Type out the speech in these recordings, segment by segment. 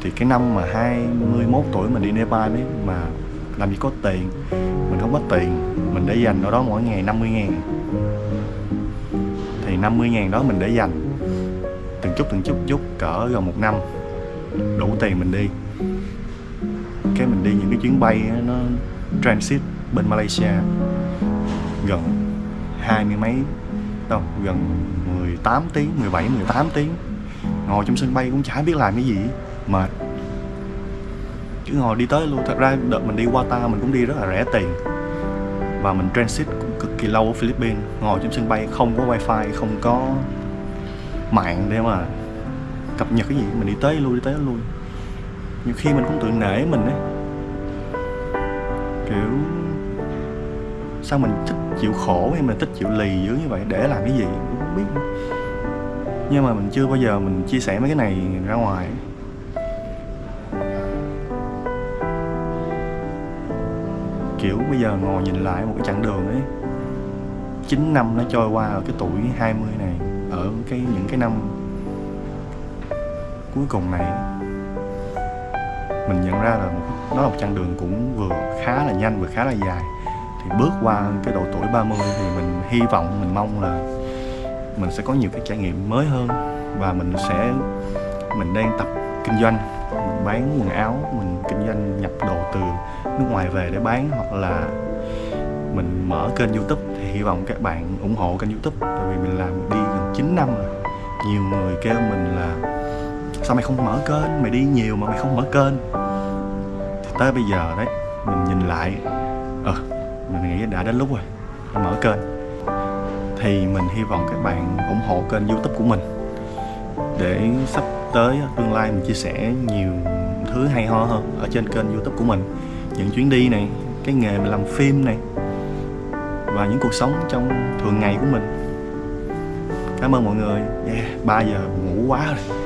Thì cái năm mà 21 tuổi mình đi Nepal ấy, mà làm gì có tiền, mình không có tiền, mình để dành ở đó mỗi ngày 50.000. Thì 50.000 đó mình để dành từng chút cỡ gần 1 năm, đủ tiền mình đi. Cái mình đi những cái chuyến bay đó, nó transit bên Malaysia gần 20 mấy đâu, gần 18 tiếng, 17-18 tiếng. Ngồi trong sân bay cũng chả biết làm cái gì, mệt, cứ ngồi đi tới luôn. Thật ra đợt mình đi Qatar mình cũng đi rất là rẻ tiền, và mình transit cũng cực kỳ lâu ở Philippines. Ngồi trong sân bay không có wifi, không có mạng để mà cập nhật cái gì, mình đi tới lui. Nhiều khi mình cũng tự nể mình ấy, kiểu sao mình thích chịu khổ hay mình thích chịu lì dữ như vậy, để làm cái gì cũng không biết. Nhưng mà mình chưa bao giờ mình chia sẻ mấy cái này ra ngoài. Kiểu bây giờ ngồi nhìn lại một cái chặng đường ấy, 9 năm nó trôi qua ở cái tuổi 20 này, ở những cái năm cuối cùng này, mình nhận ra là nó là một chặng đường cũng vừa khá là nhanh vừa khá là dài. Thì bước qua cái độ tuổi 30 thì mình hy vọng, mình mong là mình sẽ có nhiều cái trải nghiệm mới hơn, và mình đang tập kinh doanh, mình bán quần áo, mình kinh doanh nhập đồ từ nước ngoài về để bán, hoặc là mình mở kênh YouTube. Thì hy vọng các bạn ủng hộ kênh YouTube, tại vì mình làm đi gần 9 năm rồi. Nhiều người kêu mình là sao mày không mở kênh, mày đi nhiều mà mày không mở kênh. Thì tới bây giờ đấy, mình nhìn lại, mình nghĩ đã đến lúc rồi phải mở kênh. Thì mình hy vọng các bạn ủng hộ kênh YouTube của mình, để sắp tới tương lai mình chia sẻ nhiều thứ hay ho hơn ở trên kênh YouTube của mình. Những chuyến đi này, cái nghề mình làm phim này, và những cuộc sống trong thường ngày của mình. Cảm ơn mọi người. 3 giờ ngủ quá rồi.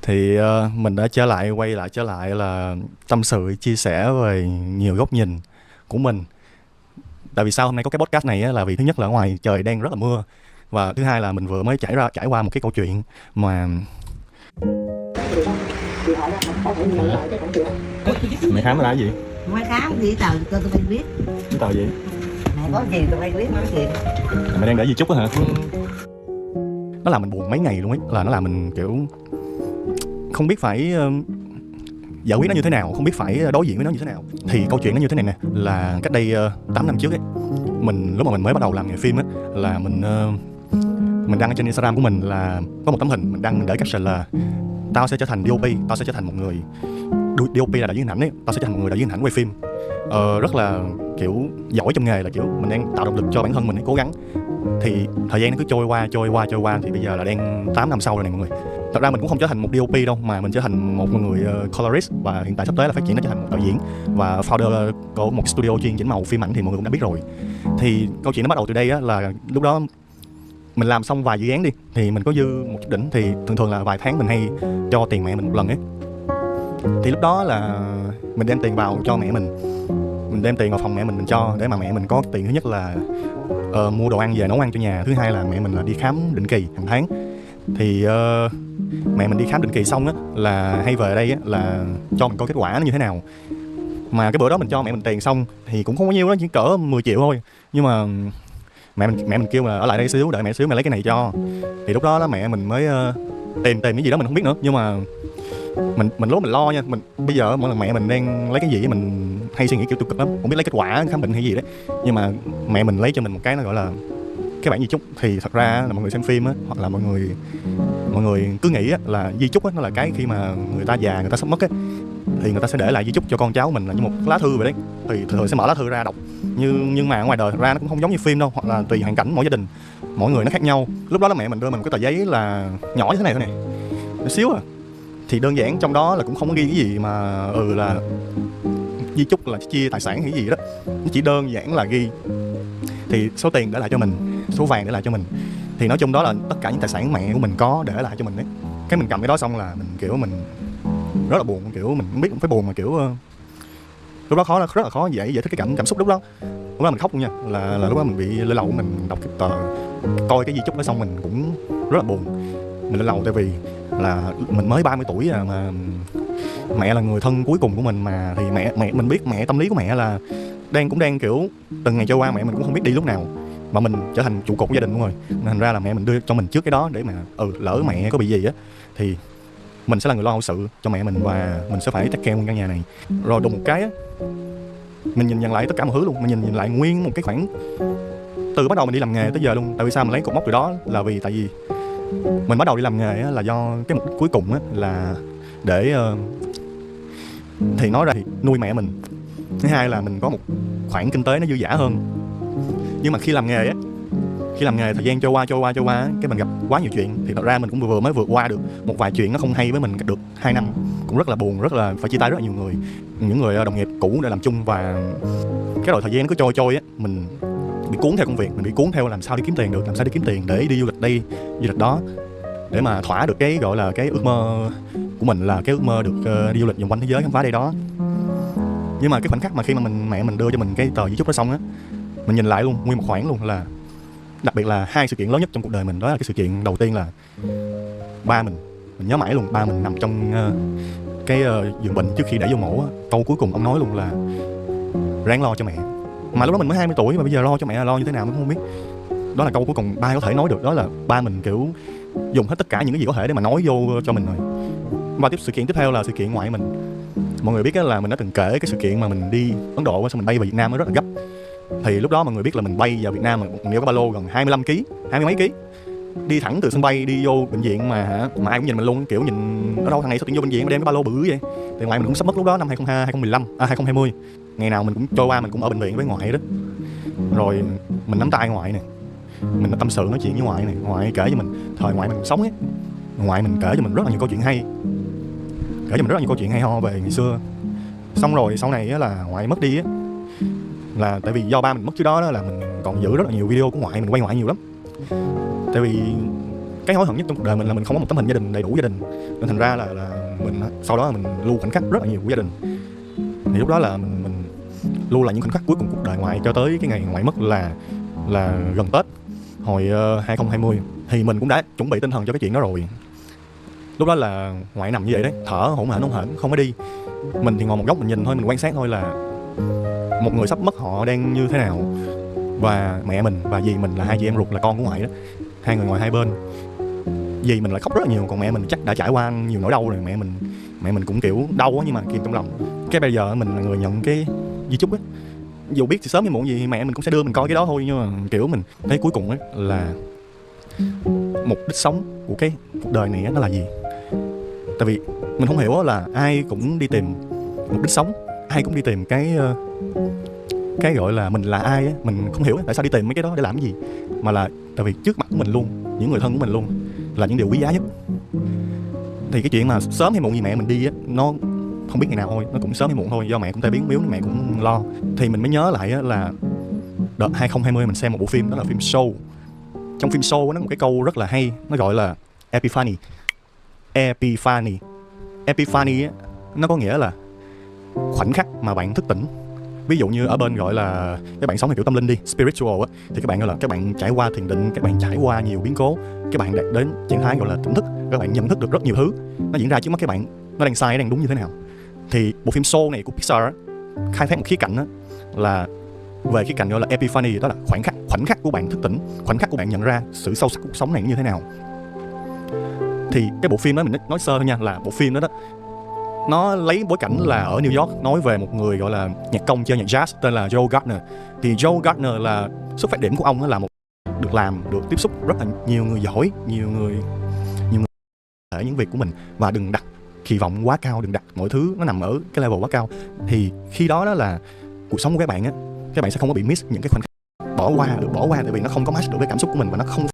Thì mình đã quay trở lại là tâm sự, chia sẻ về nhiều góc nhìn của mình. Tại vì sao hôm nay có cái podcast này á, là vì thứ nhất là ở ngoài trời đang rất là mưa, và thứ hai là mình vừa mới trải qua một cái câu chuyện mà mẹ khám là cái gì? Mới khám gì tờ cho tụi bay biết. Cái tờ gì? Mẹ có gì tụi bay biết nói gì. Mẹ đang để di chúc á hả? Nó làm mình buồn mấy ngày luôn ấy, là nó làm mình kiểu không biết phải giải quyết nó như thế nào, không biết phải đối diện với nó như thế nào. Thì câu chuyện nó như thế này nè, là cách đây 8 năm trước ấy, lúc mà mình mới bắt đầu làm nghề phim á, là mình đăng ở trên Instagram của mình là có một tấm hình mình để caption là tao sẽ trở thành DOP, tao sẽ trở thành một người DOP là đạo diễn hình ảnh ấy, tao sẽ trở thành một người đạo diễn hình ảnh quay phim rất là kiểu giỏi trong nghề, là kiểu mình đang tạo động lực cho bản thân mình để cố gắng. Thì thời gian nó cứ trôi qua thì bây giờ là đang 8 năm sau rồi này mọi người. Thật ra mình cũng không trở thành một DOP đâu, mà mình trở thành một người colorist, và hiện tại sắp tới là phát triển nó trở thành một đạo diễn và founder của một studio chuyên chỉnh màu phim ảnh, thì mọi người cũng đã biết rồi. Thì câu chuyện nó bắt đầu từ đây á, là lúc đó mình làm xong vài dự án đi thì mình có dư một chút đỉnh, thì thường là vài tháng mình hay cho tiền mẹ mình một lần ấy. Thì lúc đó là mình đem tiền vào cho mẹ mình đem tiền vào phòng mẹ mình cho, để mà mẹ mình có tiền. Thứ nhất là mua đồ ăn về nấu ăn cho nhà, thứ hai là mẹ mình là đi khám định kỳ hàng tháng. Thì mẹ mình đi khám định kỳ xong á là hay về đây á là cho mình coi kết quả nó như thế nào. Mà cái bữa đó mình cho mẹ mình tiền xong thì cũng không có nhiêu đó, chỉ cỡ 10 triệu thôi. Nhưng mà mẹ mình kêu là ở lại đây xíu, đợi mẹ xíu, mẹ lấy cái này cho. Thì lúc đó mẹ mình mới tìm cái gì đó mình không biết nữa. Nhưng mà mình lúc mình lo nha, bây giờ mỗi lần mẹ mình đang lấy cái gì mình hay suy nghĩ kiểu tiêu cực lắm, không biết lấy kết quả khám bệnh hay gì đấy. Nhưng mà mẹ mình lấy cho mình một cái nó gọi là cái bản di chúc. Thì thật ra là mọi người xem phim á, hoặc là mọi người cứ nghĩ á, là di chúc á nó là cái khi mà người ta già, người ta sắp mất á, thì người ta sẽ để lại di chúc cho con cháu mình là như một lá thư vậy đấy. Thì thường sẽ mở lá thư ra đọc. Nhưng mà ở ngoài đời thật ra nó cũng không giống như phim đâu, hoặc là tùy hoàn cảnh mỗi gia đình, mỗi người nó khác nhau. Lúc đó là mẹ mình đưa mình một cái tờ giấy là nhỏ như thế này thôi nè, nhỏ xíu à. Thì đơn giản trong đó là cũng không có ghi cái gì mà là di chúc là chia tài sản hay gì đó. Nó chỉ đơn giản là ghi thì số tiền để lại cho mình, số vàng để lại cho mình. Thì nói chung đó là tất cả những tài sản mẹ của mình có để lại cho mình đấy. Cái mình cầm cái đó xong là mình kiểu mình rất là buồn, kiểu mình không biết phải buồn mà kiểu lúc đó rất là khó giải thích cái cảm xúc lúc đó. Lúc đó mình khóc luôn nha, là lúc đó mình bị lên lầu, mình đọc cái tờ, coi cái di chúc đó xong mình cũng rất là buồn. Mình lên lầu tại vì là mình mới 30 tuổi à, mà mẹ là người thân cuối cùng của mình. Mà thì mẹ mình biết tâm lý của mẹ là cũng đang kiểu từng ngày trôi qua mẹ mình cũng không biết đi lúc nào, mà mình trở thành trụ cột của gia đình luôn rồi. Nên thành ra là mẹ mình đưa cho mình trước cái đó để mà lỡ mẹ có bị gì á thì mình sẽ là người lo hậu sự cho mẹ mình, và mình sẽ phải take care nguyên căn nhà này. Rồi đùng một cái á, mình nhìn nhận lại tất cả mọi thứ luôn. Mình nhìn lại nguyên một cái khoảng từ bắt đầu mình đi làm nghề tới giờ luôn. Tại vì sao mình lấy cột mốc từ đó là vì tại vì mình bắt đầu đi làm nghề á, là do cái mục đích cuối cùng á, là để thì nói ra thì nuôi mẹ mình. Thứ hai là mình có một khoản kinh tế nó dư dả hơn. Nhưng mà khi làm nghề thời gian trôi qua cái mình gặp quá nhiều chuyện. Thì thật ra mình cũng mới vượt qua được một vài chuyện nó không hay với mình được 2 năm. Cũng rất là buồn, rất là phải chia tay rất là nhiều người, những người đồng nghiệp cũ để làm chung. Và cái rồi thời gian nó cứ trôi á, mình bị cuốn theo công việc, mình bị cuốn theo làm sao đi kiếm tiền được, làm sao đi kiếm tiền để đi du lịch đây, du lịch đó, để mà thỏa được cái gọi là cái ước mơ của mình, là cái ước mơ được đi du lịch vòng quanh thế giới, khám phá đây đó. Nhưng mà cái khoảnh khắc mà khi mà mẹ mình đưa cho mình cái tờ di chúc đó xong á, mình nhìn lại luôn nguyên một khoảng luôn, là đặc biệt là 2 sự kiện lớn nhất trong cuộc đời mình. Đó là cái sự kiện đầu tiên là ba mình nhớ mãi luôn, ba mình nằm trong cái giường bệnh trước khi để vô mổ á. Câu cuối cùng ông nói luôn là ráng lo cho mẹ. Mà lúc đó mình mới 20 tuổi mà bây giờ lo cho mẹ là lo như thế nào mình cũng không biết. Đó là câu cuối cùng ba có thể nói được. Đó là ba mình kiểu dùng hết tất cả những cái gì có thể để mà nói vô cho mình rồi. Và sự kiện tiếp theo là sự kiện ngoại mình. Mọi người biết là mình đã từng kể cái sự kiện mà mình đi Ấn Độ xong mình bay về Việt Nam nó rất là gấp. Thì lúc đó mọi người biết là mình bay vào Việt Nam mà mình đeo cái ba lô gần 25 kg, 20 mấy ký, đi thẳng từ sân bay đi vô bệnh viện mà ai cũng nhìn mình luôn, kiểu nhìn ở đâu thằng này sao tự nhiên vô bệnh viện mà đem cái ba lô bự vậy. Thì ngoại mình cũng sắp mất lúc đó, năm 2020. Ngày nào mình cũng trôi qua mình cũng ở bệnh viện với ngoại đó. Rồi mình nắm tay ngoại này, mình tâm sự nói chuyện với ngoại này, ngoại kể cho mình thời ngoại mình sống ấy, ngoại mình kể cho mình rất là nhiều câu chuyện hay, ho về ngày xưa. Xong rồi sau này á, là ngoại mất đi á, là tại vì do ba mình mất trước đó là mình còn giữ rất là nhiều video của ngoại, mình quay ngoại nhiều lắm. Tại vì cái hối hận nhất trong cuộc đời mình là mình không có một tấm hình gia đình đầy đủ gia đình, nên thành ra là mình sau đó mình lưu khoảnh khắc rất là nhiều của gia đình. Thì lúc đó là mình lưu lại những khoảnh khắc cuối cùng cuộc đời ngoại cho tới cái ngày ngoại mất là gần Tết hồi 2020. Thì mình cũng đã chuẩn bị tinh thần cho cái chuyện đó rồi. Lúc đó là ngoại nằm như vậy đấy, thở hổn hển không có đi. Mình thì ngồi một góc mình nhìn thôi, mình quan sát thôi là một người sắp mất họ đang như thế nào. Và mẹ mình và dì mình là hai chị em ruột là con của ngoại đó, hai người ngoài hai bên. Dì mình lại khóc rất là nhiều, còn mẹ mình chắc đã trải qua nhiều nỗi đau rồi. Mẹ mình cũng kiểu đau á nhưng mà kìm trong lòng. Cái bây giờ mình là người nhận cái di chúc á, dù biết thì sớm hay muộn gì thì mẹ mình cũng sẽ đưa mình coi cái đó thôi, nhưng mà kiểu mình thấy cuối cùng á là mục đích sống của cái cuộc đời này á, nó là gì. Tại vì mình không hiểu là ai cũng đi tìm mục đích sống, ai cũng đi tìm cái gọi là mình là ai á. Mình không hiểu tại sao đi tìm mấy cái đó để làm cái gì, mà là tại vì trước mặt của mình luôn, những người thân của mình luôn là những điều quý giá nhất. Thì cái chuyện mà sớm hay muộn gì mẹ mình đi á, nó không biết ngày nào thôi, nó cũng sớm hay muộn thôi, do mẹ cũng tai biến miếu, mẹ cũng lo. Thì mình mới nhớ lại á là đợt 2020 mình xem một bộ phim, đó là phim Show. Trong phim Show nó có một cái câu rất là hay, nó gọi là Epiphany. Epiphany á, nó có nghĩa là khoảnh khắc mà bạn thức tỉnh. Ví dụ như ở bên gọi là các bạn sống theo kiểu tâm linh đi, spiritual á, thì các bạn gọi là các bạn trải qua thiền định, các bạn trải qua nhiều biến cố, các bạn đạt đến trạng thái gọi là tỉnh thức, các bạn nhận thức được rất nhiều thứ nó diễn ra trước mắt các bạn, nó đang sai, nó đang đúng như thế nào. Thì bộ phim Soul này của Pixar á, khai thác một khía cạnh á, là về khía cạnh gọi là Epiphany, đó là khoảnh khắc của bạn thức tỉnh, khoảnh khắc của bạn nhận ra sự sâu sắc cuộc sống này như thế nào. Thì cái bộ phim đó mình nói sơ thôi nha, là bộ phim đó nó lấy bối cảnh là ở New York, nói về một người gọi là nhạc công chơi nhạc jazz tên là Joe Gardner. Thì Joe Gardner là xuất phát điểm của ông là một được tiếp xúc rất là nhiều người giỏi, nhiều người ở những việc của mình, và đừng đặt kỳ vọng quá cao, đừng đặt mọi thứ nó nằm ở cái level quá cao. Thì khi đó là cuộc sống của các bạn á, các bạn sẽ không có bị miss những cái khoảnh khắc, bỏ qua tại vì nó không có match được với cảm xúc của mình, và nó không.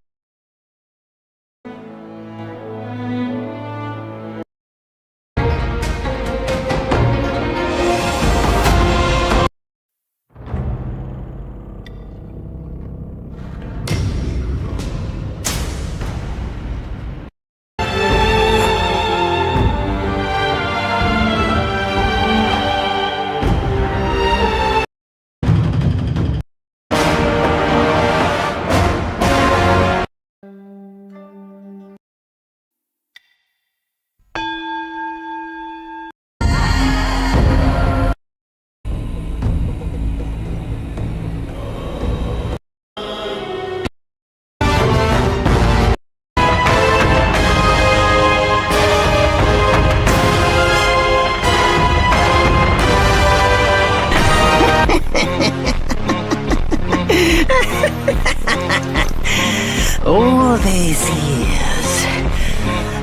All these years,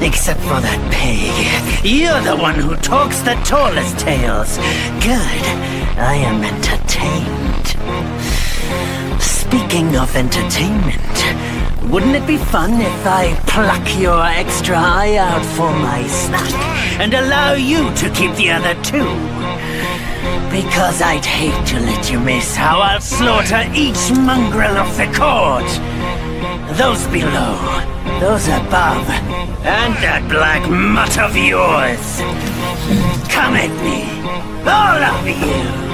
except for that pig, you're the one who talks the tallest tales. Good, I am entertained. Speaking of entertainment, wouldn't it be fun if I pluck your extra eye out for my snack and allow you to keep the other two? Because I'd hate to let you miss how I'll slaughter each mongrel of the court. Those below, those above, and that black mutt of yours. Come at me, all of you!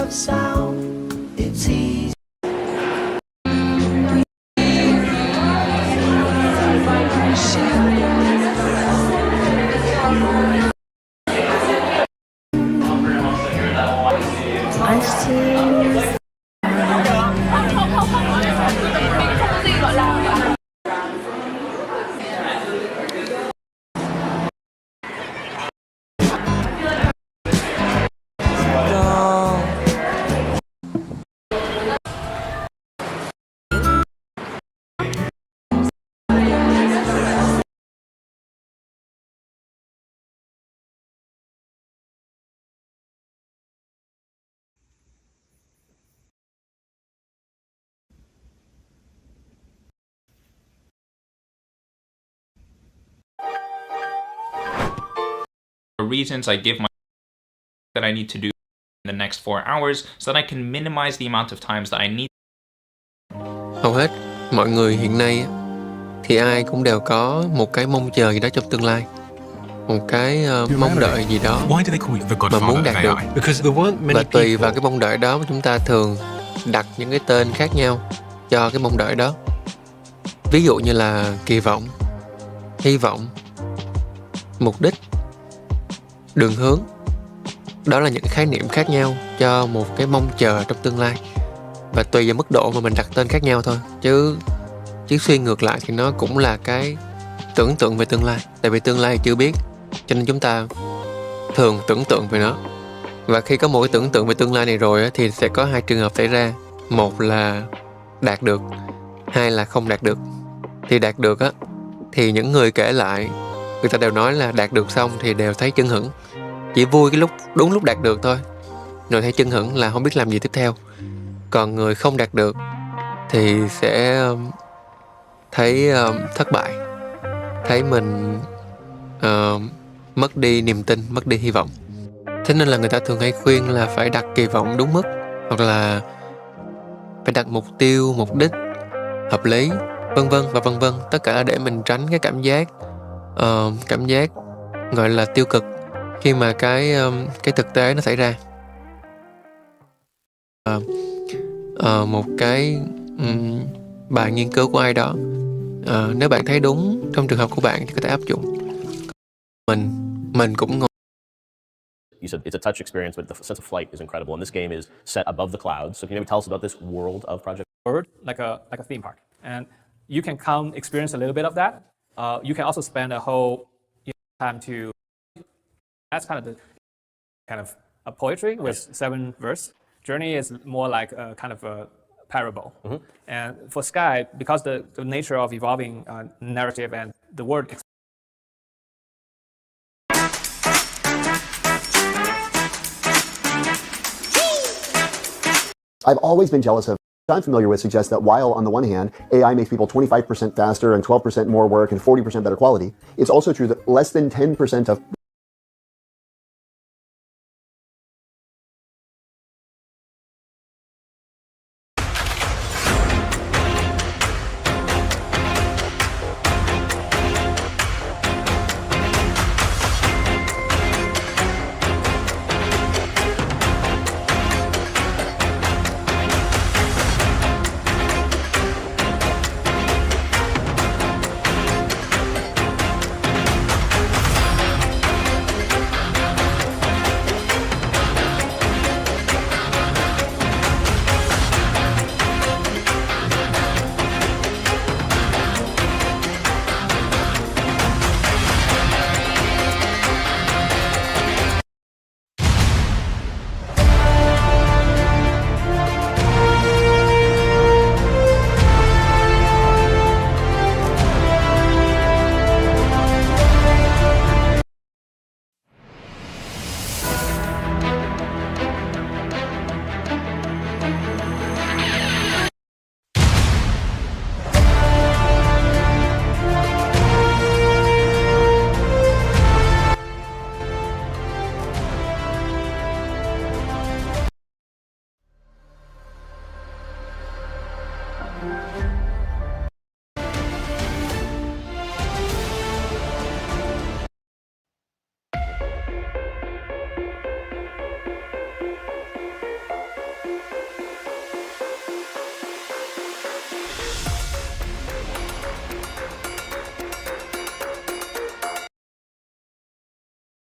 of sound. It's easy. Reasons I give my that I need to do in the next 4 hours so that I can minimize the amount of times that I need. Hầu hết mọi người hiện nay á, thì ai cũng đều có một cái mong chờ gì đó trong tương lai, một cái mong đợi gì đó mà muốn đạt được. Và tùy vào cái mong đợi đó chúng ta thường đặt những cái tên khác nhau cho cái mong đợi đó. Ví dụ như là kỳ vọng, hy vọng, mục đích, đường hướng. Đó là những khái niệm khác nhau cho một cái mong chờ trong tương lai. Và tùy vào mức độ mà mình đặt tên khác nhau thôi. Chứ suy ngược lại thì nó cũng là cái tưởng tượng về tương lai. Tại vì tương lai thì chưa biết, cho nên chúng ta thường tưởng tượng về nó. Và khi có một cái tưởng tượng về tương lai này rồi á, thì sẽ có hai trường hợp xảy ra. Một là đạt được, hai là không đạt được. Thì đạt được á, thì những người kể lại, người ta đều nói là đạt được xong thì đều thấy chưng hửng. Chỉ vui cái đúng lúc đạt được thôi, rồi thấy chưng hửng là không biết làm gì tiếp theo. Còn người không đạt được thì sẽ thấy thất bại, thấy mình mất đi niềm tin, mất đi hy vọng. Thế nên là người ta thường hay khuyên là phải đặt kỳ vọng đúng mức, hoặc là phải đặt mục tiêu, mục đích hợp lý, vân vân và vân vân. Tất cả là để mình tránh cái cảm giác gọi là tiêu cực khi mà cái thực tế nó xảy ra. Một cái bài nghiên cứu của ai đó, nếu bạn thấy đúng trong trường hợp của bạn thì có thể áp dụng. Mình cũng ngồi. You said it's a touch experience, but the sense of flight is incredible. And this game is set above the clouds. So can you maybe tell us about this world of Project? Like a theme park, and you can come experience a little bit of that. You can also spend a whole time to. That's kind of a poetry with 7 verse. Journey is more like a kind of a parable. Mm-hmm. And for Sky, because the nature of evolving narrative and the word. I've always been jealous of. I'm familiar with suggests that while on the one hand, AI makes people 25% faster and 12% more work and 40% better quality, it's also true that less than 10% of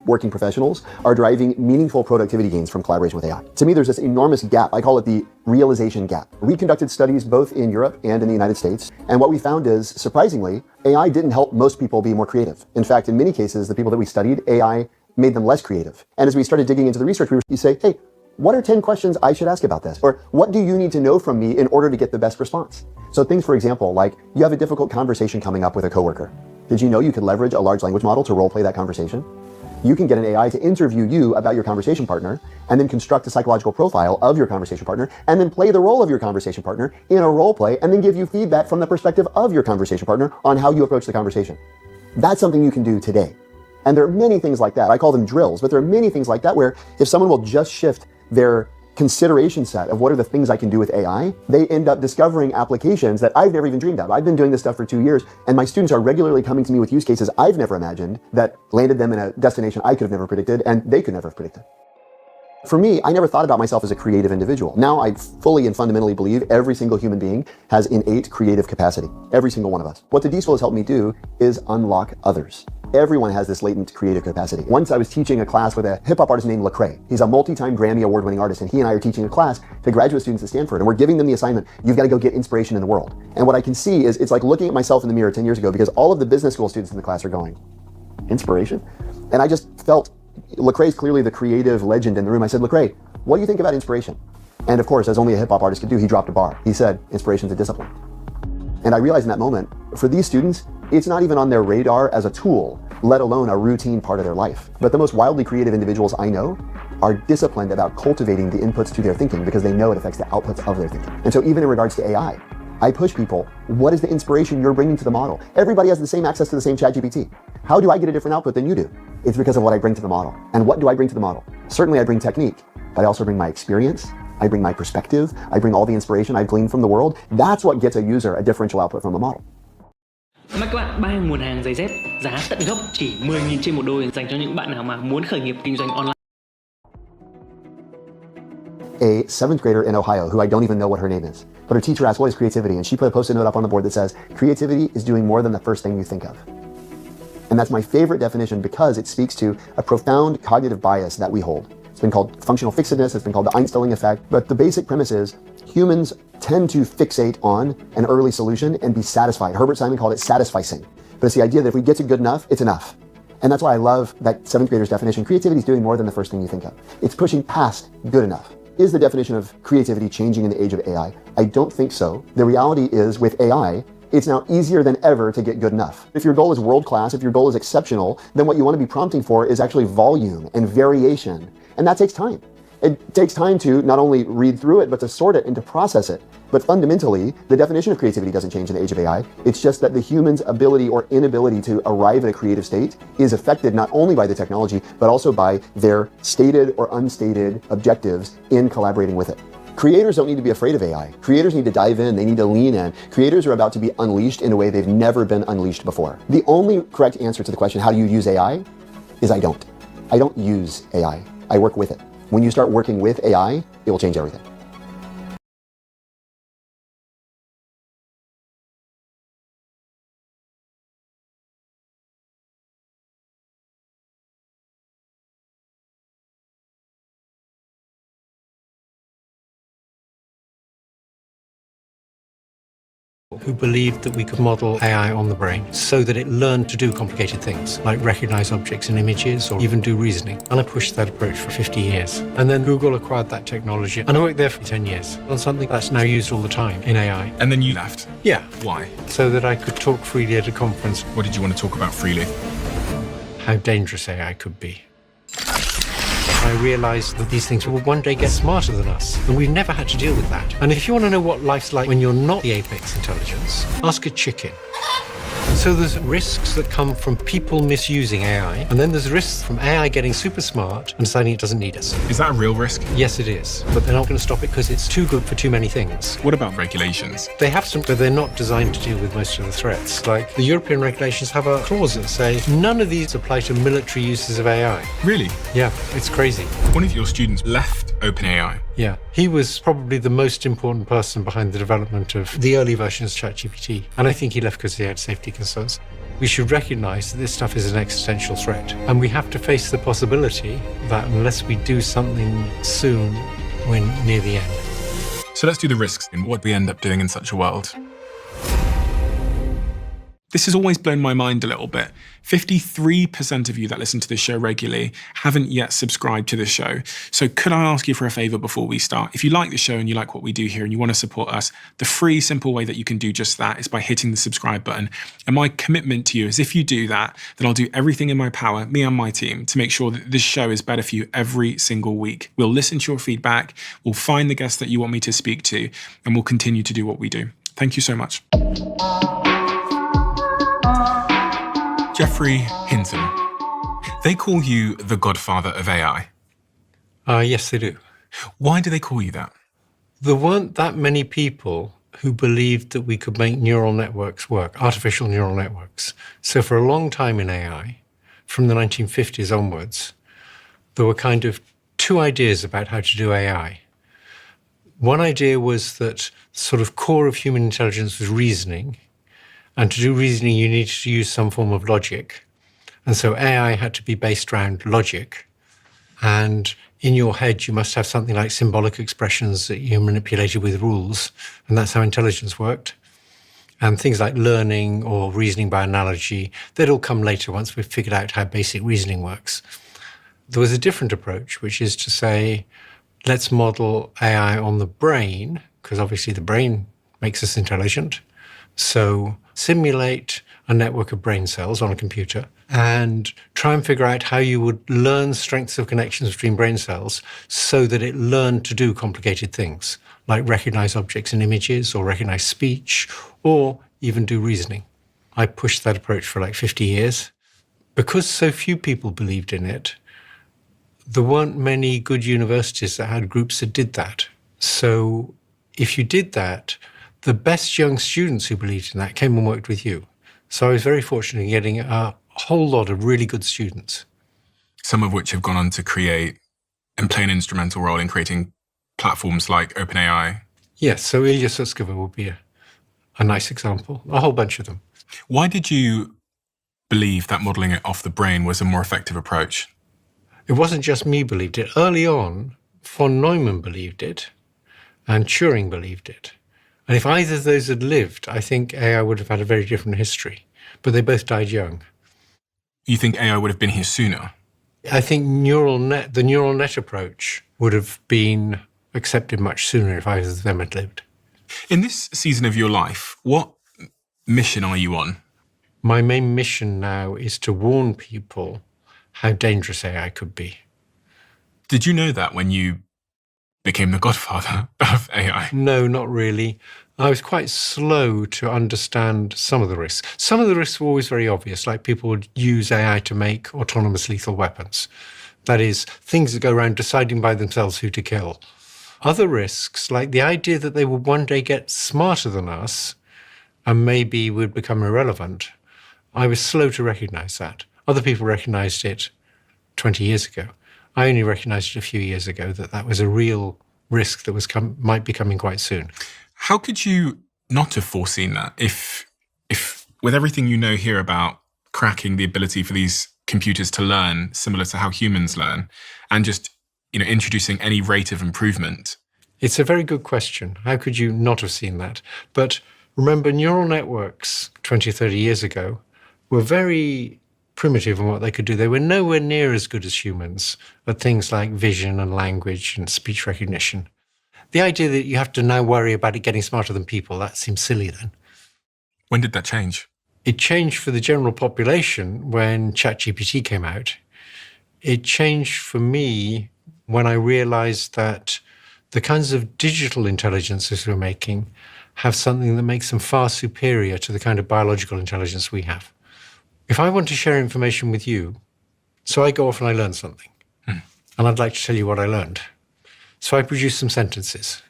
working professionals are driving meaningful productivity gains from collaboration with AI. To me, there's this enormous gap. I call it the realization gap. We conducted studies both in Europe and in the United States, and what we found is, surprisingly, AI didn't help most people be more creative. In fact, in many cases, the people that we studied, AI made them less creative. And as we started digging into the research, you say, hey, what are 10 questions I should ask about this? Or what do you need to know from me in order to get the best response? So things, for example, like you have a difficult conversation coming up with a coworker. Did you know you could leverage a large language model to role play that conversation? You can get an AI to interview you about your conversation partner and then construct a psychological profile of your conversation partner and then play the role of your conversation partner in a role play and then give you feedback from the perspective of your conversation partner on how you approach the conversation. That's something you can do today. And there are many things like that. I call them drills, but there are many things like that where if someone will just shift their consideration set of what are the things I can do with AI, they end up discovering applications that I've never even dreamed of. I've been doing this stuff for 2 years, and my students are regularly coming to me with use cases I've never imagined that landed them in a destination I could have never predicted, and they could never have predicted. For me, I never thought about myself as a creative individual. Now I fully and fundamentally believe every single human being has innate creative capacity. Every single one of us. What the D-School has helped me do is unlock others. Everyone has this latent creative capacity. Once I was teaching a class with a hip-hop artist named Lecrae. He's a multi-time Grammy award-winning artist, and he and I are teaching a class to graduate students at Stanford, and we're giving them the assignment, you've got to go get inspiration in the world. And what I can see is, it's like looking at myself in the mirror 10 years ago, because all of the business school students in the class are going, inspiration? And I just felt, Lecrae's clearly the creative legend in the room. I said, Lecrae, what do you think about inspiration? And of course, as only a hip-hop artist could do, he dropped a bar. He said, inspiration's a discipline. And I realized in that moment, for these students, it's not even on their radar as a tool, let alone a routine part of their life. But the most wildly creative individuals I know are disciplined about cultivating the inputs to their thinking because they know it affects the outputs of their thinking. And so even in regards to AI, I push people, what is the inspiration you're bringing to the model? Everybody has the same access to the same ChatGPT. How do I get a different output than you do? It's because of what I bring to the model. And what do I bring to the model? Certainly I bring technique, but I also bring my experience, I bring my perspective, I bring all the inspiration I've gleaned from the world. That's what gets a user a differential output from a model. Mời các bạn, 3 nguồn hàng giày dép giá tận gốc chỉ 10.000 trên một đôi dành cho những bạn nào mà muốn khởi nghiệp kinh doanh online. A 7th grader in Ohio, who I don't even know what her name is, but her teacher asked, what is creativity? And she put a post-it note up on the board that says, creativity is doing more than the first thing you think of. And that's my favorite definition because it speaks to a profound cognitive bias that we hold. It's been called functional fixedness, it's been called the Einstellung effect, but the basic premise is humans tend to fixate on an early solution and be satisfied. Herbert Simon called it satisficing. But it's the idea that if we get to good enough, it's enough. And that's why I love that 7th grader's definition. Creativity is doing more than the first thing you think of. It's pushing past good enough. Is the definition of creativity changing in the age of AI? I don't think so. The reality is with AI, it's now easier than ever to get good enough. If your goal is world-class, if your goal is exceptional, then what you want to be prompting for is actually volume and variation. And that takes time. It takes time to not only read through it, but to sort it and to process it. But fundamentally, the definition of creativity doesn't change in the age of AI. It's just that the human's ability or inability to arrive at a creative state is affected not only by the technology, but also by their stated or unstated objectives in collaborating with it. Creators don't need to be afraid of AI. Creators need to dive in, they need to lean in. Creators are about to be unleashed in a way they've never been unleashed before. The only correct answer to the question, how do you use AI, is I don't. I don't use AI. I work with it. When you start working with AI, it will change everything. Who believed that we could model AI on the brain so that it learned to do complicated things, like recognize objects and images or even do reasoning. And I pushed that approach for 50 years. And then Google acquired that technology. And I worked there for 10 years on something that's now used all the time in AI. And then you left? Yeah. Why? So that I could talk freely at a conference. What did you want to talk about freely? How dangerous AI could be. I realized that these things will one day get smarter than us, and we've never had to deal with that. And if you want to know what life's like when you're not the apex intelligence, ask a chicken. So there's risks that come from people misusing AI, and then there's risks from AI getting super smart and deciding it doesn't need us. Is that a real risk? Yes, it is, but they're not going to stop it because it's too good for too many things. What about regulations? They have some, but they're not designed to deal with most of the threats. Like the European regulations have a clause that say none of these apply to military uses of AI. Really? Yeah, it's crazy. One of your students left OpenAI. Yeah, he was probably the most important person behind the development of the early versions of ChatGPT. And I think he left because he had safety concerns. we should recognize that this stuff is an existential threat. And we have to face the possibility that unless we do something soon, we're near the end. So let's do the risks and what we end up doing in such a world. This has always blown my mind a little bit. 53% of you that listen to this show regularly haven't yet subscribed to the show. So could I ask you for a favor before we start? If you like the show and you like what we do here and you want to support us, the free, simple way that you can do just that is by hitting the subscribe button. And my commitment to you is if you do that, then I'll do everything in my power, me and my team, to make sure that this show is better for you every single week. We'll listen to your feedback, we'll find the guests that you want me to speak to, and we'll continue to do what we do. Thank you so much. Geoffrey Hinton. They call you the godfather of AI. Yes, they do. Why do they call you that? There weren't that many people who believed that we could make neural networks work, artificial neural networks. So for a long time in AI, from the 1950s onwards, there were kind of two ideas about how to do AI. One idea was that sort of core of human intelligence was reasoning. And to do reasoning, you needed to use some form of logic. And so AI had to be based around logic. And in your head, you must have something like symbolic expressions that you manipulated with rules. And that's how intelligence worked. And things like learning or reasoning by analogy, they'd all come later once we've figured out how basic reasoning works. There was a different approach, which is to say, let's model AI on the brain, because obviously the brain makes us intelligent. So simulate a network of brain cells on a computer and try and figure out how you would learn strengths of connections between brain cells so that it learned to do complicated things, like recognize objects and images or recognize speech or even do reasoning. I pushed that approach for like 50 years. Because so few people believed in it, there weren't many good universities that had groups that did that. So if you did that, the best young students who believed in that came and worked with you. So I was very fortunate in getting a whole lot of really good students. Some of which have gone on to create and play an instrumental role in creating platforms like OpenAI. Yes, so Ilya Sutskever would be a nice example, a whole bunch of them. Why did you believe that modelling it off the brain was a more effective approach? It wasn't just me believed it. Early on, von Neumann believed it and Turing believed it. And if either of those had lived, I think AI would have had a very different history. But they both died young. You think AI would have been here sooner? I think the neural net approach would have been accepted much sooner if either of them had lived. In this season of your life, what mission are you on? My main mission now is to warn people how dangerous AI could be. Did you know that when you became the godfather of AI? No, not really. I was quite slow to understand some of the risks. Some of the risks were always very obvious, like people would use AI to make autonomous lethal weapons. That is, things that go around deciding by themselves who to kill. Other risks, like the idea that they would one day get smarter than us and maybe would become irrelevant, I was slow to recognize that. Other people recognized it 20 years ago. I only recognized it a few years ago that that was a real risk that might be coming quite soon. How could you not have foreseen that if with everything you know here about cracking the ability for these computers to learn similar to how humans learn and just, introducing any rate of improvement? It's a very good question. How could you not have seen that? But remember, neural networks 20 or 30 years ago were very primitive in what they could do. They were nowhere near as good as humans at things like vision and language and speech recognition. The idea that you have to now worry about it getting smarter than people, that seems silly then. When did that change? It changed for the general population when ChatGPT came out. It changed for me when I realized that the kinds of digital intelligences we're making have something that makes them far superior to the kind of biological intelligence we have. If I want to share information with you, so I go off and I learn something, and I'd like to tell you what I learned. So I produce some sentences.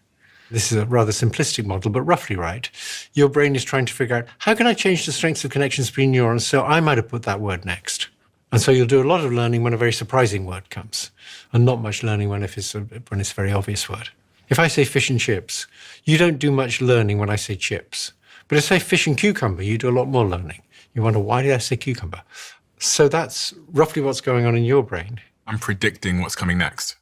This is a rather simplistic model, but roughly right. Your brain is trying to figure out, how can I change the strengths of connections between neurons so I might have put that word next? And so you'll do a lot of learning when a very surprising word comes, and not much learning when it's a very obvious word. If I say fish and chips, you don't do much learning when I say chips. But if I say fish and cucumber, you do a lot more learning. You wonder, why did I say cucumber? So that's roughly what's going on in your brain. I'm predicting what's coming next.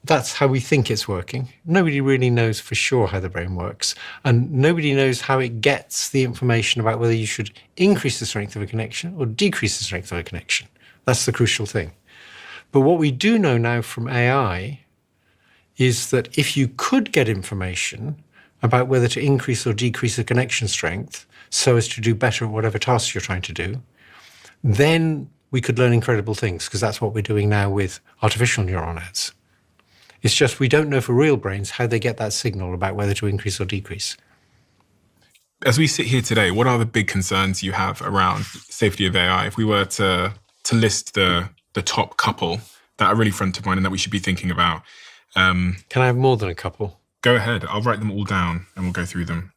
That's how we think it's working. Nobody really knows for sure how the brain works, and nobody knows how it gets the information about whether you should increase the strength of a connection or decrease the strength of a connection. That's the crucial thing. But what we do know now from AI is that if you could get information about whether to increase or decrease the connection strength so as to do better at whatever task you're trying to do, then we could learn incredible things, because that's what we're doing now with artificial neural nets. It's just we don't know for real brains how they get that signal about whether to increase or decrease. As we sit here today, what are the big concerns you have around safety of AI? If we were to list the top couple that are really front of mind and that we should be thinking about. Can I have more than a couple? Go ahead. I'll write them all down and we'll go through them.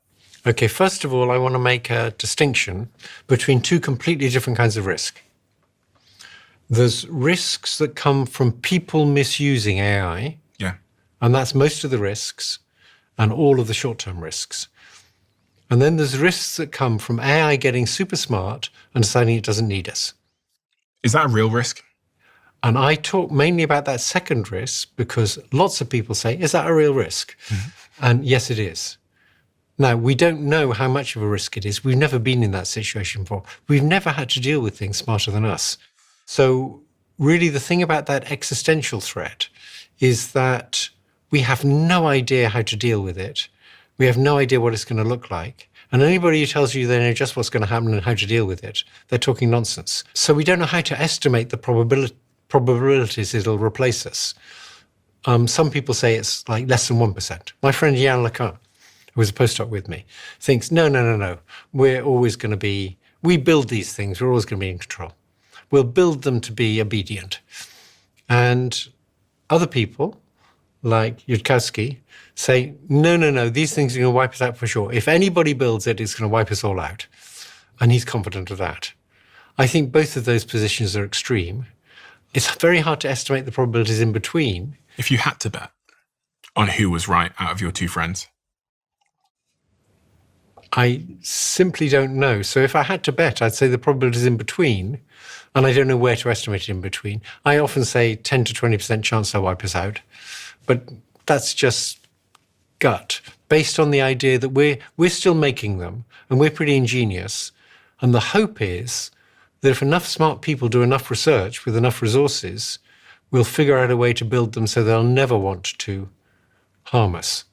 Okay, first of all, I want to make a distinction between two completely different kinds of risk. There's risks that come from people misusing AI. Yeah. And that's most of the risks and all of the short-term risks. And then there's risks that come from AI getting super smart and deciding it doesn't need us. Is that a real risk? And I talk mainly about that second risk because lots of people say, is that a real risk? Mm-hmm. And yes, it is. Now, we don't know how much of a risk it is. We've never been in that situation before. We've never had to deal with things smarter than us. So really the thing about that existential threat is that we have no idea how to deal with it. We have no idea what it's going to look like. And anybody who tells you they know just what's going to happen and how to deal with it, they're talking nonsense. So we don't know how to estimate the probabilities it'll replace us. Some people say it's like less than 1%. My friend Yann Lecan, who was a postdoc with me, thinks, no. We're always going to be, we build these things, we're always going to be in control. We'll build them to be obedient. And other people, like Yudkowsky, say, no, these things are going to wipe us out for sure. If anybody builds it, it's going to wipe us all out. And he's confident of that. I think both of those positions are extreme. It's very hard to estimate the probabilities in between. If you had to bet on who was right out of your two friends? I simply don't know. So if I had to bet, I'd say the probabilities in between, and I don't know where to estimate it in between. I often say 10 to 20% chance they'll wipe us out. But that's just gut, based on the idea that we're still making them, and we're pretty ingenious. And the hope is that if enough smart people do enough research with enough resources, we'll figure out a way to build them so they'll never want to harm us.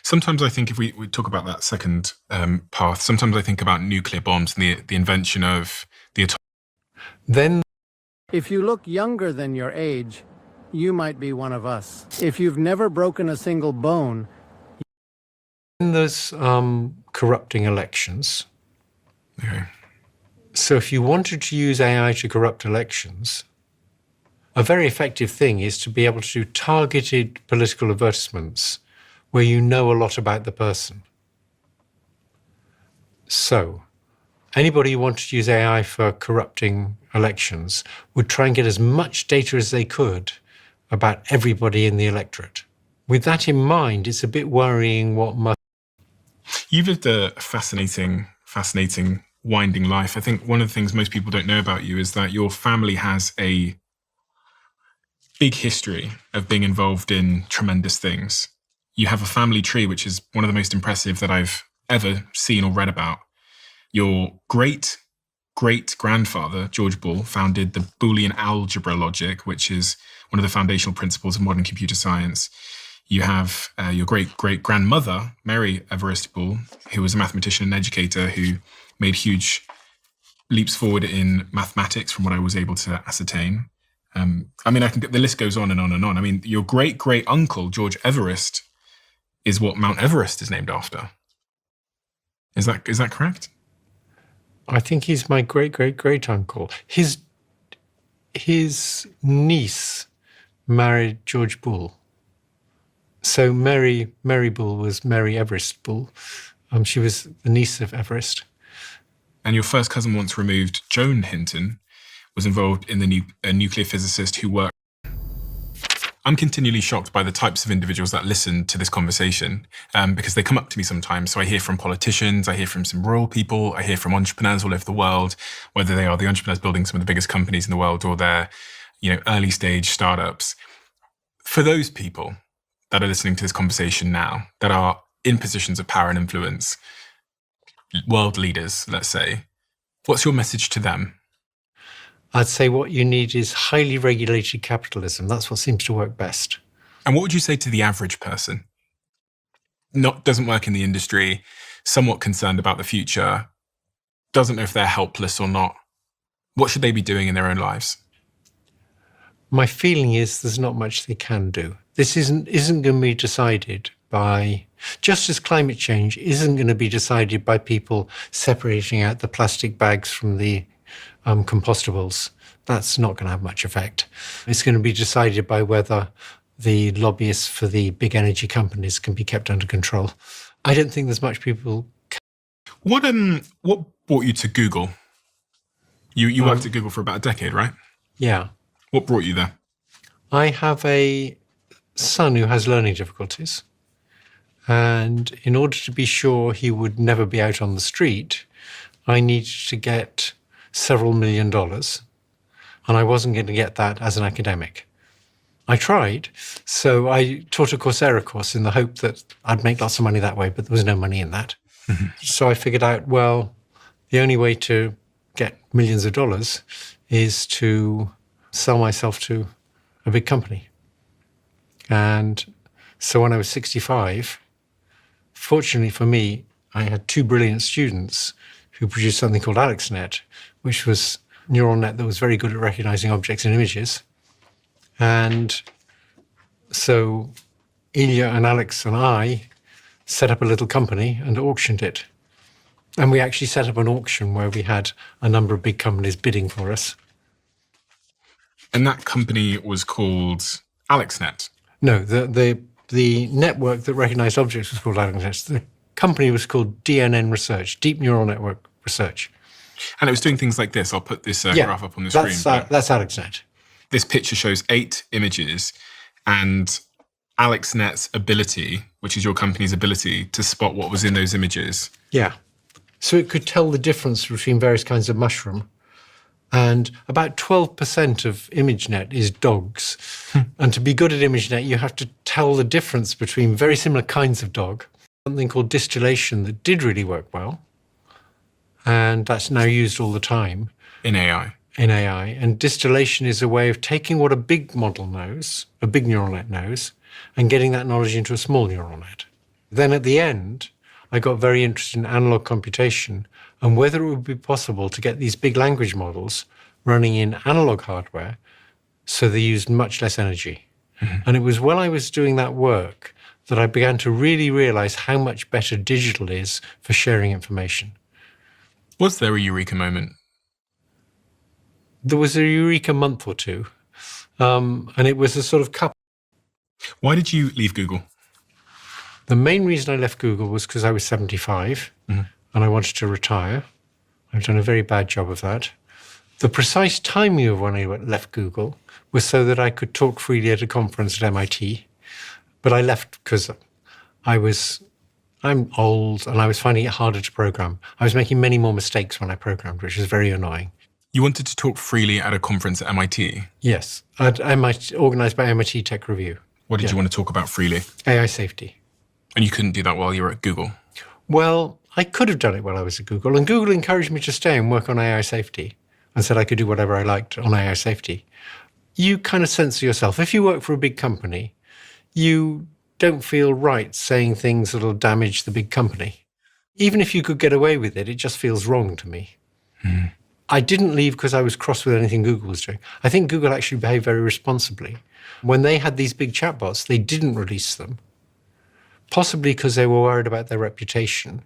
Sometimes I think if we talk about that second path, sometimes I think about nuclear bombs and the invention of the atomic. Then, if you look younger than your age, you might be one of us. If you've never broken a single bone. Then there's corrupting elections. Okay. So if you wanted to use AI to corrupt elections, a very effective thing is to be able to do targeted political advertisements where you know a lot about the person. So anybody who wanted to use AI for corrupting elections would try and get as much data as they could about everybody in the electorate. With that in mind, it's a bit worrying what must... You've lived a fascinating winding life. I think one of the things most people don't know about you is that your family has a big history of being involved in tremendous things. You have a family tree, which is one of the most impressive that I've ever seen or read about. Your great-great-grandfather, George Bull, founded the Boolean algebra logic, which is one of the foundational principles of modern computer science. You have your great-great-grandmother, Mary Everest Bull, who was a mathematician and educator who made huge leaps forward in mathematics from what I was able to ascertain. The list goes on and on and on. I mean, your great-great-uncle, George Everest, is what Mount Everest is named after. Is that correct? I think he's my great-great-great-uncle. His niece married George Bull. So Mary Bull was Mary Everest Bull. She was the niece of Everest. And your first cousin once removed, Joan Hinton, was involved in a nuclear physicist who worked. I'm continually shocked by the types of individuals that listen to this conversation because they come up to me sometimes. So I hear from politicians, I hear from some rural people, I hear from entrepreneurs all over the world, whether they are the entrepreneurs building some of the biggest companies in the world or they're, early stage startups. For those people that are listening to this conversation now, that are in positions of power and influence, world leaders, let's say, what's your message to them? I'd say what you need is highly regulated capitalism. That's what seems to work best. And what would you say to the average person? Doesn't work in the industry, somewhat concerned about the future, doesn't know if they're helpless or not. What should they be doing in their own lives? My feeling is there's not much they can do. This isn't going to be decided by, just as climate change isn't going to be decided by people separating out the plastic bags from the compostables. That's not going to have much effect. It's going to be decided by whether the lobbyists for the big energy companies can be kept under control. I don't think there's much people. What brought you to Google? You worked at Google for about a decade, right? Yeah. What brought you there? I have a son who has learning difficulties. And in order to be sure he would never be out on the street, I needed to get several $1 million. And I wasn't going to get that as an academic. I tried. So I taught a Coursera course in the hope that I'd make lots of money that way, but there was no money in that. Mm-hmm. So I figured out, well, the only way to get millions of dollars is to sell myself to a big company. And so when I was 65, fortunately for me, I had two brilliant students who produced something called AlexNet, which was a neural net that was very good at recognizing objects and images. And so Ilya and Alex and I set up a little company and auctioned it. And we actually set up an auction where we had a number of big companies bidding for us. And that company was called AlexNet? No, the network that recognized objects was called AlexNet. The company was called DNN Research, Deep Neural Network Research. And it was doing things like this. I'll put this graph up on the screen. That's AlexNet. This picture shows 8 images, and AlexNet's ability, which is your company's ability, to spot what was in those images. Yeah. So it could tell the difference between various kinds of mushroom. And about 12% of ImageNet is dogs. And to be good at ImageNet, you have to tell the difference between very similar kinds of dog. Something called distillation that did really work well. And that's now used all the time. In AI. In AI. And distillation is a way of taking what a big model knows, a big neural net knows, and getting that knowledge into a small neural net. Then at the end, I got very interested in analog computation and whether it would be possible to get these big language models running in analog hardware so they used much less energy. Mm-hmm. And it was while I was doing that work that I began to really realize how much better digital is for sharing information. Was there a eureka moment? There was a eureka month or two, and it was a sort of couple. Why did you leave Google? The main reason I left Google was because I was 75 and I wanted to retire. I've done a very bad job of that. The precise timing of when I left Google was so that I could talk freely at a conference at MIT. But I left because I'm old and I was finding it harder to program. I was making many more mistakes when I programmed, which was very annoying. You wanted to talk freely at a conference at MIT? Yes, at MIT, organized by MIT Tech Review. What did you want to talk about freely? AI safety. And you couldn't do that while you were at Google? Well, I could have done it while I was at Google, and Google encouraged me to stay and work on AI safety and said I could do whatever I liked on AI safety. You kind of censor yourself. If you work for a big company, you don't feel right saying things that will damage the big company. Even if you could get away with it, it just feels wrong to me. Mm. I didn't leave because I was cross with anything Google was doing. I think Google actually behaved very responsibly. When they had these big chatbots, they didn't release them, possibly because they were worried about their reputation.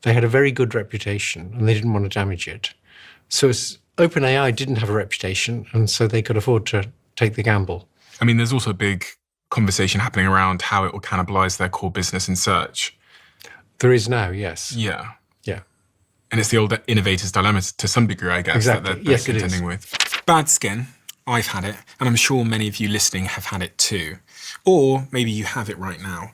They had a very good reputation, and they didn't want to damage it. So OpenAI didn't have a reputation, and so they could afford to take the gamble. I mean, there's also a big conversation happening around how it will cannibalize their core business in search. There is now, yes. Yeah. Yeah. And it's the old innovator's dilemma to some degree, I guess, exactly. that they're contending with. Bad skin. I've had it, and I'm sure many of you listening have had it too. Or maybe you have it right now.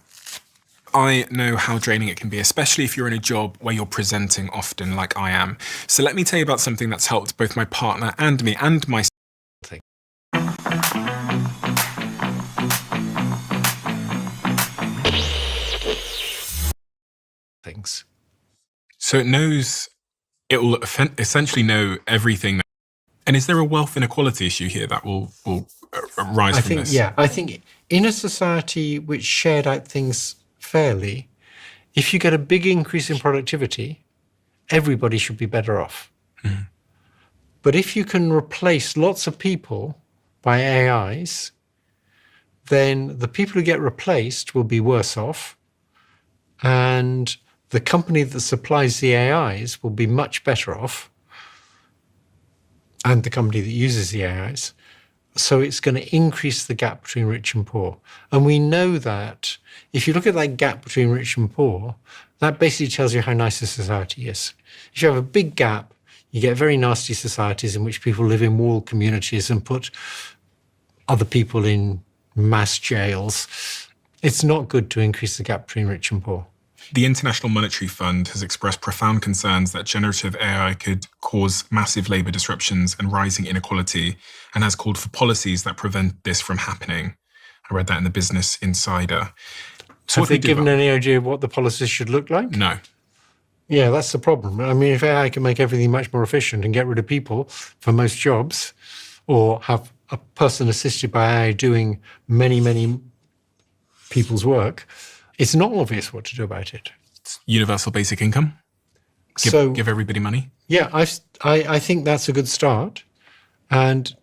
I know how draining it can be, especially if you're in a job where you're presenting often like I am. So let me tell you about something that's helped both my partner and me and my thing. Things. So it will essentially know everything. And is there a wealth inequality issue here that will arise from this? Yeah, I think in a society which shared out things fairly, if you get a big increase in productivity, everybody should be better off. Mm. But if you can replace lots of people by AIs, then the people who get replaced will be worse off, and the company that supplies the AIs will be much better off, and the company that uses the AIs. So it's going to increase the gap between rich and poor. And we know that if you look at that gap between rich and poor, that basically tells you how nice a society is. If you have a big gap, you get very nasty societies in which people live in walled communities and put other people in mass jails. It's not good to increase the gap between rich and poor. The International Monetary Fund has expressed profound concerns that generative AI could cause massive labour disruptions and rising inequality, and has called for policies that prevent this from happening. I read that in the Business Insider. So have they given any idea of what the policies should look like? No. Yeah, that's the problem. I mean, if AI can make everything much more efficient and get rid of people for most jobs, or have a person assisted by AI doing many, many people's work, it's not obvious what to do about it. Universal basic income? Give everybody money? Yeah, I think that's a good start. And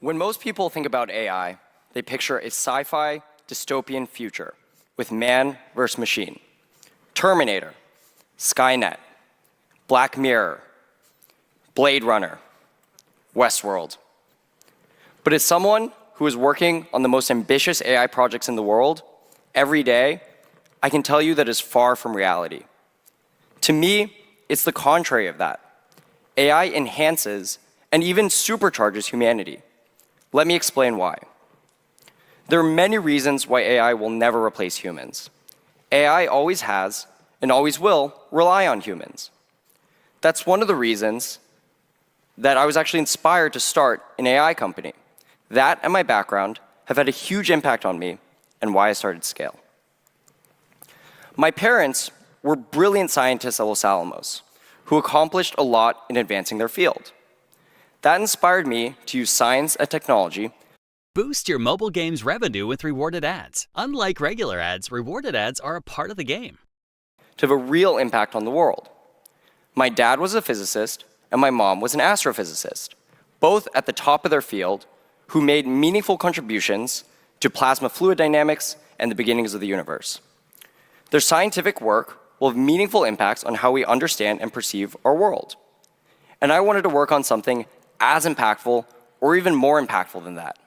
When most people think about AI, they picture a sci-fi dystopian future with man versus machine. Terminator, Skynet, Black Mirror, Blade Runner, Westworld. But as someone who is working on the most ambitious AI projects in the world, every day, I can tell you that is far from reality. To me, it's the contrary of that. AI enhances and even supercharges humanity. Let me explain why. There are many reasons why AI will never replace humans. AI always has, and always will, rely on humans. That's one of the reasons that I was actually inspired to start an AI company. That and my background have had a huge impact on me and why I started Scale. My parents were brilliant scientists at Los Alamos who accomplished a lot in advancing their field. That inspired me to use science and technology. Boost your mobile game's revenue with rewarded ads. Unlike regular ads, rewarded ads are a part of the game. To have a real impact on the world. My dad was a physicist and my mom was an astrophysicist, both at the top of their field, who made meaningful contributions to plasma fluid dynamics and the beginnings of the universe. Their scientific work will have meaningful impacts on how we understand and perceive our world. And I wanted to work on something as impactful or even more impactful than that.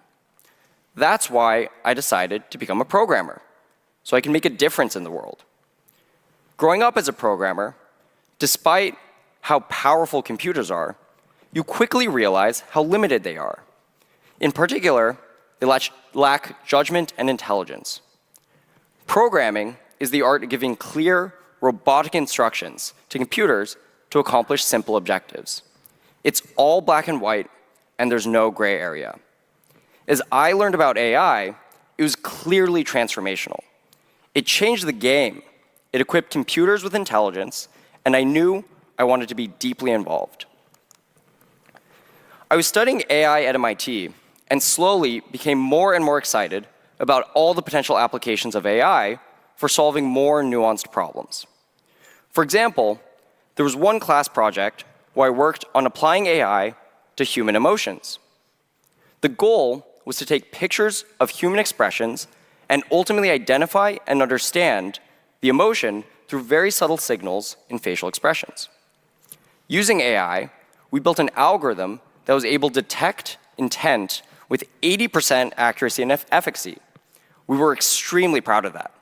That's why I decided to become a programmer, so I can make a difference in the world. Growing up as a programmer, despite how powerful computers are, you quickly realize how limited they are. In particular, they lack judgment and intelligence. Programming is the art of giving clear, robotic instructions to computers to accomplish simple objectives. It's all black and white, and there's no gray area. As I learned about AI, it was clearly transformational. It changed the game. It equipped computers with intelligence, and I knew I wanted to be deeply involved. I was studying AI at MIT, and slowly became more and more excited about all the potential applications of AI for solving more nuanced problems. For example, there was one class project where I worked on applying AI to human emotions. The goal was to take pictures of human expressions and ultimately identify and understand the emotion through very subtle signals in facial expressions. Using AI, we built an algorithm that was able to detect intent with 80% accuracy and efficacy. We were extremely proud of that.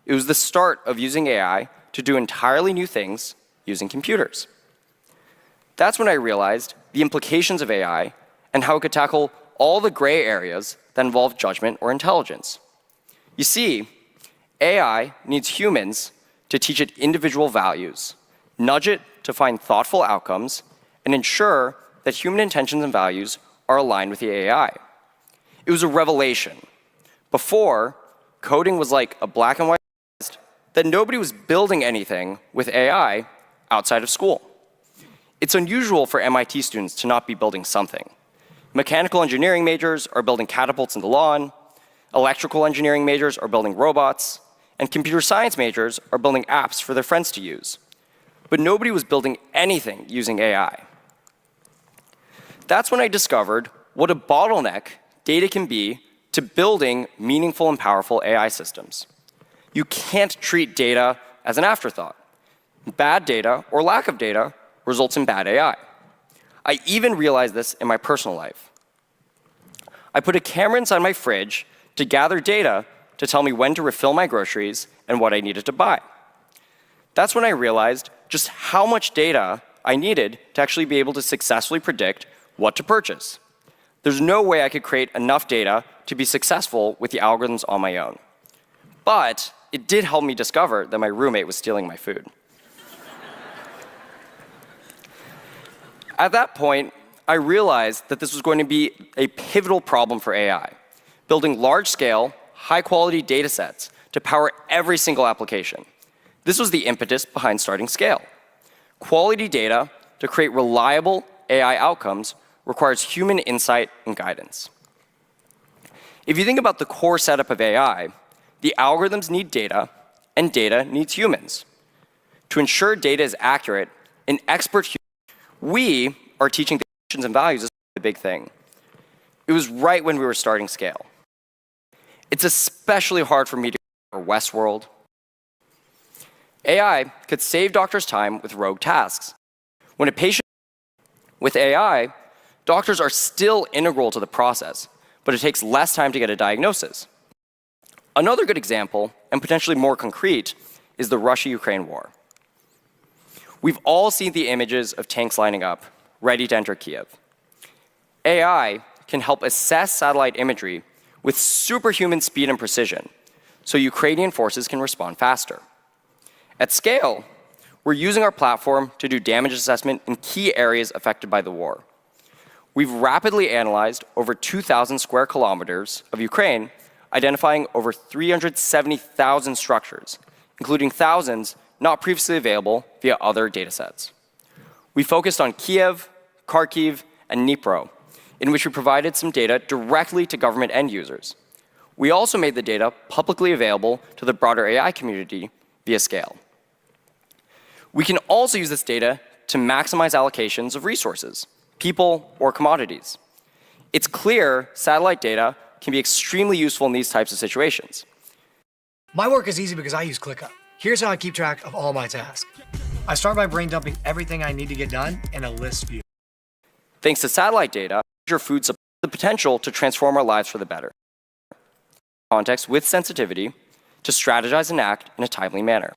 It was the start of using AI to do entirely new things using computers. That's when I realized the implications of AI and how it could tackle all the gray areas that involve judgment or intelligence. You see, AI needs humans to teach it individual values, nudge it to find thoughtful outcomes, and ensure that human intentions and values are aligned with the AI. It was a revelation. Before, coding was like a black and white test that nobody was building anything with AI outside of school. It's unusual for MIT students to not be building something. Mechanical engineering majors are building catapults in the lawn, electrical engineering majors are building robots, and computer science majors are building apps for their friends to use. But nobody was building anything using AI. That's when I discovered what a bottleneck data can be to building meaningful and powerful AI systems. You can't treat data as an afterthought. Bad data or lack of data results in bad AI. I even realized this in my personal life. I put a camera inside my fridge to gather data to tell me when to refill my groceries and what I needed to buy. That's when I realized just how much data I needed to actually be able to successfully predict what to purchase. There's no way I could create enough data to be successful with the algorithms on my own. But it did help me discover that my roommate was stealing my food. At that point, I realized that this was going to be a pivotal problem for AI, building large-scale, high-quality data sets to power every single application. This was the impetus behind starting Scale. Quality data to create reliable AI outcomes requires human insight and guidance. If you think about the core setup of AI, the algorithms need data, and data needs humans. To ensure data is accurate, an expert human we are teaching the intentions and values is the big thing. It was right when we were starting Scale. It's especially hard for me to for Westworld. AI could save doctors time with rogue tasks. When a patient with AI, doctors are still integral to the process, but it takes less time to get a diagnosis. Another good example, and potentially more concrete, is the Russia-Ukraine war. We've all seen the images of tanks lining up, ready to enter Kiev. AI can help assess satellite imagery with superhuman speed and precision, so Ukrainian forces can respond faster. At Scale, we're using our platform to do damage assessment in key areas affected by the war. We've rapidly analyzed over 2,000 square kilometers of Ukraine, identifying over 370,000 structures, including thousands not previously available via other datasets. We focused on Kiev, Kharkiv, and Dnipro, in which we provided some data directly to government end users. We also made the data publicly available to the broader AI community via Scale. We can also use this data to maximize allocations of resources, people, or commodities. It's clear satellite data can be extremely useful in these types of situations. My work is easy because I use ClickUp. Here's how I keep track of all my tasks. I start by brain dumping everything I need to get done in a list view. Thanks to satellite data, your food supply has the potential to transform our lives for the better. Context with sensitivity to strategize and act in a timely manner.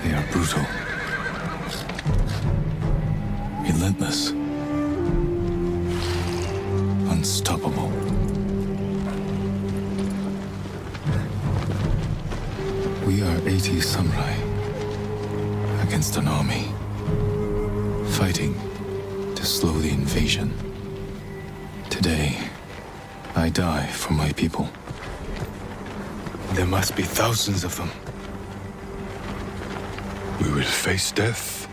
They are brutal, relentless, unstoppable. We are 80 samurai against an army, fighting to slow the invasion. Today, I die for my people. There must be thousands of them. We will face death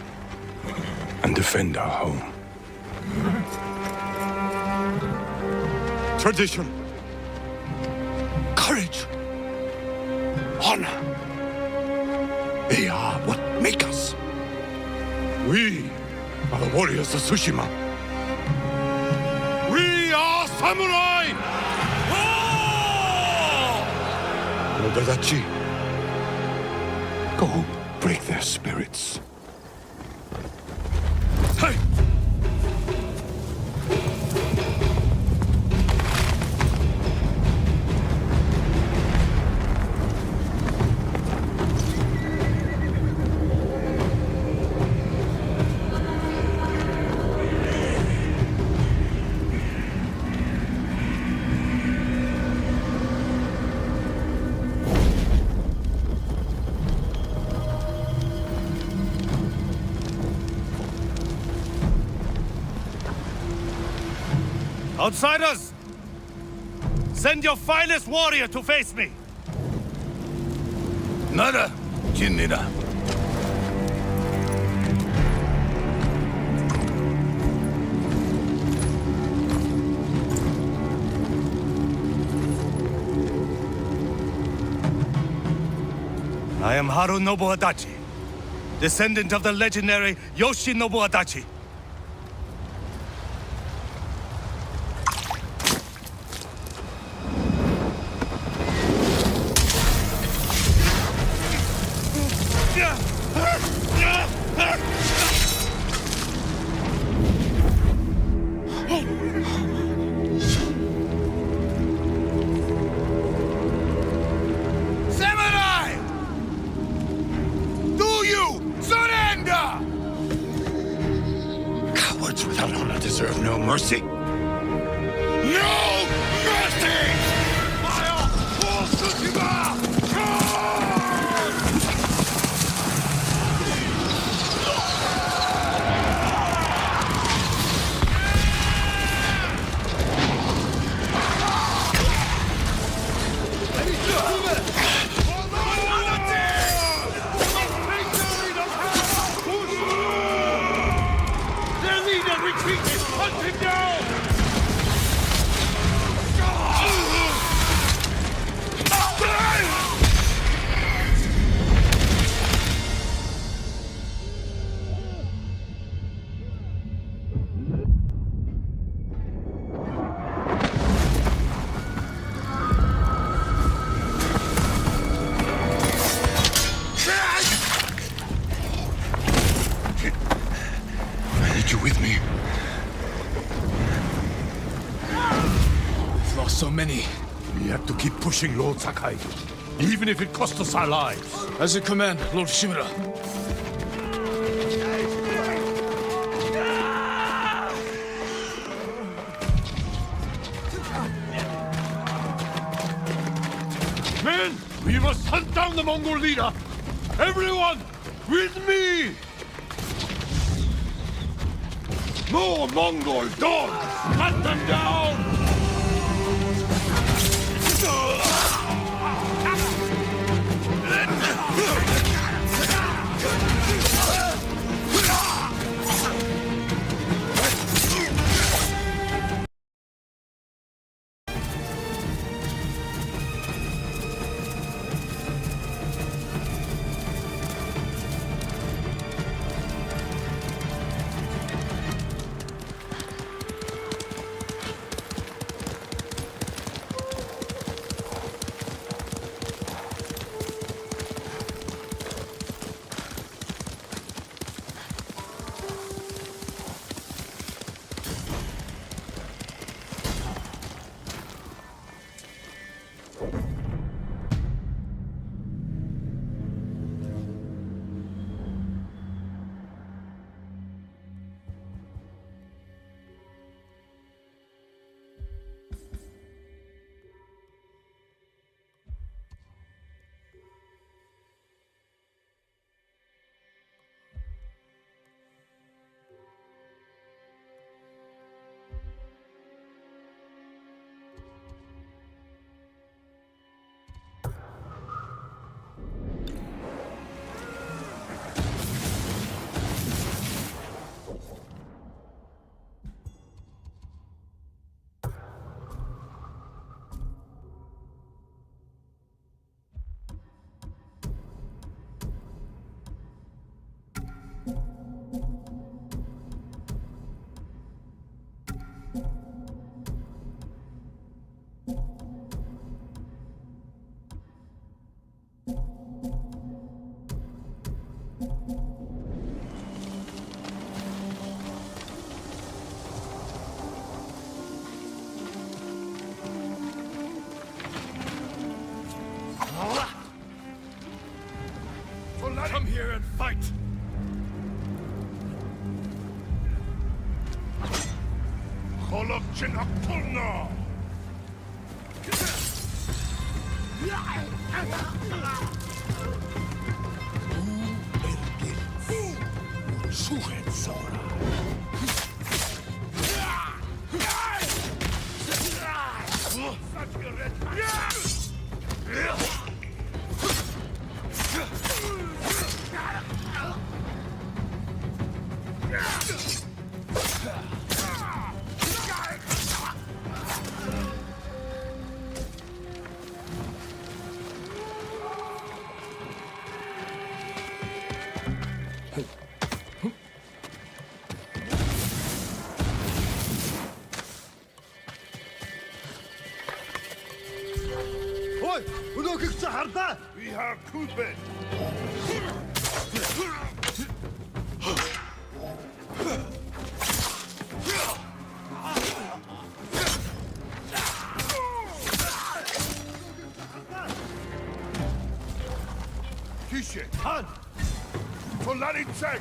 and defend our home. Tradition, courage, honor. They are what make us. We are the warriors of Tsushima. We are samurai! Odadachi, go break their spirits. Hey! Outsiders! Send your finest warrior to face me! Nada, Jinnida. I am Harunobu Adachi, descendant of the legendary Yoshinobu Adachi. Samurai! Do you surrender? Cowards without honor deserve no mercy. No mercy! Fire for Tsushima! Their leader retreated! Hunt him down! I need you with me. We've lost so many. We have to keep pushing, Lord Sakai. Even if it costs us our lives. As you command, Lord Shimura. Men, we must hunt down the Mongol leader. Everyone, with me! More Mongol dogs! Hunt them down! Come here and fight! Holokchin Aktulna! Ой, өнөөхийг чи хардаа. We have Kubit! Kishe, Han! Tolarin Check!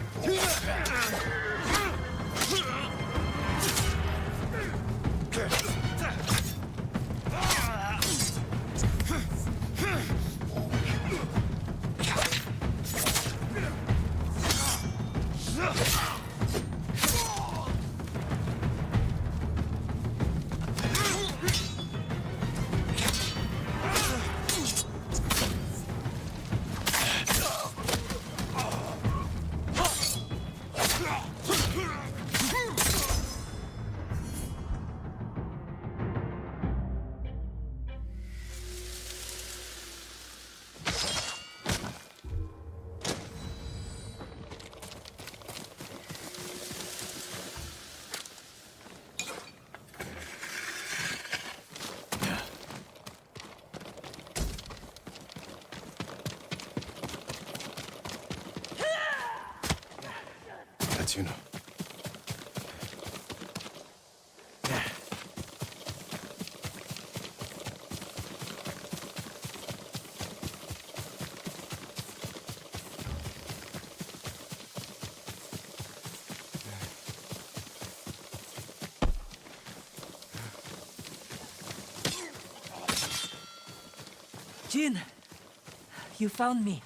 That's you know. Jin, you found me.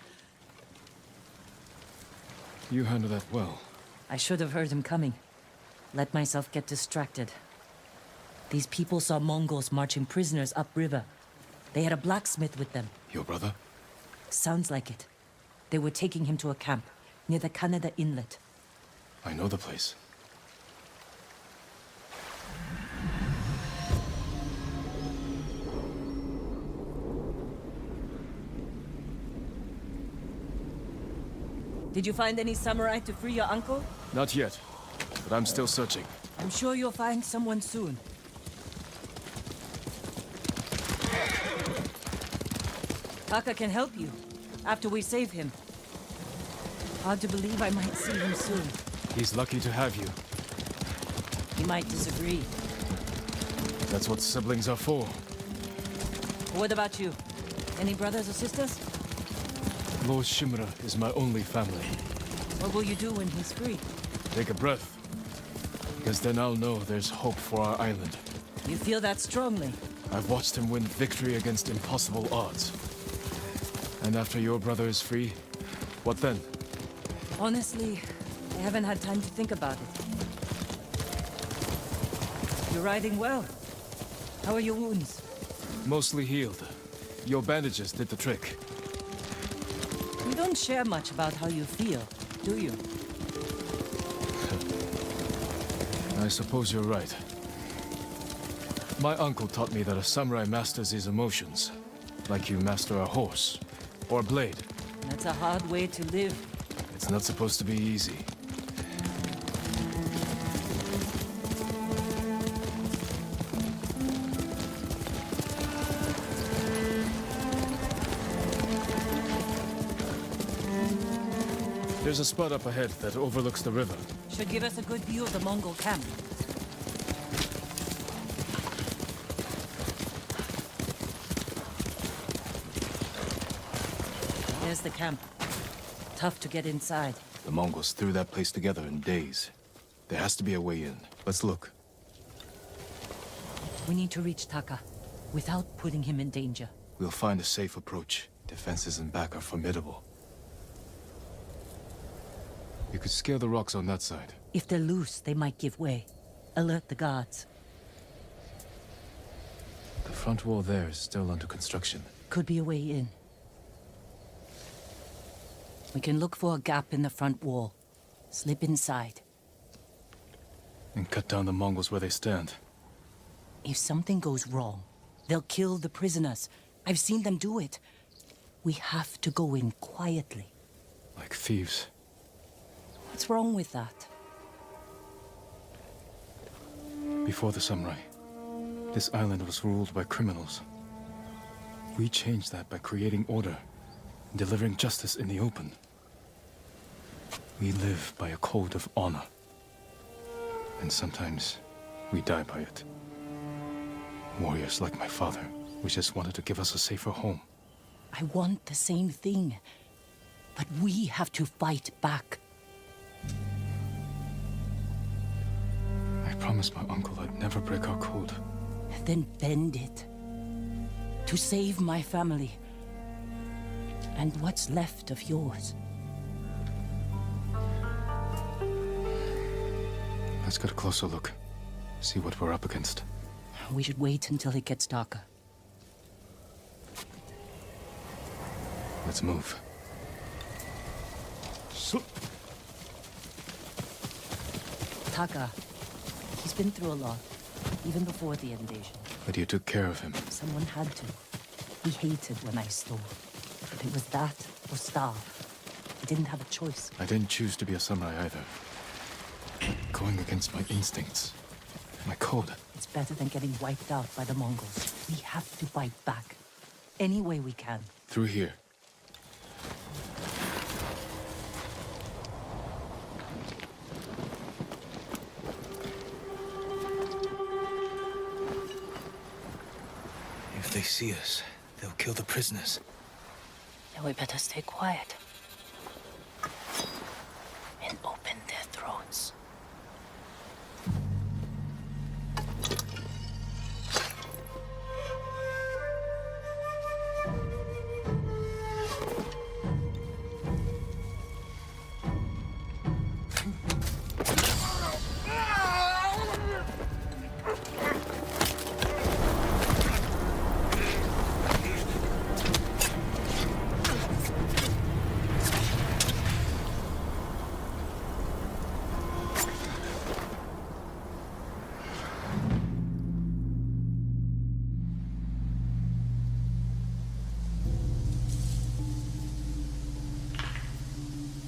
You handled that well. I should have heard him coming. Let myself get distracted. These people saw Mongols marching prisoners upriver. They had a blacksmith with them. Your brother? Sounds like it. They were taking him to a camp near the Canada Inlet. I know the place. Did you find any samurai to free your uncle? Not yet, but I'm still searching. I'm sure you'll find someone soon. Taka can help you, after we save him. Hard to believe I might see him soon. He's lucky to have you. He might disagree. That's what siblings are for. What about you? Any brothers or sisters? Lord Shimura is my only family. What will you do when he's free? Take a breath. Because then I'll know there's hope for our island. You feel that strongly? I've watched him win victory against impossible odds. And after your brother is free, what then? Honestly, I haven't had time to think about it. You're riding well. How are your wounds? Mostly healed. Your bandages did the trick. You don't share much about how you feel, do you? I suppose you're right. My uncle taught me that a samurai masters his emotions, like you master a horse, or a blade. That's a hard way to live. It's not supposed to be easy. There's a spot up ahead that overlooks the river. Should give us a good view of the Mongol camp. There's the camp. tough to get inside. The Mongols threw that place together in days. There has to be a way in. Let's look. We need to reach Taka without putting him in danger. We'll find a safe approach. Defenses in back are formidable. You could scale the rocks on that side. If they're loose, they might give way. Alert the guards. The front wall there is still under construction. Could be a way in. We can look for a gap in the front wall. Slip inside. And cut down the Mongols where they stand. If something goes wrong, they'll kill the prisoners. I've seen them do it. We have to go in quietly. Like thieves. What's wrong with that? Before the samurai, this island was ruled by criminals. We changed that by creating order and delivering justice in the open. We live by a code of honor. And sometimes we die by it. Warriors like my father, we just wanted to give us a safer home. I want the same thing. But we have to fight back. I promised my uncle I'd never break our code. Then bend it. To save my family. And what's left of yours. Let's get a closer look. See what we're up against. We should wait until it gets darker. Let's move. Taka. He's been through a lot. Even before the invasion. But you took care of him. Someone had to. He hated when I stole. If it was that or starve, he didn't have a choice. I didn't choose to be a samurai either. Going against my instincts. My code. It's better than getting wiped out by the Mongols. We have to fight back. Any way we can. Through here. If they see us, they'll kill the prisoners. Then we better stay quiet. And open their throats.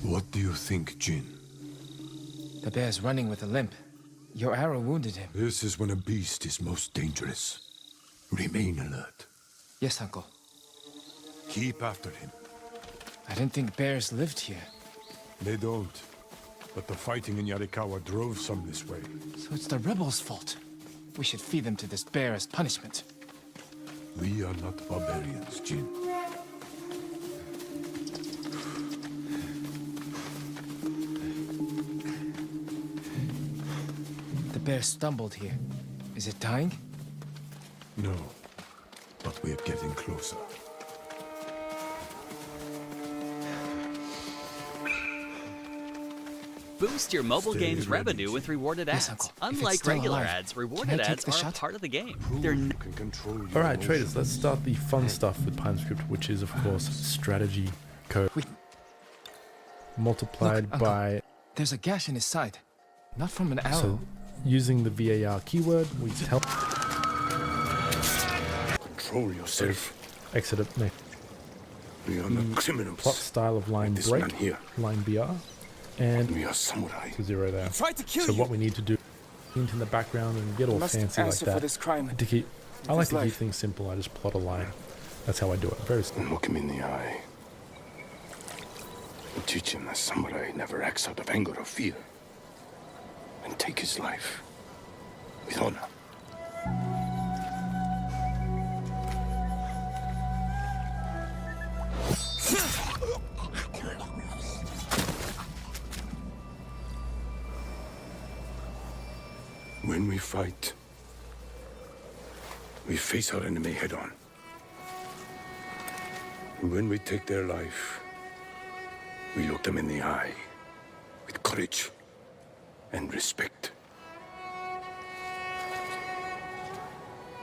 What do you think, Jin? The bear's running with a limp. Your arrow wounded him. This is when a beast is most dangerous. Remain alert. Yes, Uncle. Keep after him. I didn't think bears lived here. They don't. But the fighting in Yarikawa drove some this way. So it's the rebels' fault. We should feed them to this bear as punishment. We are not barbarians, Jin. The bear stumbled here. Is it dying? No. But we're getting closer. Boost your mobile Stay games ready. revenue with rewarded ads. Yes, Uncle. If it's Unlike still regular alive, ads, can rewarded I take ads the are shot? part of the game. Prove you can control your All right, traders, emotions. let's start the fun stuff with PineScript, which is, of course, strategy code. Multiplied Look, Uncle, by... There's a gash in his side. Not from an arrow. So, using the VAR keyword, we tell... Control yourself. Exit it. No. We are not criminals. Plot style of line This break, man here. line BR, and We are samurai. to 0 there. tried to kill So you. what we need to do, into the background and get all Must fancy like answer for that. this crime. To keep, I like his to keep life. things simple. I just plot a line. That's how I do it. Very simple. And look him in the eye. And teach him that samurai never acts out of anger or fear. And take his life with honor. When we fight, we face our enemy head on. And when we take their life, we look them in the eye with courage and respect.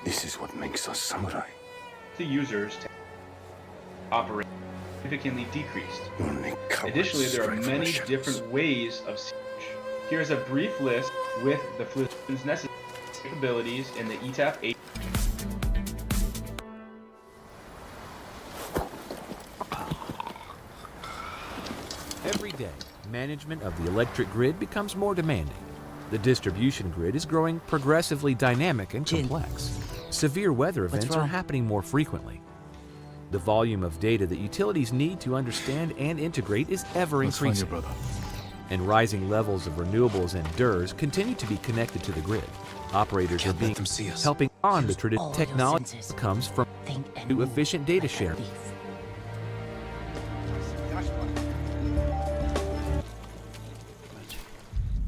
This is what makes us samurai. The users operate significantly decreased. Additionally, there are many different ways of siege. Here's a brief list with the Fluid's necessary capabilities in the ETAP 8. Every day, management of the electric grid becomes more demanding. The distribution grid is growing progressively dynamic and complex. Severe weather events are happening more frequently. The volume of data that utilities need to understand and integrate is ever increasing. And rising levels of renewables and DERs continue to be connected to the grid. Operators are being helping on the traditional technology that comes from to efficient data sharing.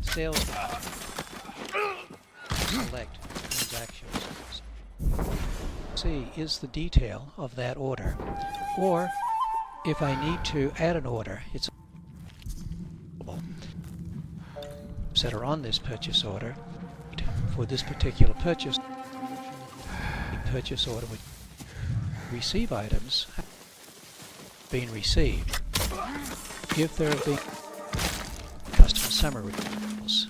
Sales. Select transactions. C is the detail of that order. Or if I need to add an order, it's that are on this purchase order for this particular purchase. The purchase order would receive items being received. If there have been customer summary orders,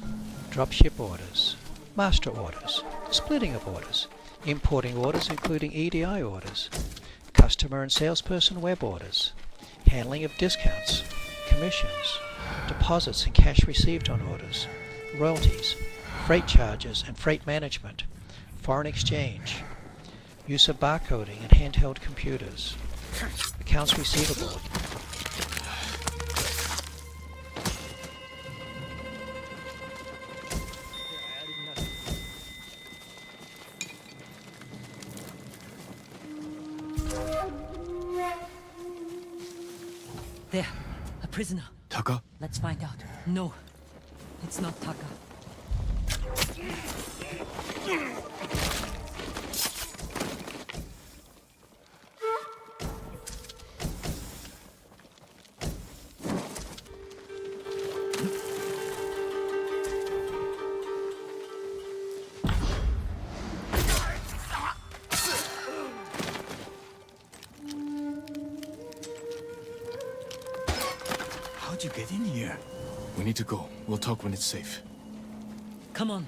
dropship orders, master orders, splitting of orders, importing orders including EDI orders, customer and salesperson web orders, handling of discounts, commissions, deposits and cash received on orders, royalties, freight charges and freight management, foreign exchange, use of barcoding and handheld computers, accounts receivable. There, a prisoner. Taka? Let's find out. No, it's not Taka. How'd you get in here? We need to go. We'll talk when it's safe. Come on.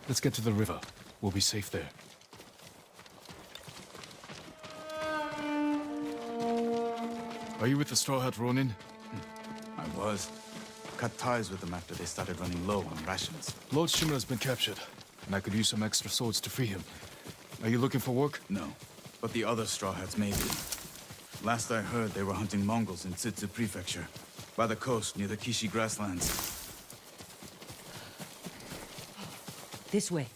Let's get to the river. We'll be safe there. Are you with the Straw Hat Ronin? I was. Cut ties with them after they started running low on rations. Lord Shimura's been captured, and I could use some extra swords to free him. Are you looking for work? No, but the other Straw Hats may be. Last I heard, they were hunting Mongols in Tsutsu Prefecture, by the coast near the Kishi grasslands. This way.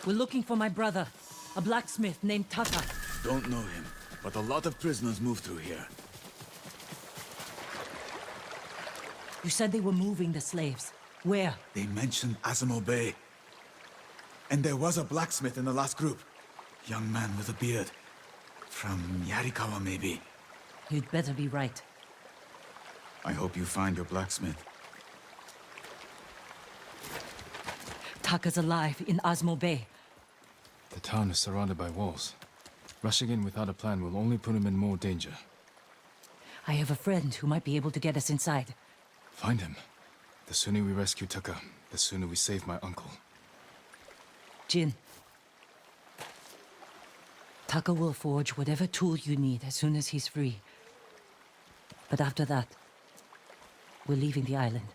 We're looking for my brother, a blacksmith named Taka. Don't know him, but a lot of prisoners move through here. You said they were moving the slaves. Where? They mentioned Azamo Bay. And there was a blacksmith in the last group. Young man with a beard. From Yarikawa, maybe. You'd better be right. I hope you find your blacksmith. Taka's alive in Azamo Bay. The town is surrounded by walls. Rushing in without a plan will only put him in more danger. I have a friend who might be able to get us inside. Find him. The sooner we rescue Taka, the sooner we save my uncle. Jin. Taka will forge whatever tool you need as soon as he's free. But after that, we're leaving the island.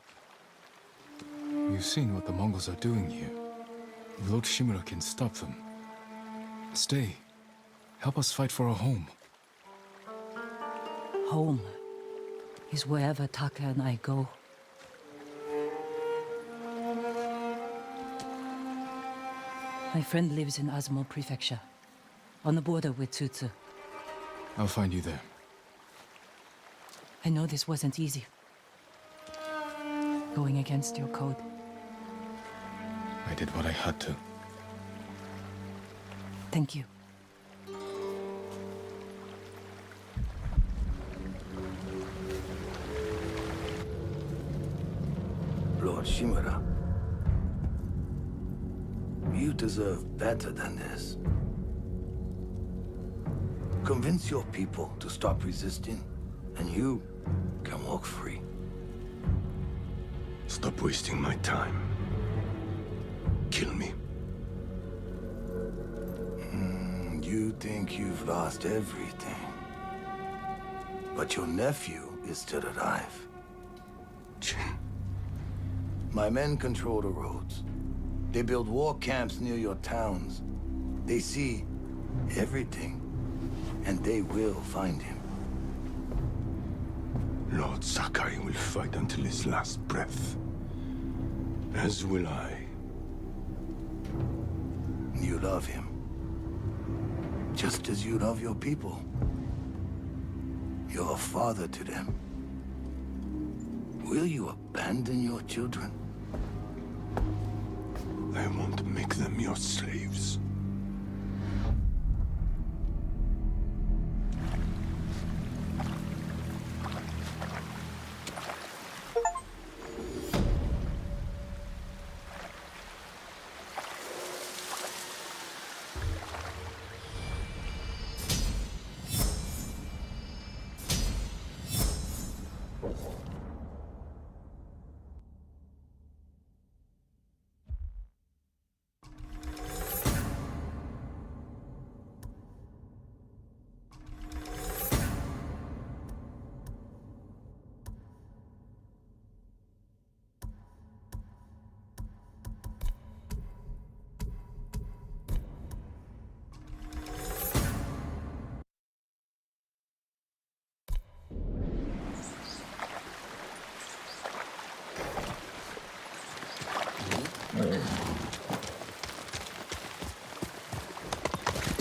You've seen what the Mongols are doing here. Lord Shimura can stop them. Stay. Help us fight for a home. Home is wherever Taka and I go. My friend lives in Azamo Prefecture, on the border with Tsutsu. I'll find you there. I know this wasn't easy. Going against your code. I did what I had to. Thank you. Lord Shimura, you deserve better than this. Convince your people to stop resisting, and you can walk free. Stop wasting my time. Kill me. You think you've lost everything. But your nephew is still alive. My men control the roads. They build war camps near your towns. They see everything, and they will find him. Lord Sakai will fight until his last breath. As will I. You love him. Just as you love your people. You're a father to them. Will you abandon your children? I won't make them your slaves.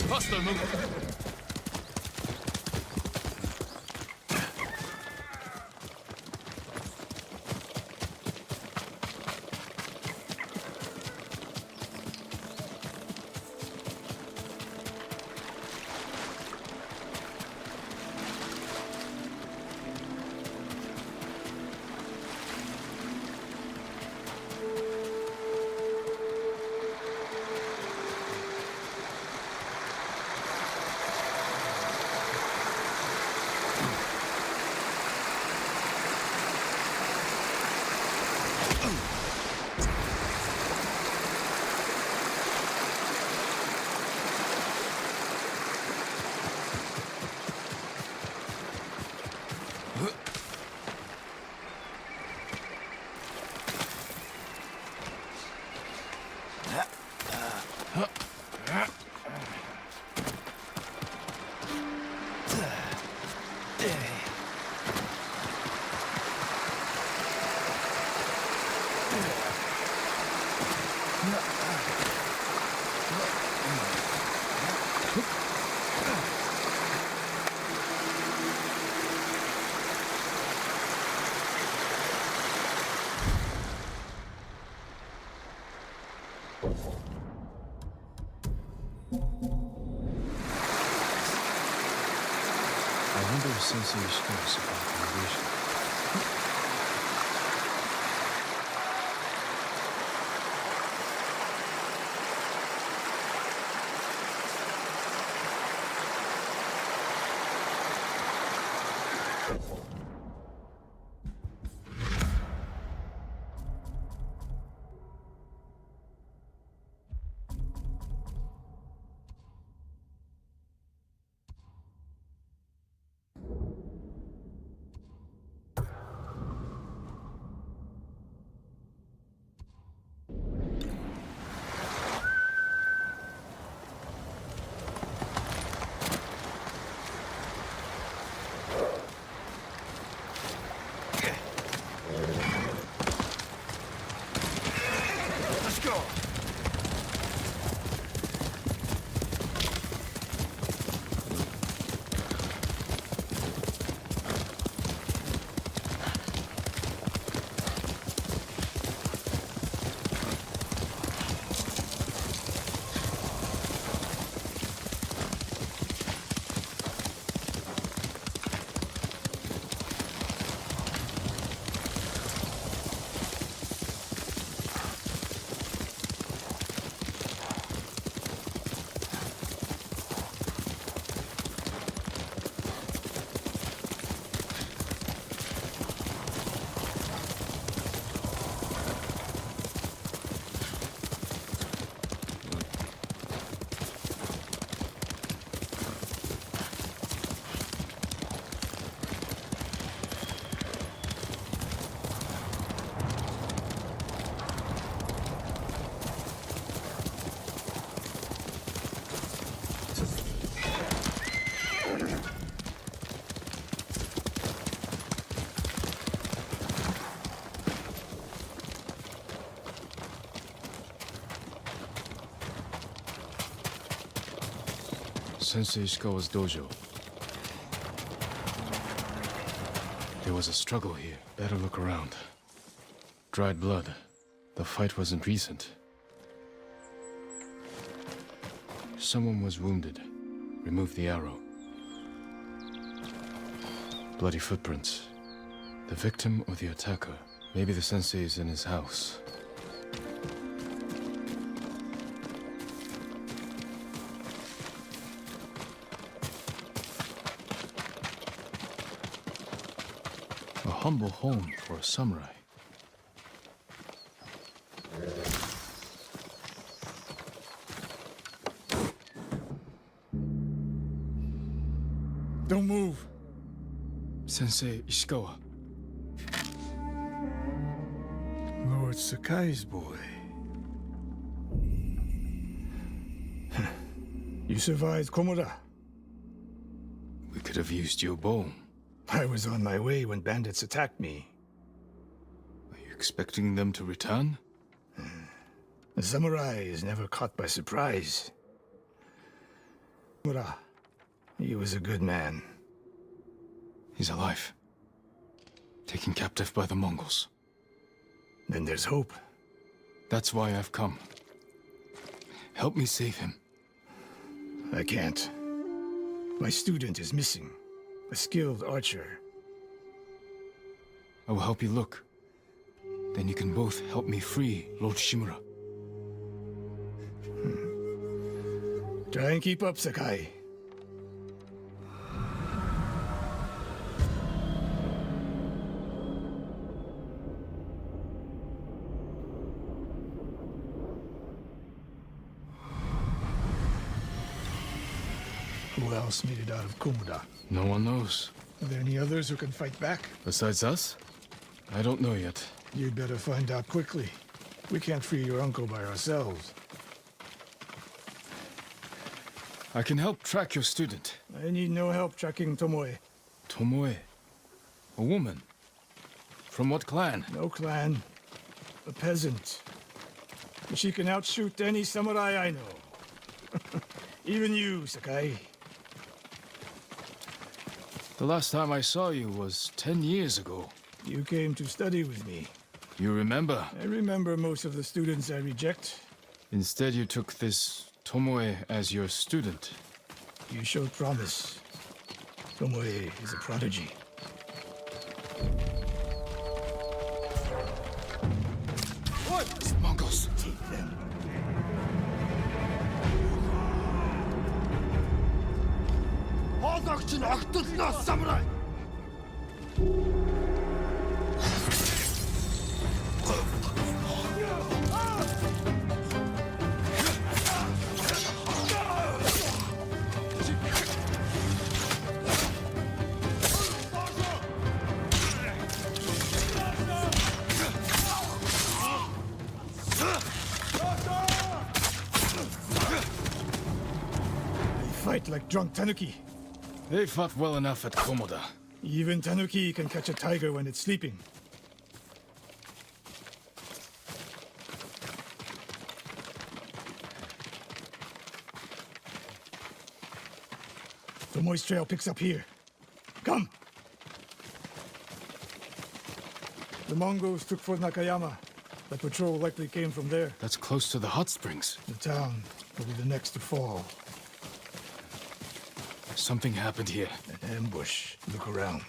Hostile movement. I wonder if Sensei knows about the invasion. Sensei Ishikawa's dojo. There was a struggle here. Better look around. Dried blood. The fight wasn't recent. Someone was wounded. Remove the arrow. Bloody footprints. The victim or the attacker. Maybe the sensei is in his house. A humble home for a samurai. Don't move. Sensei Ishikawa. Lord Sakai's boy. You survived Komoda. We could have used your bow. I was on my way when bandits attacked me. Are you expecting them to return? A samurai is never caught by surprise. Komoda, he was a good man. He's alive. Taken captive by the Mongols. Then there's hope. That's why I've come. Help me save him. I can't. My student is missing. A skilled archer. I will help you look. Then you can both help me free Lord Shimura. Try and keep up, Sakai. Who else made it out of Komoda? No one knows. Are there any others who can fight back? Besides us? I don't know yet. You'd better find out quickly. We can't free your uncle by ourselves. I can help track your student. I need no help tracking Tomoe. Tomoe? A woman? From what clan? No clan. A peasant. She can outshoot any samurai I know. Even you, Sakai. The last time I saw you was 10 years ago. You came to study with me. You remember? I remember most of the students I reject. Instead, you took this Tomoe as your student. You showed promise. Tomoe is a prodigy. What? Mongols! Take them. Хоолойгч нь огтлноос самурай. Fight like drunk tanuki. They fought well enough at Komoda. Even tanuki can catch a tiger when it's sleeping. Tomoe's trail picks up here. Come! The Mongols took Fort Nakayama. The patrol likely came from there. That's close to the hot springs. The town will be the next to fall. Something happened here. An ambush. Look around.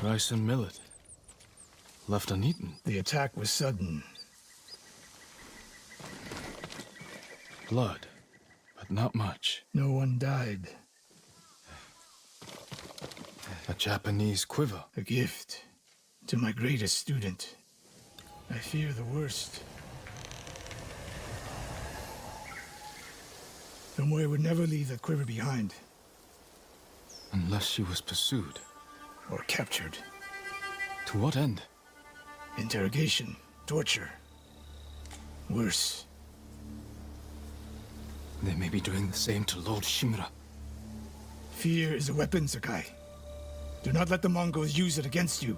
Rice and millet. Left uneaten. The attack was sudden. Blood, but not much. No one died. A Japanese quiver. A gift to my greatest student. I fear the worst. Tomoe would never leave that quiver behind. Unless she was pursued. Or captured. To what end? Interrogation. Torture. Worse. They may be doing the same to Lord Shimura. Fear is a weapon, Sakai. Do not let the Mongols use it against you.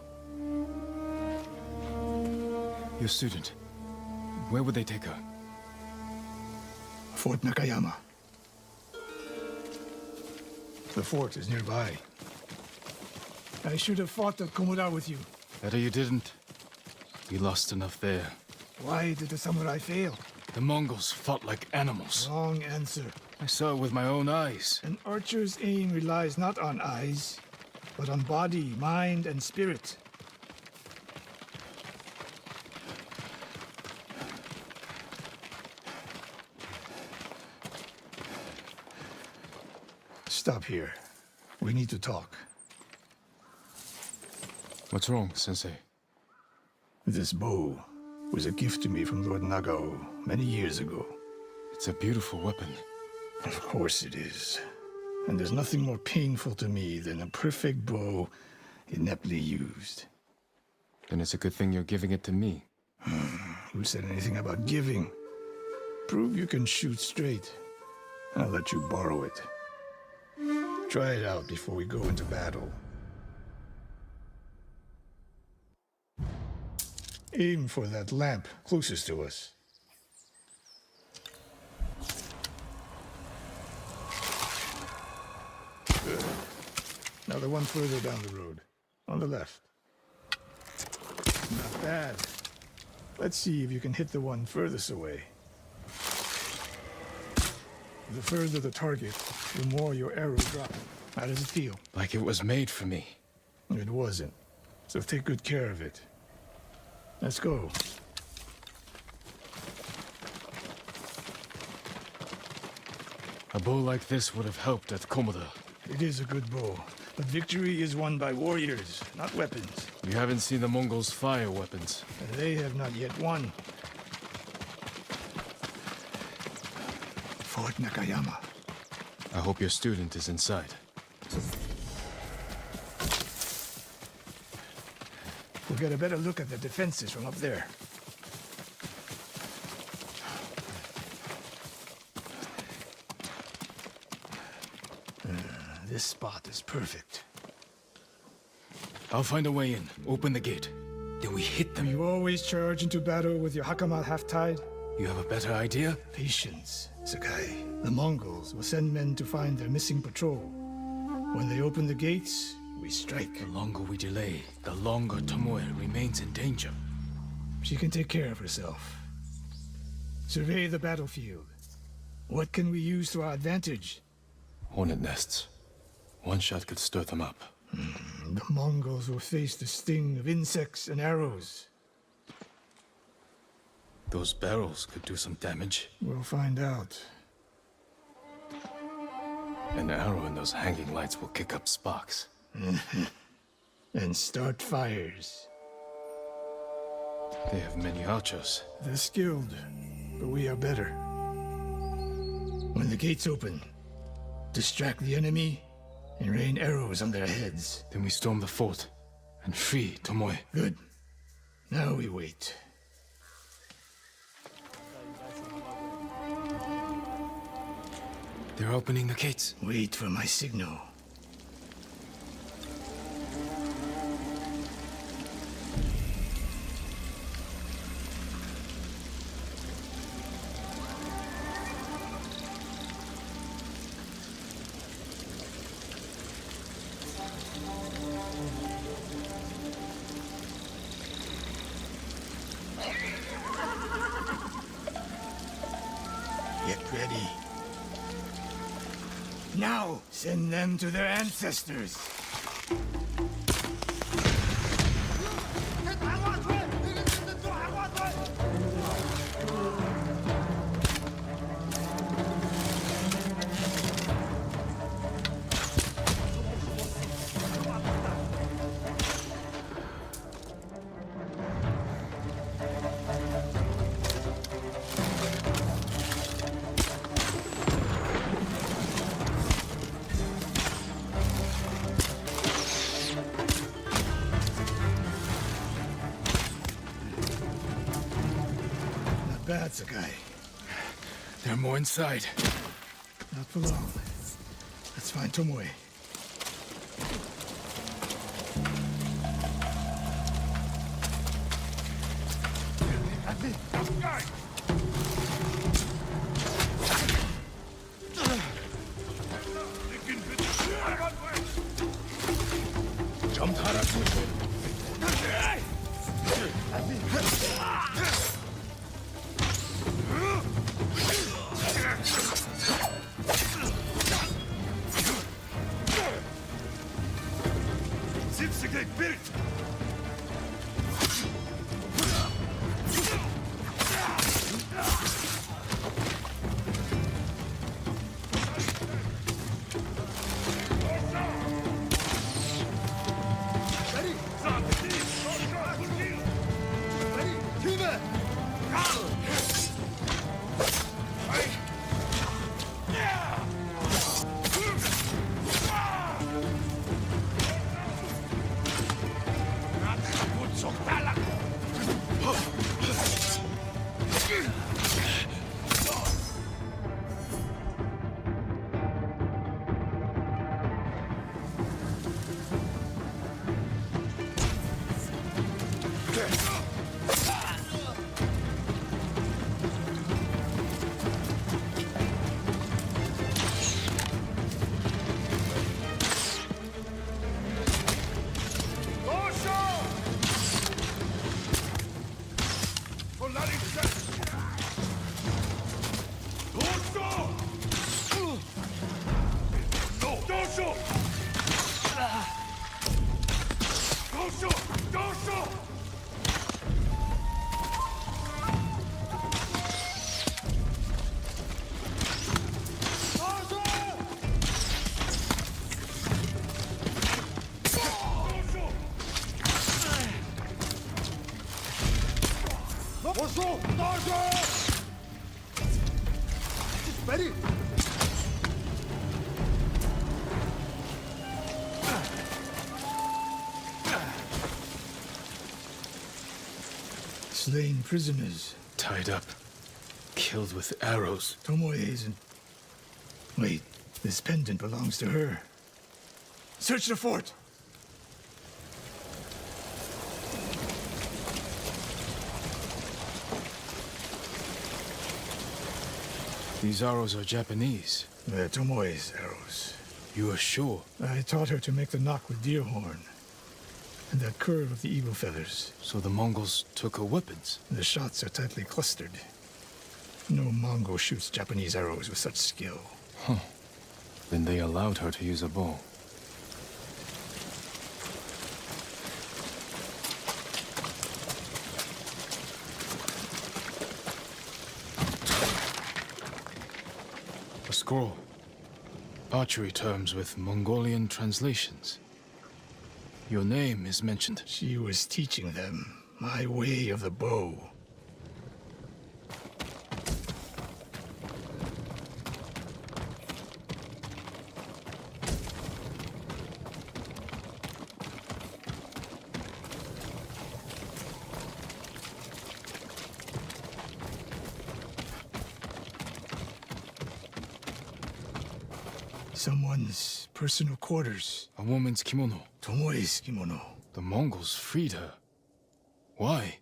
Your student. Where would they take her? Fort Nakayama. The fort is nearby. I should have fought at Komoda with you. Better you didn't. We lost enough there. Why did the samurai fail? The Mongols fought like animals. Wrong answer. I saw it with my own eyes. An archer's aim relies not on eyes, but on body, mind, and spirit. Stop here. We need to talk. What's wrong, Sensei? This bow was a gift to me from Lord Nagao many years ago. It's a beautiful weapon. Of course it is. And there's nothing more painful to me than a perfect bow ineptly used. Then it's a good thing you're giving it to me. Who said anything about giving? Prove you can shoot straight. I'll let you borrow it. Try it out before we go into battle. Aim for that lamp closest to us. Good. Now the one further down the road. On the left. Not bad. Let's see if you can hit the one furthest away. The further the target, the more your arrow drops. How does it feel? Like it was made for me. It wasn't. So take good care of it. Let's go. A bow like this would have helped at Komoda. It is a good bow, but victory is won by warriors, not weapons. You haven't seen the Mongols fire weapons. And they have not yet won. Fort Nakayama. I hope your student is inside. We'll get a better look at the defenses from up there. This spot is perfect. I'll find a way in. Open the gate. Then we hit them. You always charge into battle with your hakama half-tied? You have a better idea? Patience, Sakai. The Mongols will send men to find their missing patrol. When they open the gates, we strike. The longer we delay, the longer Tomoe remains in danger. She can take care of herself. Survey the battlefield. What can we use to our advantage? Hornet nests. One shot could stir them up. The Mongols will face the sting of insects and arrows. Those barrels could do some damage. We'll find out. An arrow in those hanging lights will kick up sparks. And start fires. They have many archers. They're skilled, but we are better. When the gates open, distract the enemy and rain arrows on their heads. Then we storm the fort and free Tomoe. Good. Now we wait. They're opening the gates. Wait for my signal. Get ready. Now, send them to their ancestors. Bad, Sakai. There are more inside. Not for long. Let's find Tomoe. Slain prisoners. Tied up. Killed with arrows. Tomoe isn't... Wait, this pendant belongs to her. Search the fort! These arrows are Japanese. They're Tomoe's arrows. You are sure? I taught her to make the knock with deer horn. And that curve of the eagle feathers. So the Mongols took her weapons? The shots are tightly clustered. No Mongol shoots Japanese arrows with such skill. Huh. Then they allowed her to use a bow. A scroll. Archery terms with Mongolian translations. Your name is mentioned. She was teaching them my way of the bow. Someone's personal quarters. A woman's kimono. Tomoe's kimono. The Mongols freed her. Why?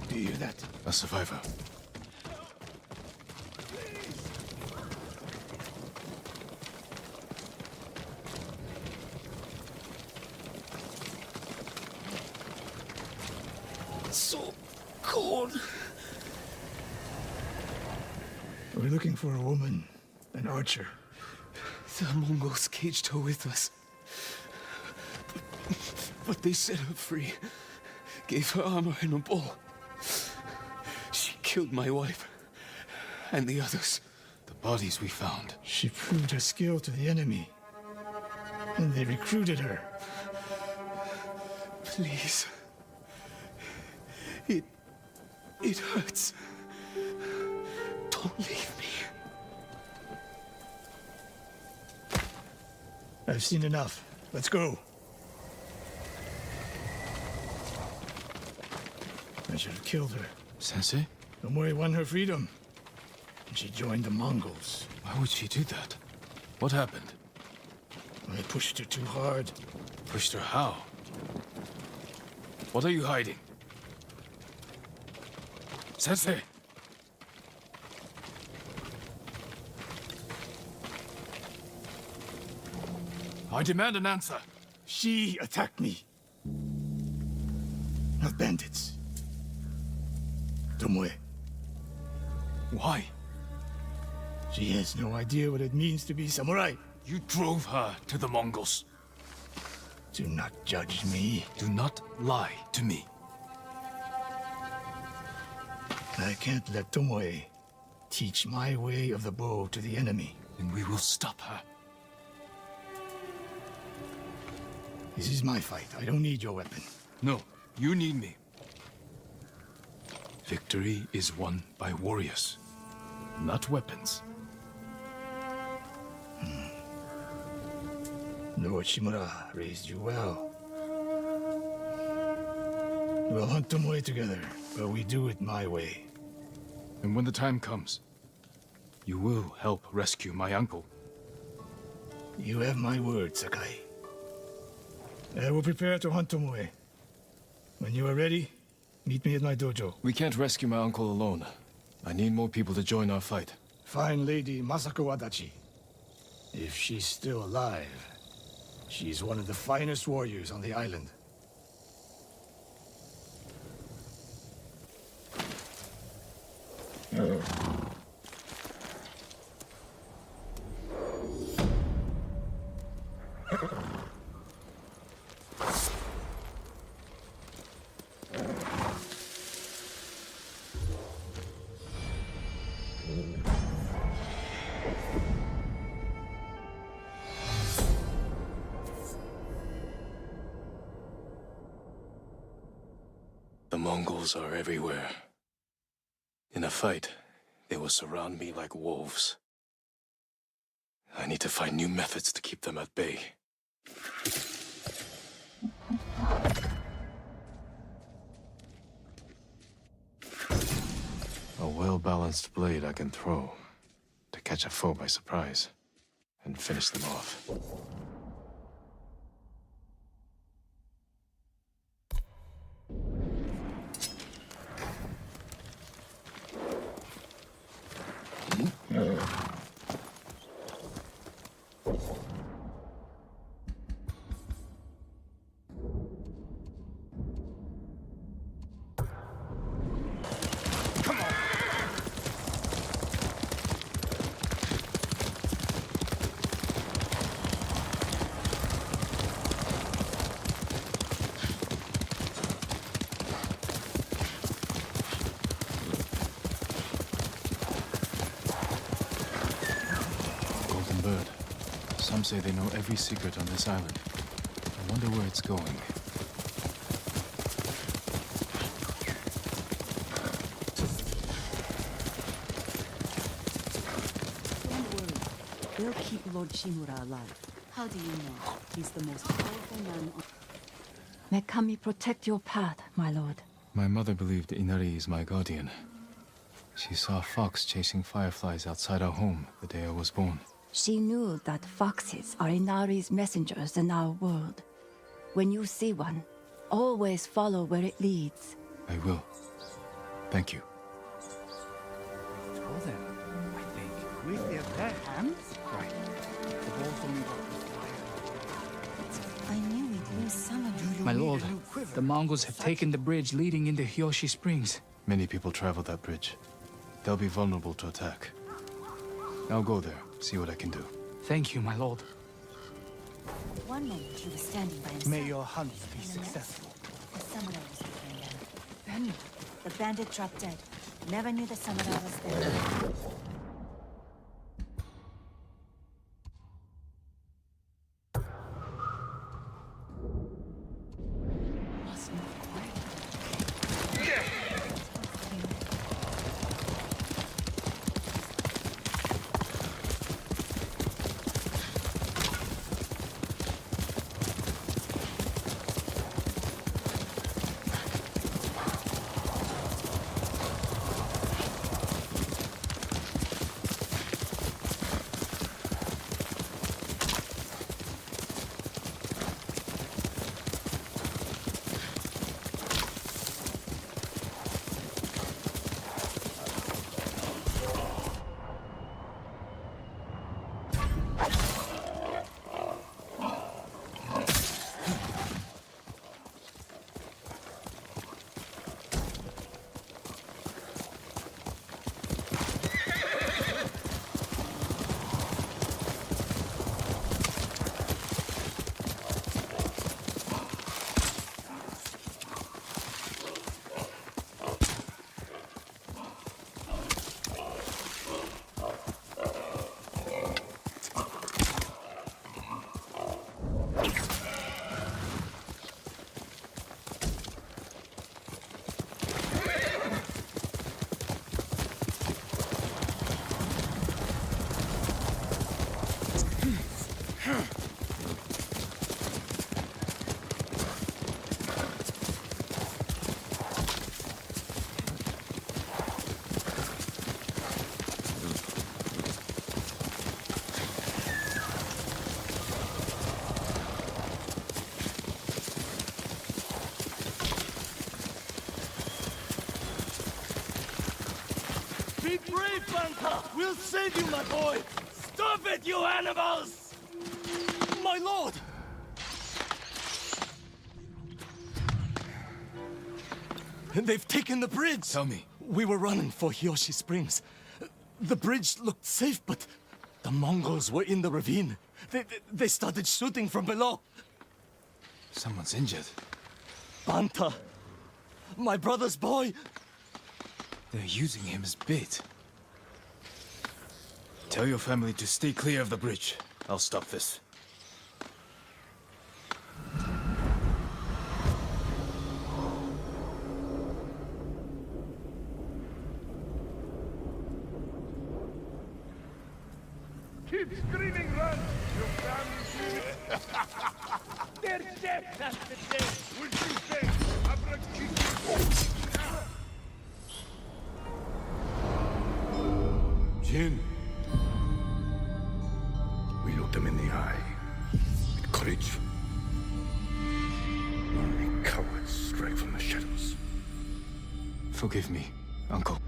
Do you hear that? A survivor. It's so cold. We're looking for a woman, an archer. The Mongols caged her with us. But they set her free. Gave her armor and a bow. She killed my wife. And the others. The bodies we found. She proved her skill to the enemy. And they recruited her. Please. It hurts. Don't leave me. I've seen enough. Let's go. I should have killed her. Sensei? Tomoe won her freedom. And she joined the Mongols. Why would she do that? What happened? I pushed her too hard. Pushed her how? What are you hiding? Sensei! I demand an answer. She attacked me. Not bandits. Tomoe. Why? She has no idea what it means to be samurai. You drove her to the Mongols. Do not judge me. Do not lie to me. I can't let Tomoe teach my way of the bow to the enemy. Then we will stop her. This is my fight. I don't need your weapon. No, you need me. Victory is won by warriors, not weapons. Lord Shimura raised you well. We'll hunt Tomoe together, but we do it my way. And when the time comes, you will help rescue my uncle. You have my word, Sakai. I will prepare to hunt Tomoe. When you are ready, meet me at my dojo. We can't rescue my uncle alone. I need more people to join our fight. Find Lady Masako Adachi. If she's still alive, she's one of the finest warriors on the island. The Mongols are everywhere. In a fight, they will surround me like wolves. I need to find new methods to keep them at bay. A well-balanced blade I can throw to catch a foe by surprise and finish them off. Some say they know every secret on this island. I wonder where it's going. Don't worry. We'll keep Lord Shimura alive. How do you know? He's the most powerful man on... May Kami protect your path, my lord. My mother believed Inari is my guardian. She saw a fox chasing fireflies outside our home the day I was born. She knew that foxes are Inari's messengers in our world. When you see one, always follow where it leads. I will. Thank you. Throw them, I think. With their bare hands? Right. The balls only work with fire. I knew we'd lose some of you. My lord, the Mongols have taken the bridge leading into Hyoshi Springs. Many people travel that bridge. They'll be vulnerable to attack. I'll go there, see what I can do. Thank you, my lord. One moment he was standing by himself. May your hunt be successful. The samurai was behind them. Then the bandit dropped dead. Never knew the samurai was there. Be brave, Banta! We'll save you, my boy! Stop it, you animals! My lord! They've taken the bridge! Tell me. We were running for Hiyoshi Springs. The bridge looked safe, but the Mongols were in the ravine. They started shooting from below. Someone's injured. Banta! My brother's boy! They're using him as bait. Tell your family to stay clear of the bridge. I'll stop this. Keep screaming, run! Your family's here. They're dead, that's the day! What you say? Jin. We looked them in the eye. With courage. Only cowards strike from the shadows. Forgive me, Uncle.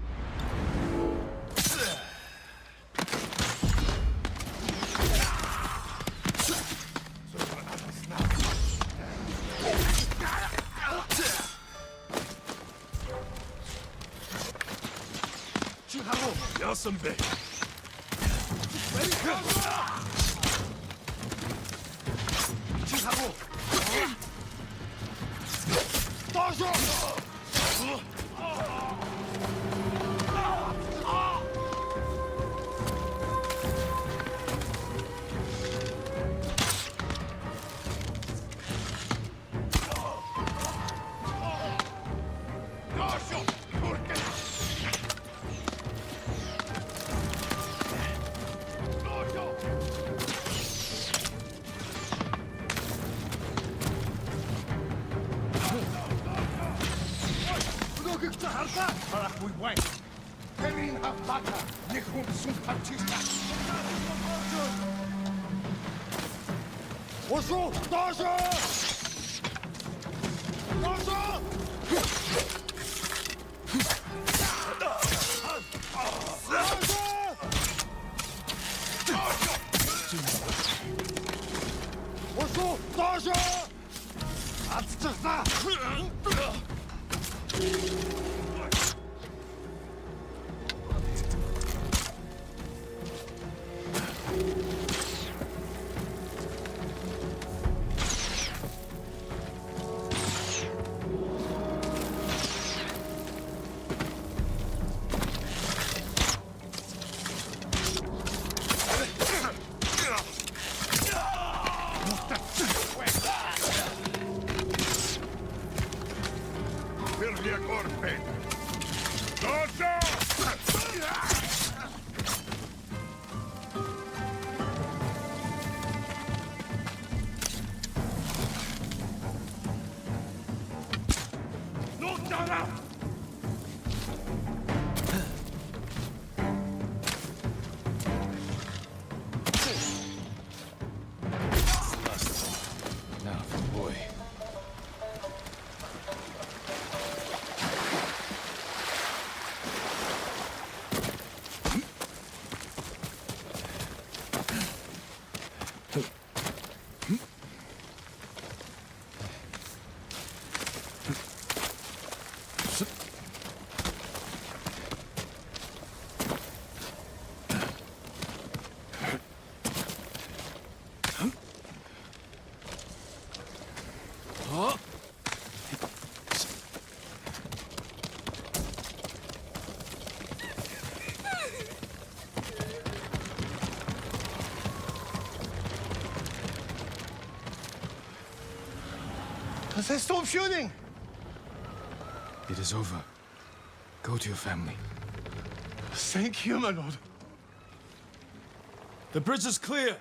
Yasunbe! They stop shooting! It is over. Go to your family. Thank you, my lord. The bridge is clear!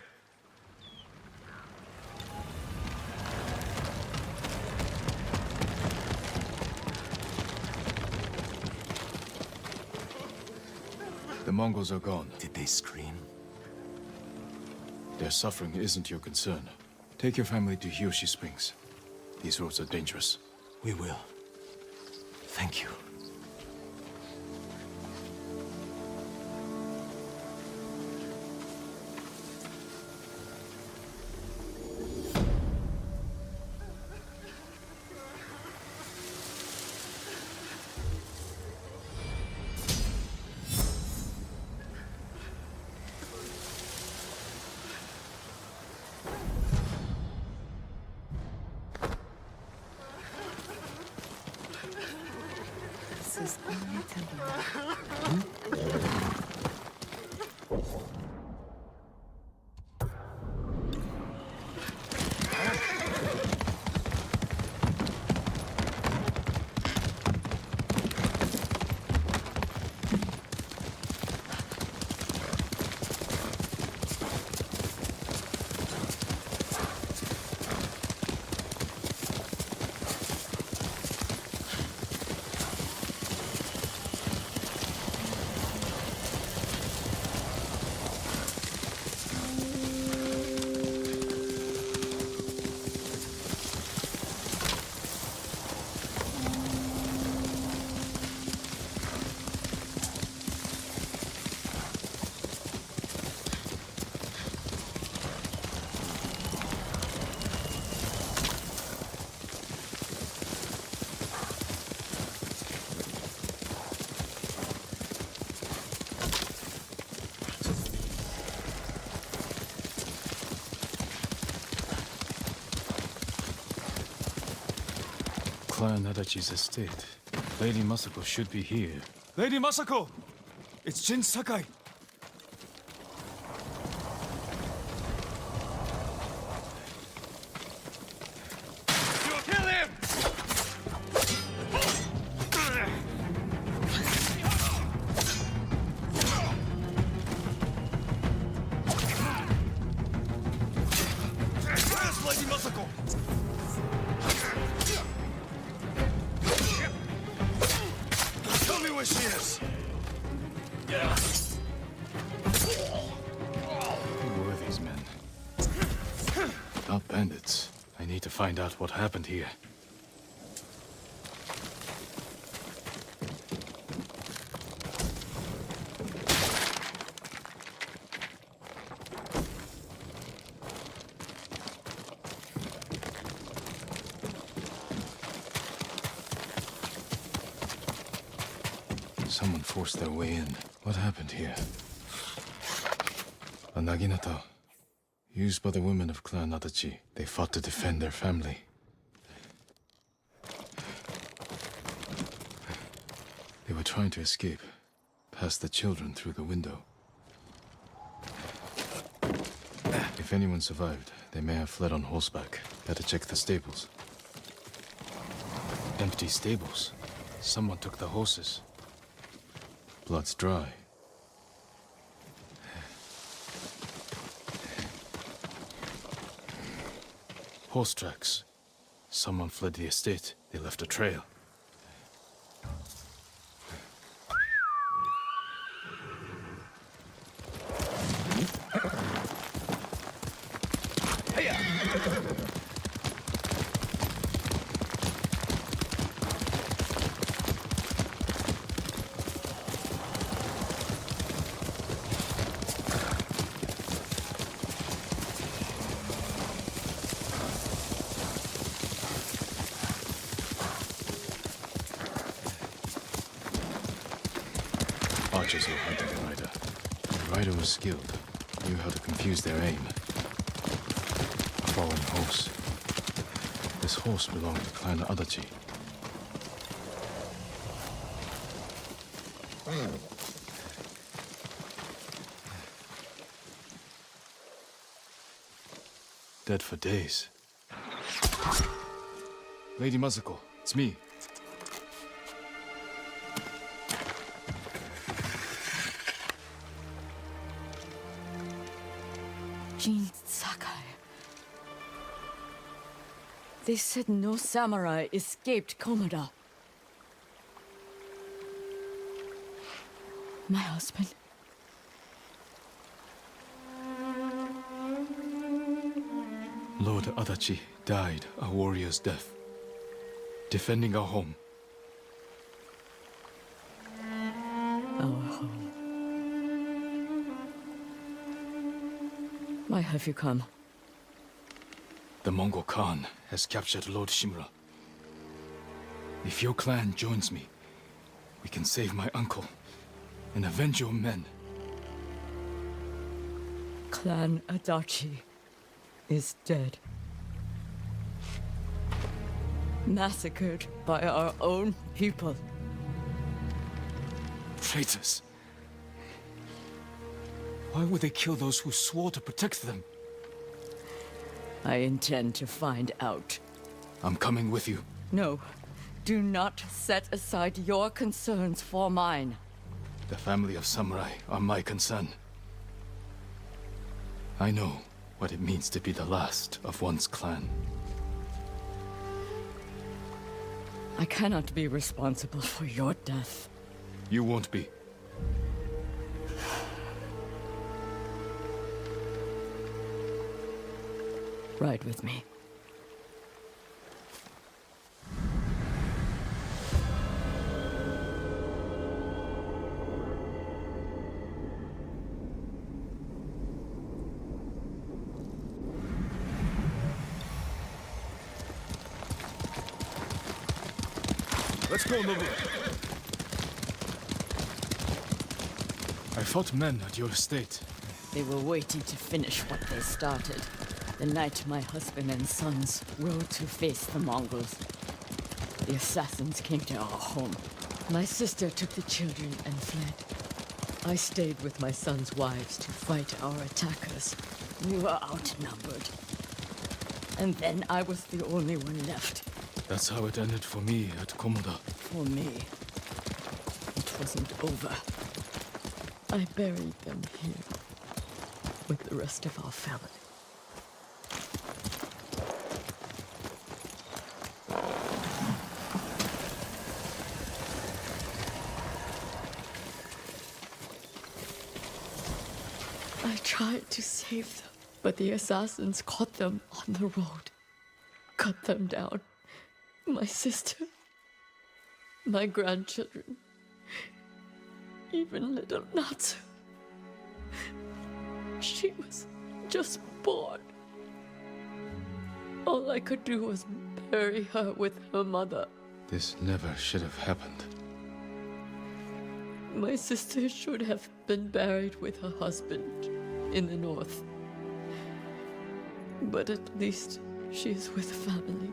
The Mongols are gone. Did they scream? Their suffering isn't your concern. Take your family to Hiyoshi Springs. These roads are dangerous. We will. Thank you. Clan Adachi's estate. Lady Masako should be here. Lady Masako! It's Jin Sakai. You'll kill him! Where's Lady Masako? Tell me where she is. Who were these men? Not bandits. I need to find out what happened here. Someone forced their way in. What happened here? A naginata. Used by the women of Clan Adachi. They fought to defend their family. They were trying to escape, past the children through the window. If anyone survived, they may have fled on horseback. Better check the stables. Empty stables. Someone took the horses. Blood's dry. Horse tracks. Someone fled the estate. They left a trail. Archers who hunted the rider. The rider was skilled, knew how to confuse their aim. A fallen horse. This horse belonged to Clan Adachi. Dead for days. Lady Masako, it's me. Jin Sakai. They said no samurai escaped Komoda. My husband. Lord Adachi died a warrior's death, defending our home. Our home. Why have you come? The Mongol Khan has captured Lord Shimura. If your clan joins me, we can save my uncle and avenge your men. Clan Adachi is dead. Massacred by our own people. Traitors! Why would they kill those who swore to protect them? I intend to find out. I'm coming with you. No, do not set aside your concerns for mine. The family of samurai are my concern. I know what it means to be the last of one's clan. I cannot be responsible for your death. You won't be. Ride with me. Let's go, Nobu. I fought men at your estate. They were waiting to finish what they started. The night my husband and sons rode to face the Mongols. The assassins came to our home. My sister took the children and fled. I stayed with my son's wives to fight our attackers. We were outnumbered. And then I was the only one left. That's how it ended for me at Komoda. For me, it wasn't over. I buried them here with the rest of our family. I tried to save them, but the assassins caught them on the road, cut them down. My sister, my grandchildren, even little Natsu. She was just born. All I could do was bury her with her mother. This never should have happened. My sister should have been buried with her husband in the north. But at least she is with family.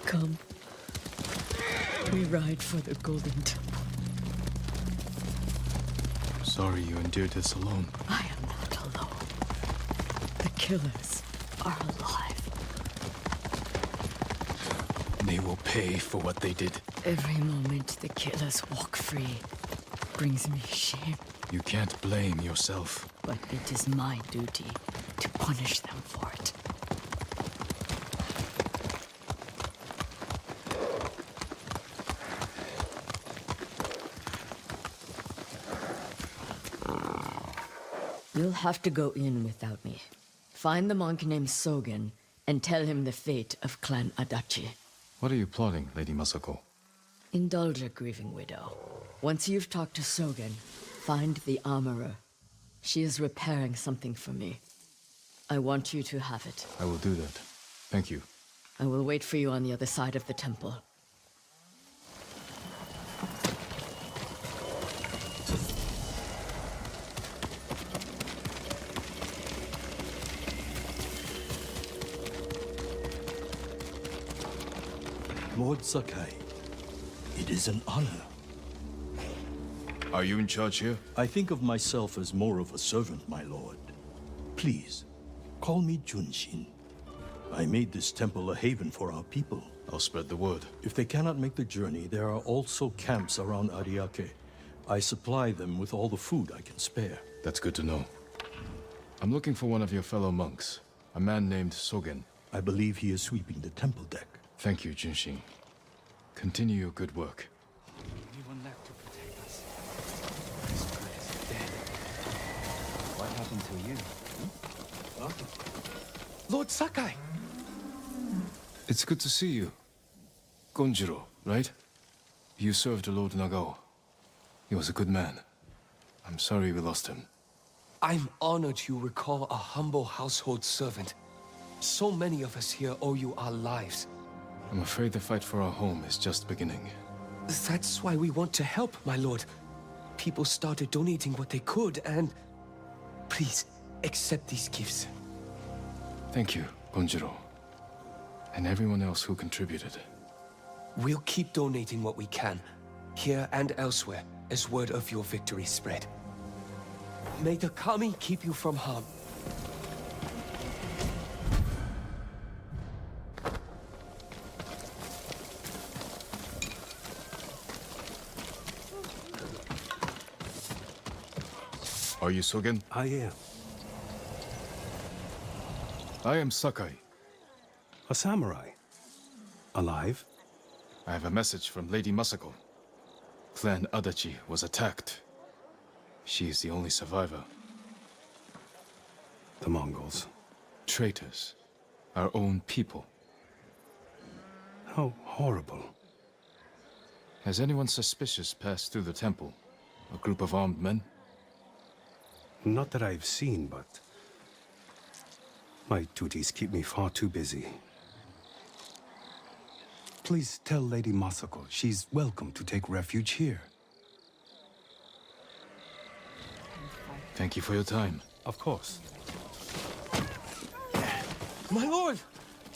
Come. We ride for the Golden Temple. I'm sorry you endured this alone. I am not alone. The killers are alive. They will pay for what they did. Every moment the killers walk free brings me shame. You can't blame yourself. But it is my duty to punish them for it. You'll have to go in without me. Find the monk named Sogen and tell him the fate of Clan Adachi. What are you plotting, Lady Masako? Indulge a grieving widow. Once you've talked to Sogen, find the armorer. She is repairing something for me. I want you to have it. I will do that. Thank you. I will wait for you on the other side of the temple. Lord Sakai, it is an honor. Are you in charge here? I think of myself as more of a servant, my lord. Please, call me Junshin. I made this temple a haven for our people. I'll spread the word. If they cannot make the journey, there are also camps around Ariake. I supply them with all the food I can spare. That's good to know. I'm looking for one of your fellow monks, a man named Sogen. I believe he is sweeping the temple deck. Thank you, Junshin. Continue your good work. Anyone left to protect us? Sakai is dead. What happened to you? Huh? Lord Sakai! It's good to see you. Gonjiro, right? You served Lord Nagao. He was a good man. I'm sorry we lost him. I'm honored you recall a humble household servant. So many of us here owe you our lives. I'm afraid the fight for our home is just beginning. That's why we want to help, my lord. People started donating what they could, and... Please, accept these gifts. Thank you, Gonjiro. And everyone else who contributed. We'll keep donating what we can, here and elsewhere, as word of your victory spread. May the Kami keep you from harm. Are you Sogen? I am. I am Sakai. A samurai. Alive? I have a message from Lady Masako. Clan Adachi was attacked. She is the only survivor. The Mongols. Traitors. Our own people. How horrible. Has anyone suspicious passed through the temple? A group of armed men? Not that I've seen, but... my duties keep me far too busy. Please tell Lady Masako she's welcome to take refuge here. Thank you for your time. Of course. My lord!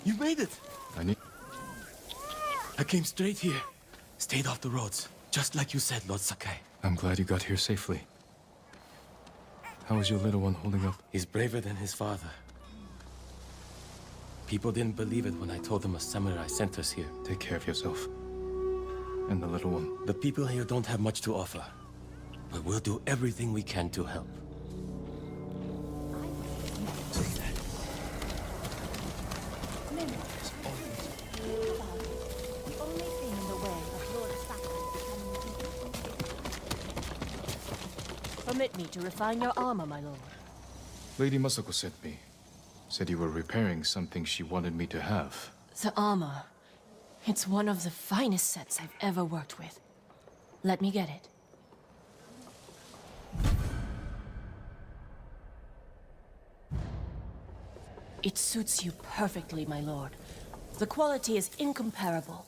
You made it! I came straight here. Stayed off the roads, just like you said, Lord Sakai. I'm glad you got here safely. How is your little one holding up? He's braver than his father. People didn't believe it when I told them a samurai sent us here. Take care of yourself. And the little one. The people here don't have much to offer, but we'll do everything we can to help. Permit me to refine your armor, my lord. Lady Masako sent me. Said you were repairing something she wanted me to have. The armor. It's one of the finest sets I've ever worked with. Let me get it. It suits you perfectly, my lord. The quality is incomparable.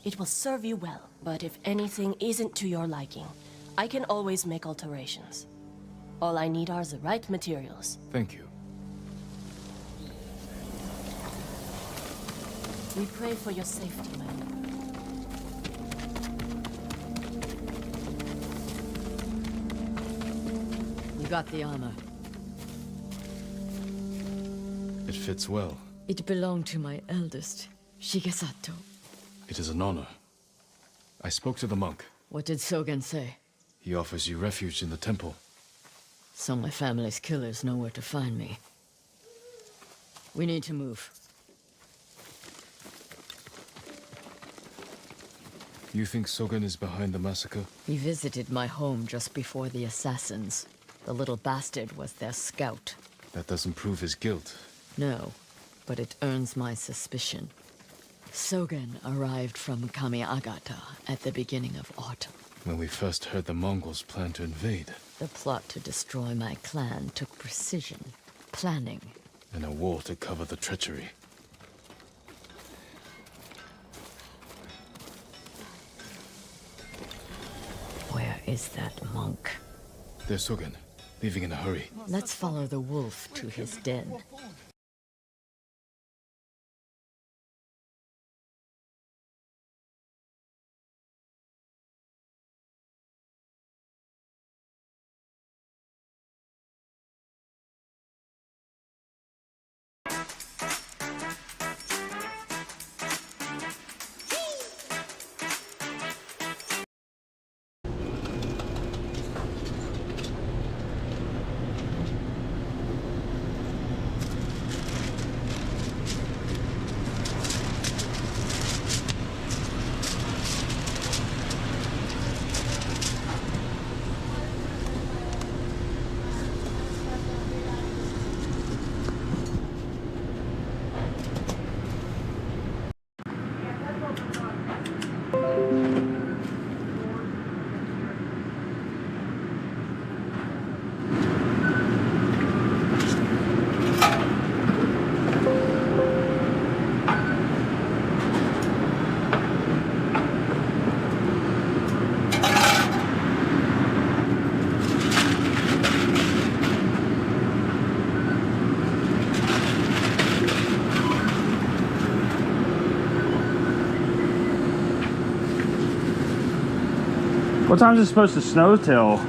It will serve you well, but if anything isn't to your liking, I can always make alterations. All I need are the right materials. Thank you. We pray for your safety, my lord. You got the armor. It fits well. It belonged to my eldest, Shigesato. It is an honor. I spoke to the monk. What did Sogen say? He offers you refuge in the temple. So my family's killers know where to find me. We need to move. You think Sogen is behind the massacre? He visited my home just before the assassins. The little bastard was their scout. That doesn't prove his guilt. No, but it earns my suspicion. Sogen arrived from Kamiagata at the beginning of autumn. When we first heard the Mongols plan to invade. The plot to destroy my clan took precision, planning. And a war to cover the treachery. Where is that monk? There's Sogen, leaving in a hurry. Let's follow the wolf to his den. What time is it supposed to snow till?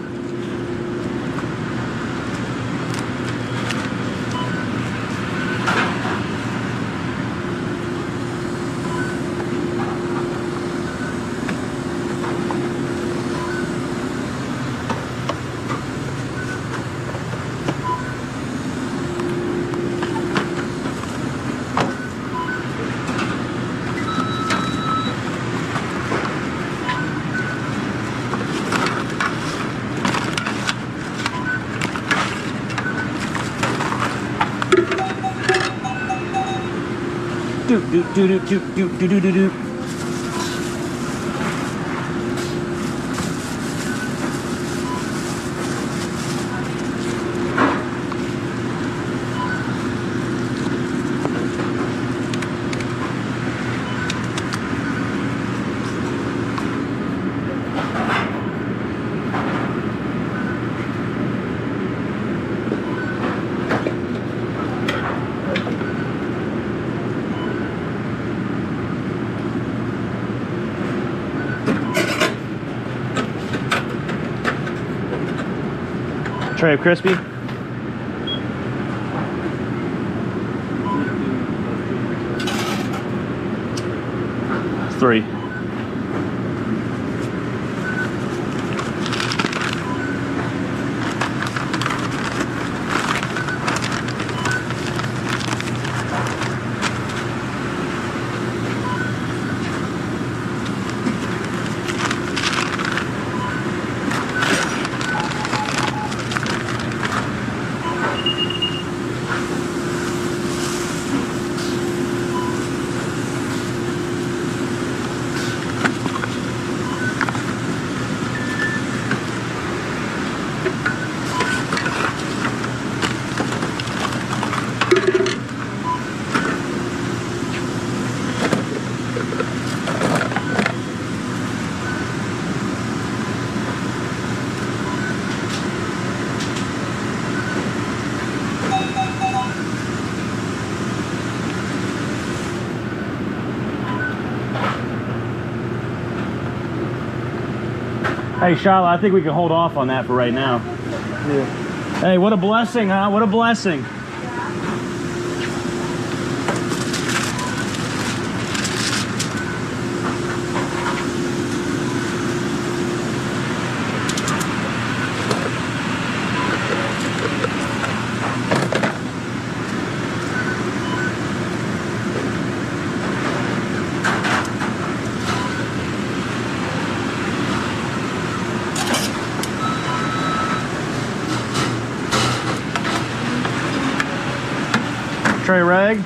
Do. Tray of crispy. 3. Hey, Charlotte, I think we can hold off on that for right now. Yeah. Hey, what a blessing, huh? What a blessing. Tray rag.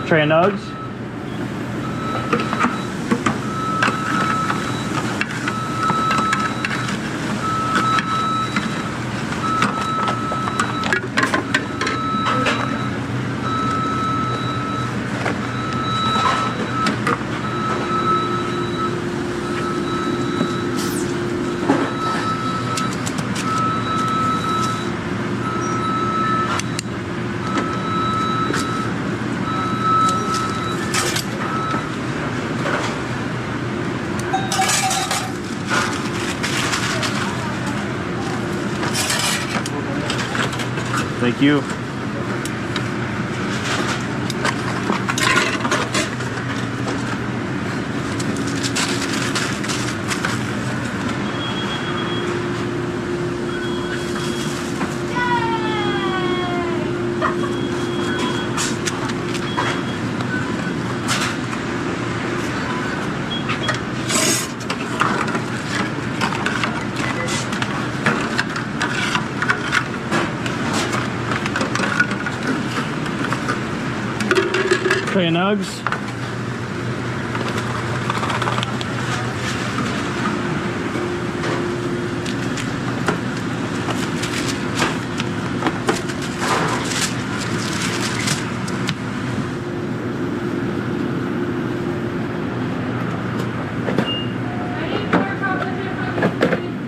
Tray of nugs. Thank you. Tray of nugs.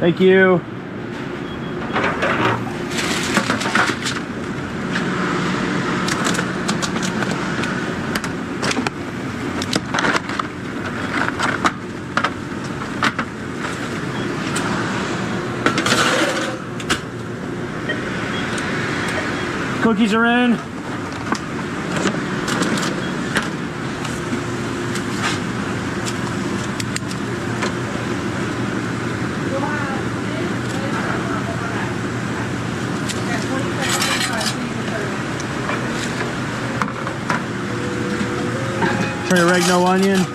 Thank you. Cookies are in. Tray of oregano onion.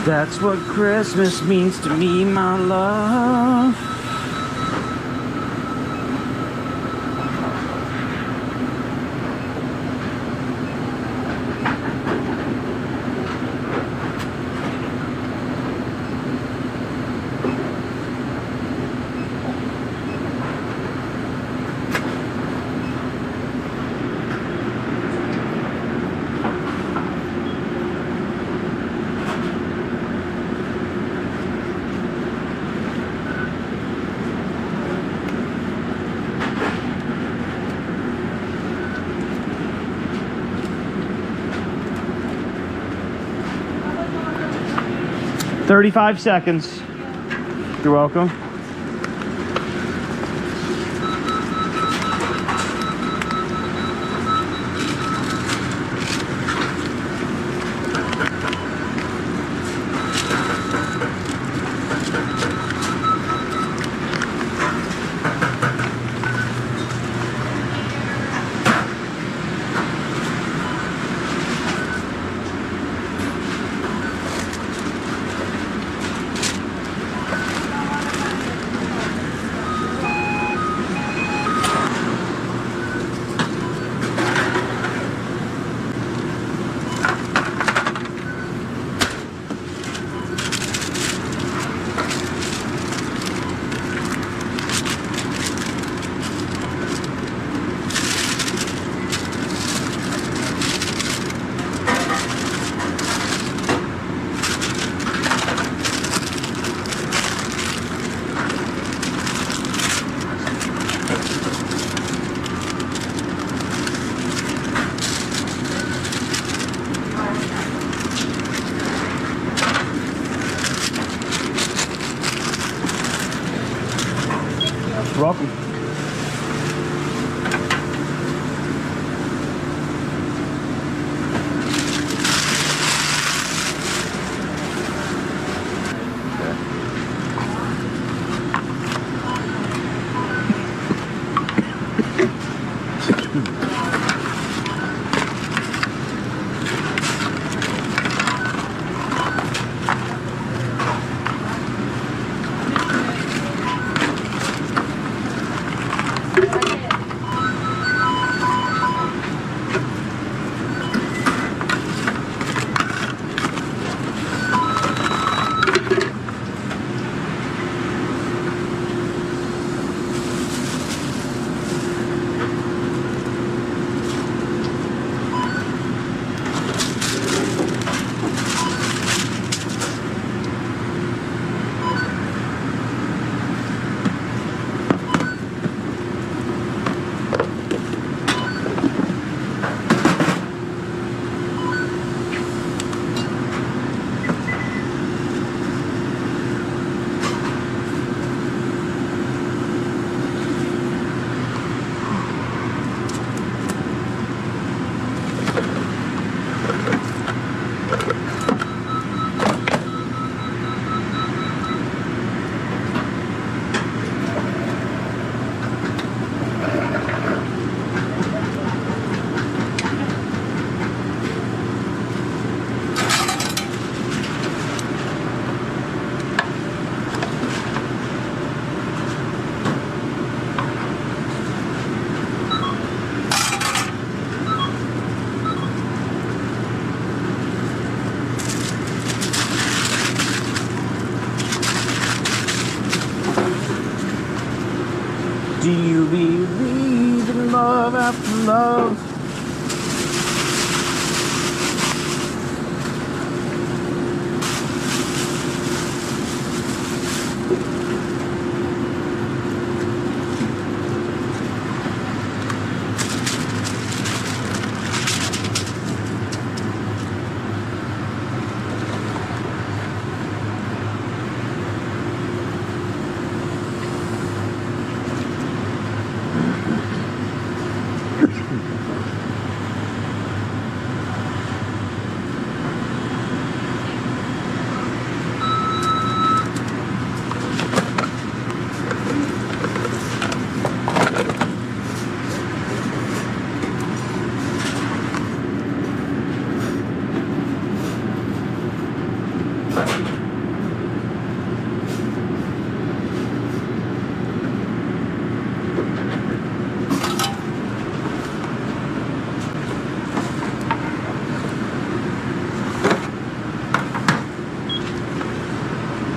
That's what Christmas means to me, my love. "35 seconds. You're welcome. You're welcome. Do you believe in love after love?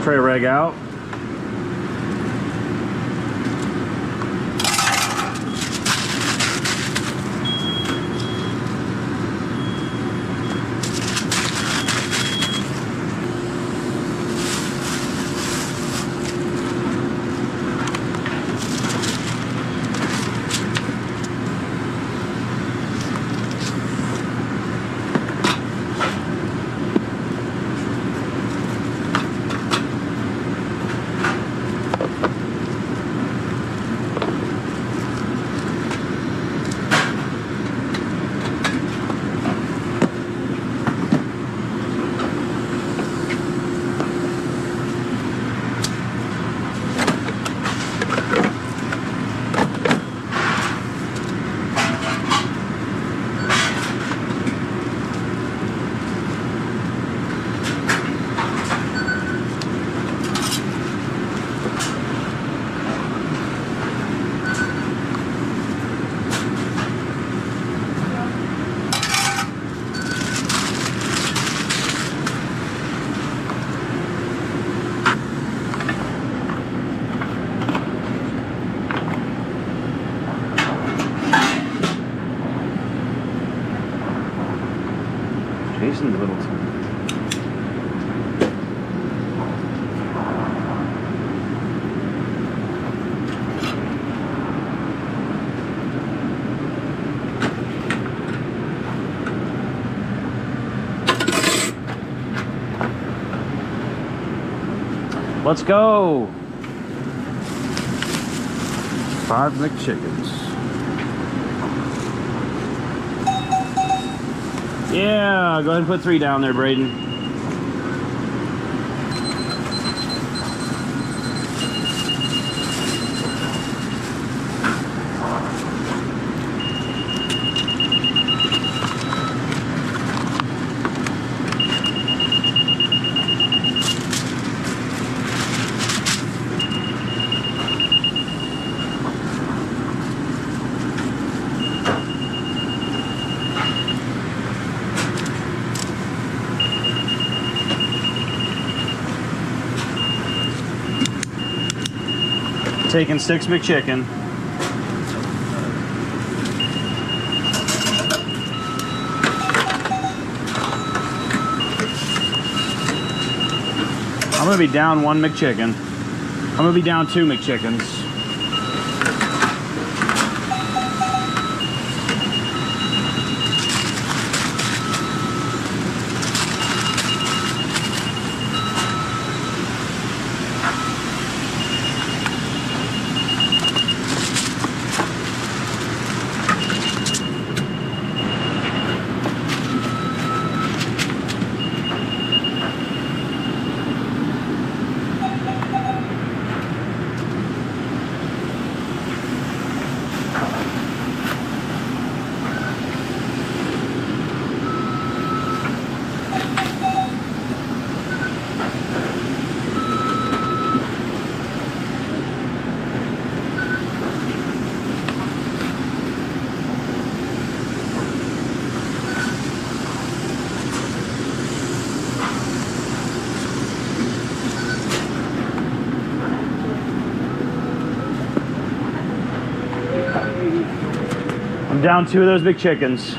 Tray reg out. Jason Littleton. Let's go. 5 McChickens. Yeah, go ahead and put 3 down there, Braden. Taking 6 McChicken. I'm gonna be down 1 McChicken. I'm gonna be down 2 McChickens. I'm down 2 of those big chickens.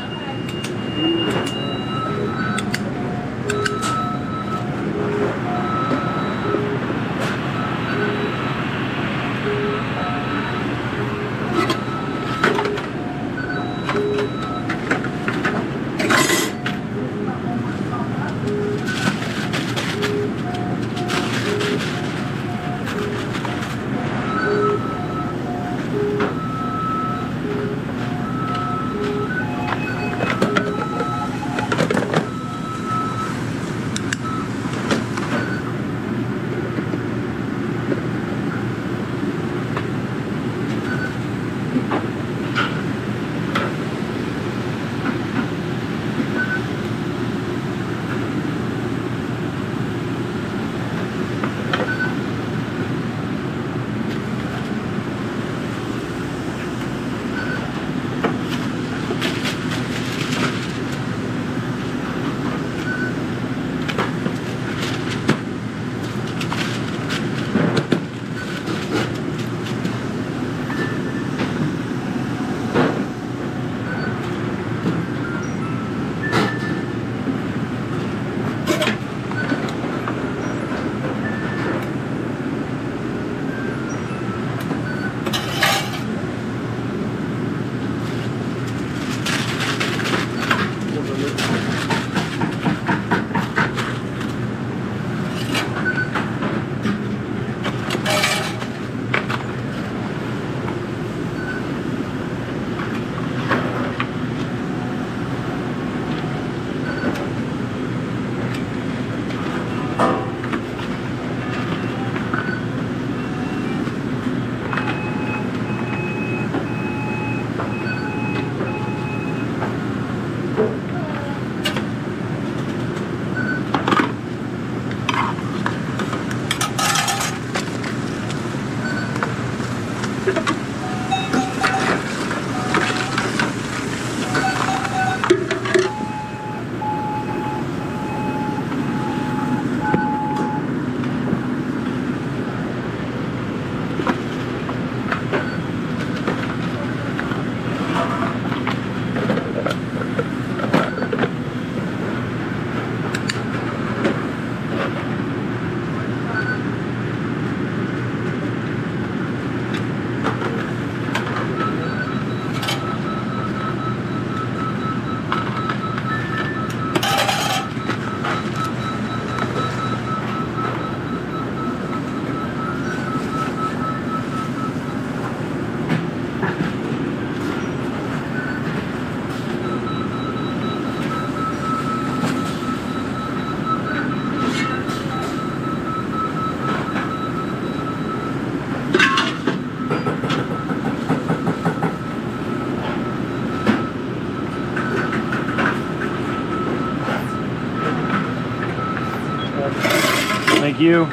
Thank you.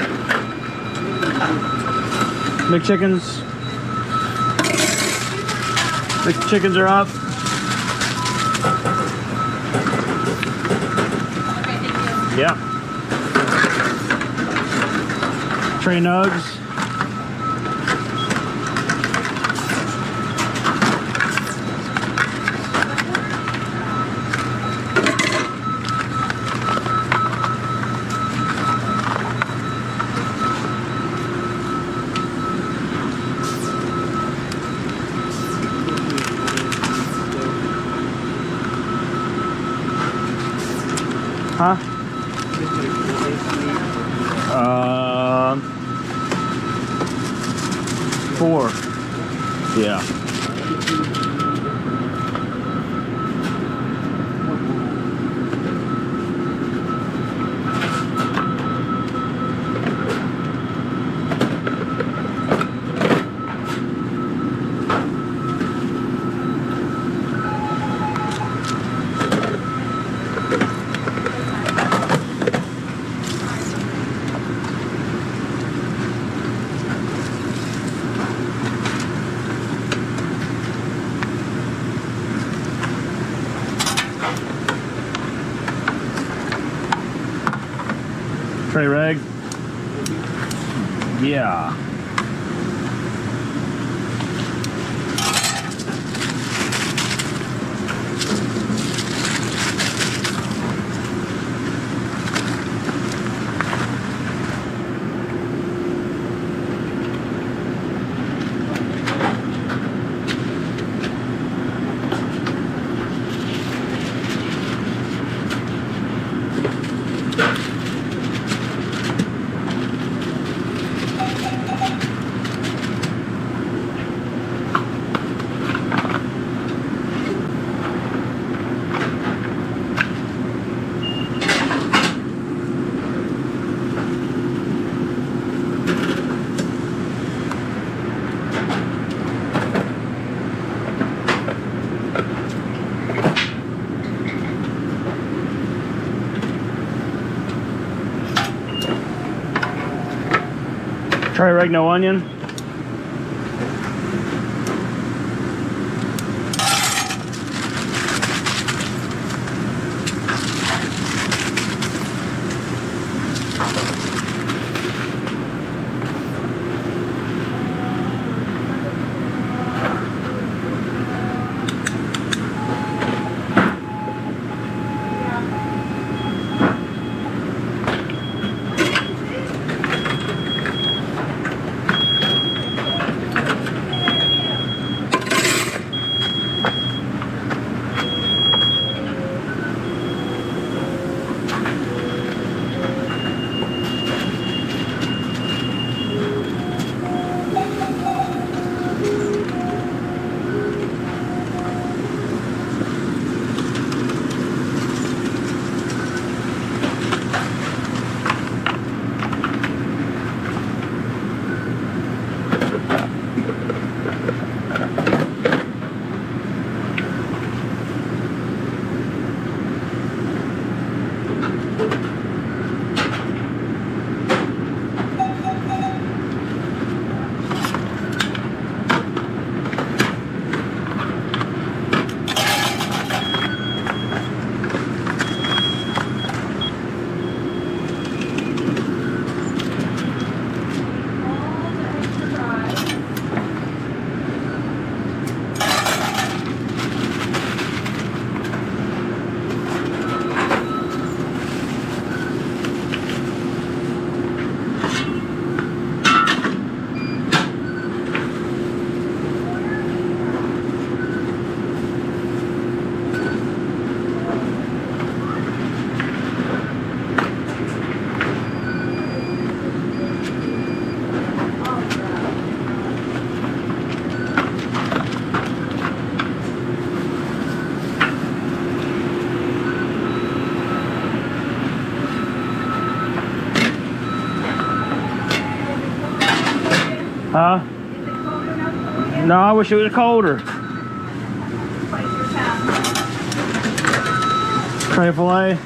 McChickens. McChickens are up. Yeah. Tray nugs. Huh? 4. Yeah. Tray reg? Yeah. Try reg, no onion. Huh? No, I wish it was colder. Tray fillet.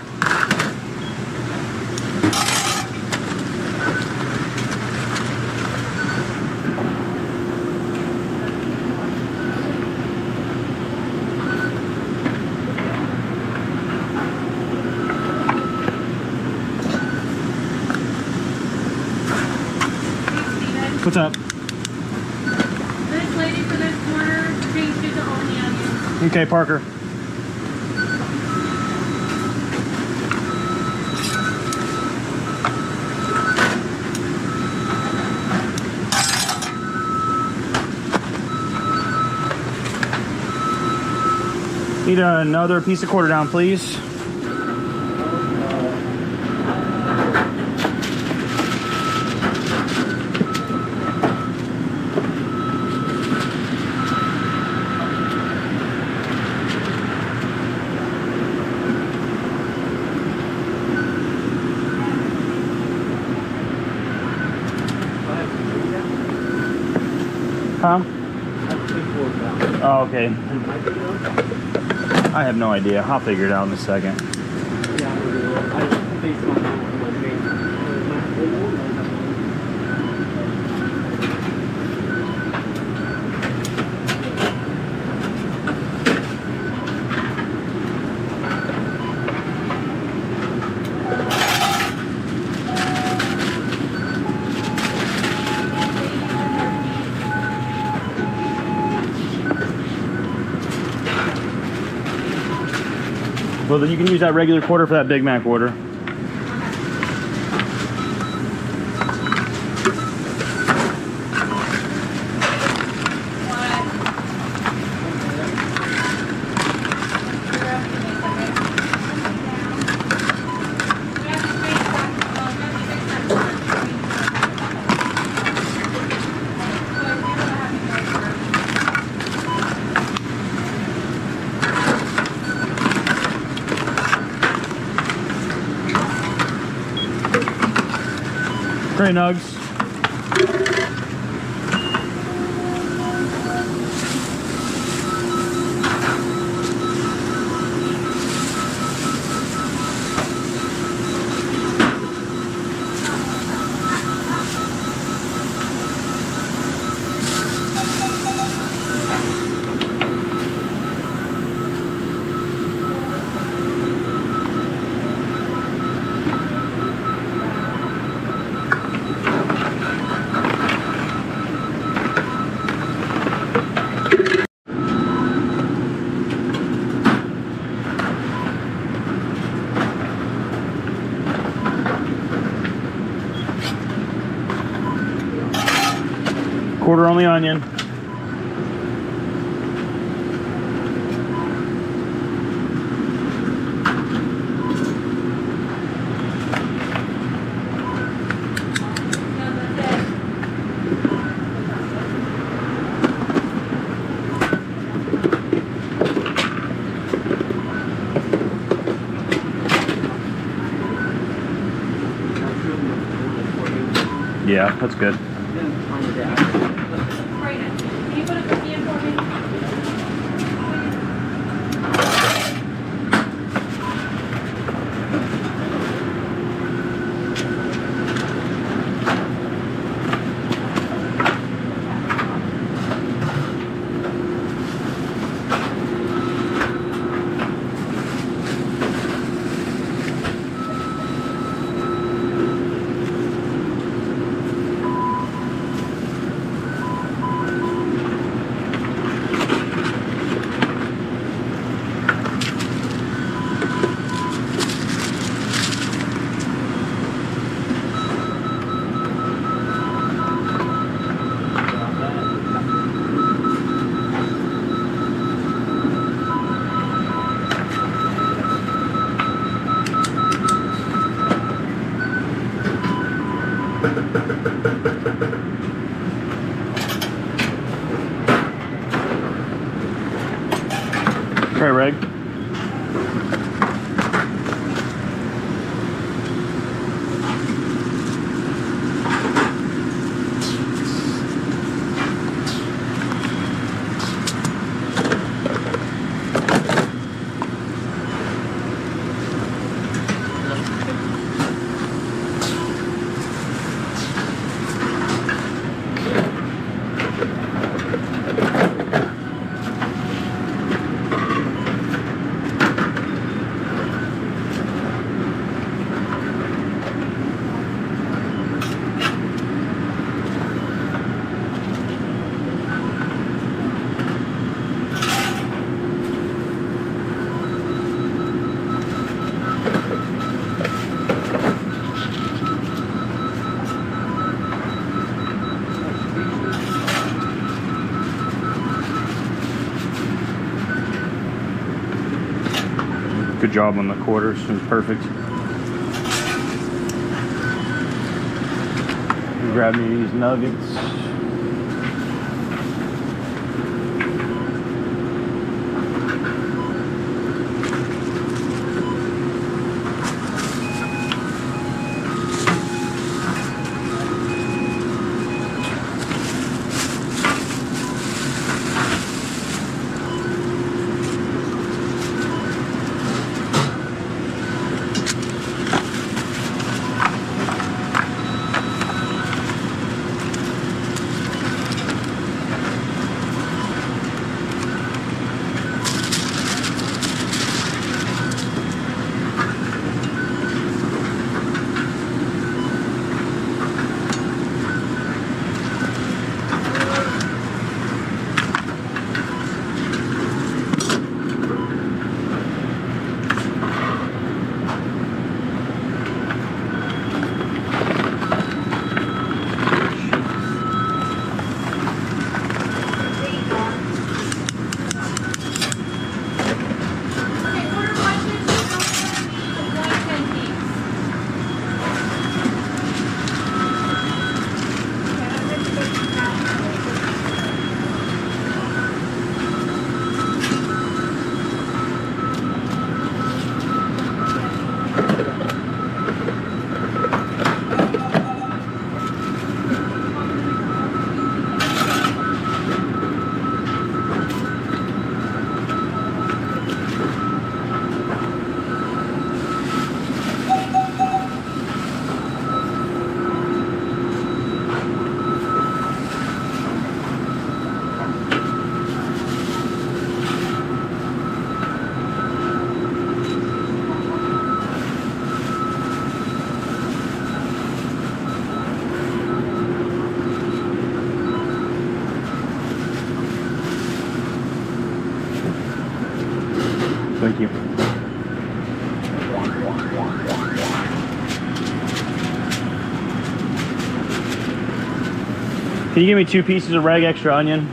What's up? This lady for this corner changed it to only onions. Okay, Parker. Need another piece of quarter down, please. Huh? Oh, okay. I have no idea. I'll figure it out in a second. Well, then you can use that regular quarter for that Big Mac order. Great nugs. Quarter on the onion. Yeah, that's good. Right, Reg. Good job on the quarters. It was perfect. Grab me these nuggets. Thank you. Can you give me 2 pieces of rag extra onion?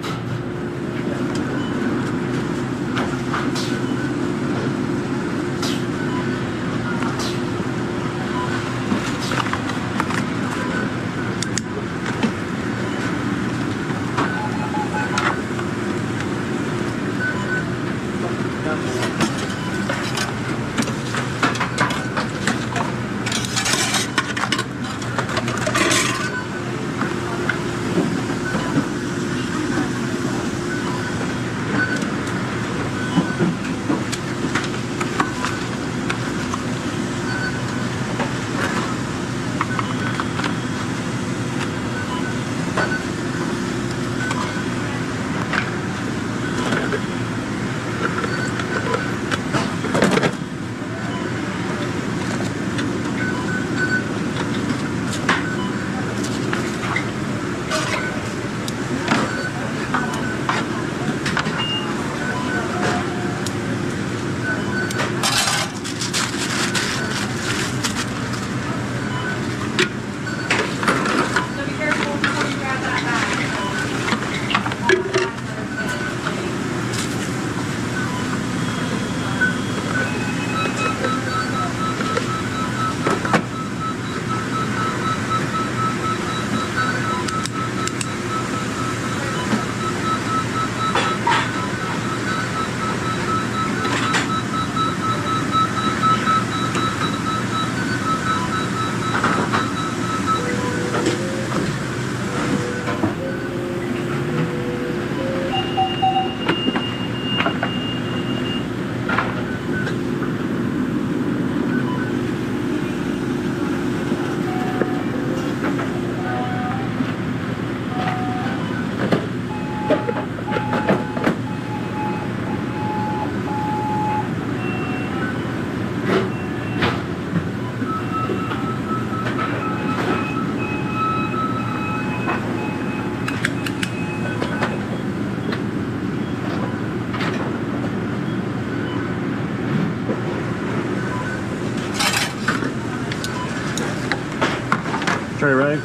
Tray rag.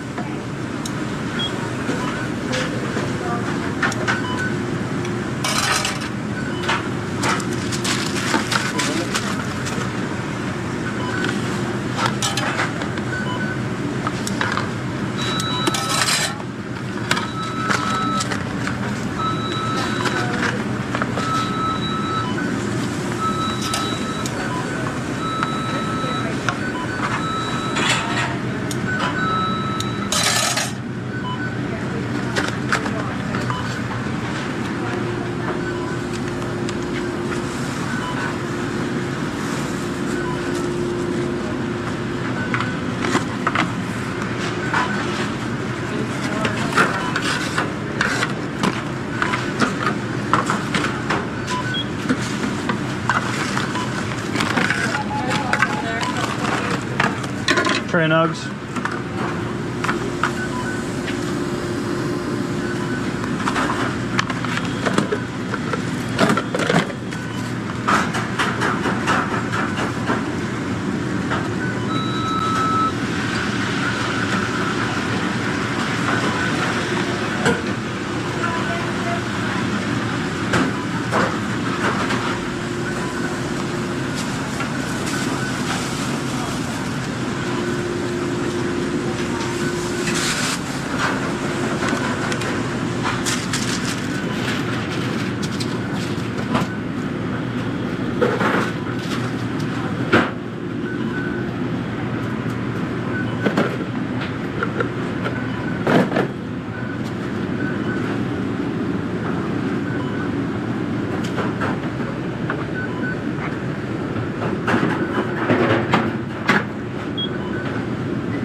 Trey Nugs.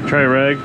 Trey Reg.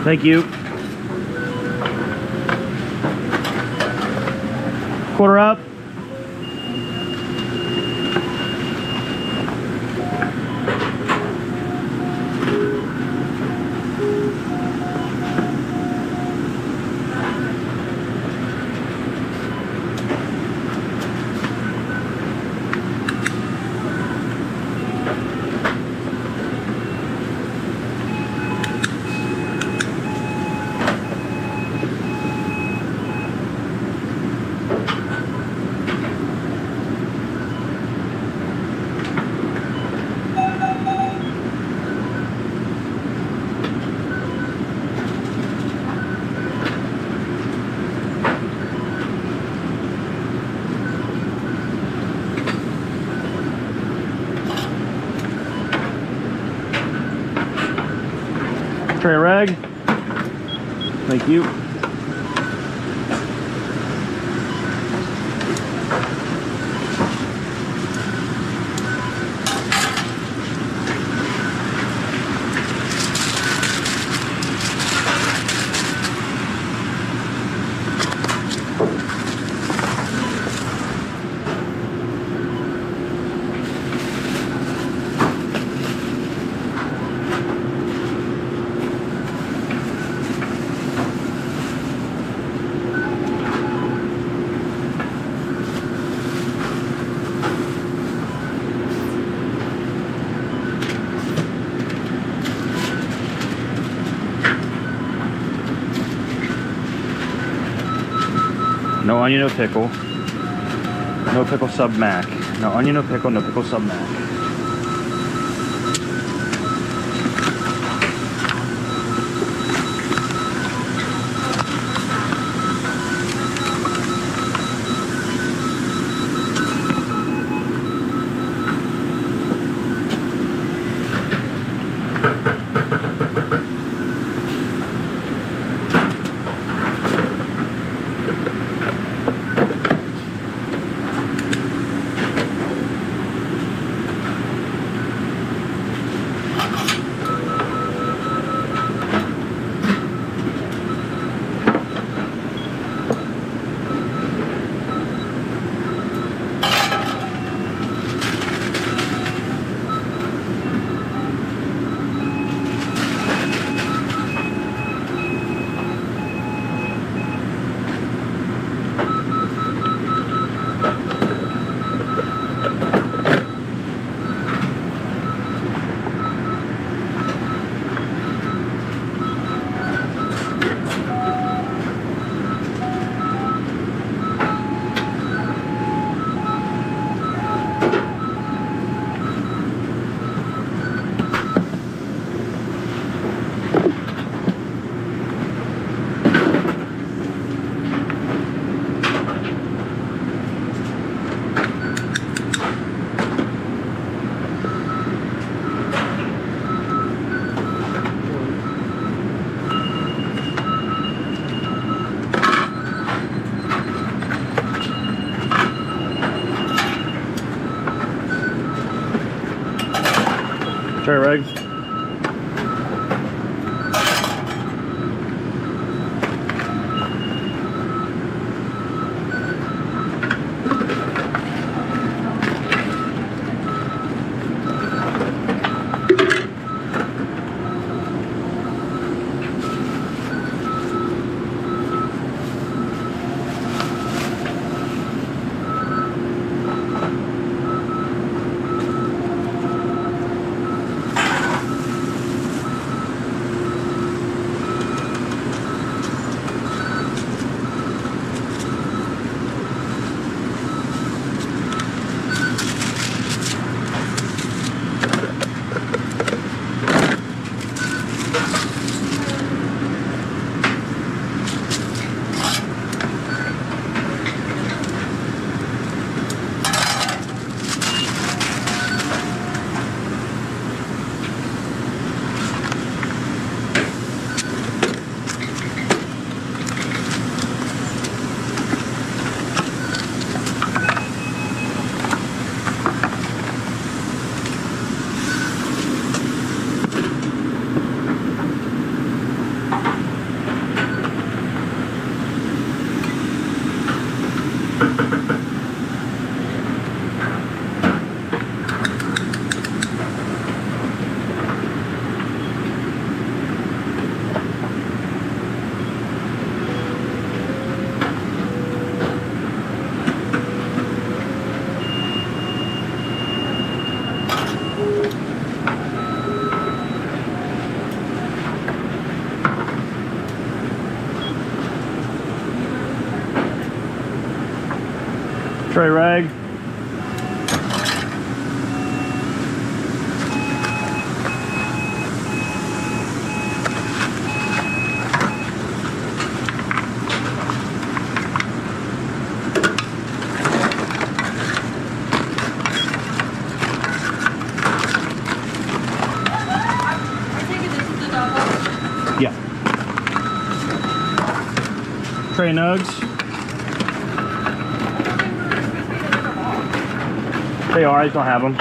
Thank you. Quarter up. Tray rag. Thank you. No onion, no pickle. No pickle sub mac. No onion, no pickle sub mac. Tray Reg. Tray Rag. Yeah. Tray Nugs. They are, I just don't have them.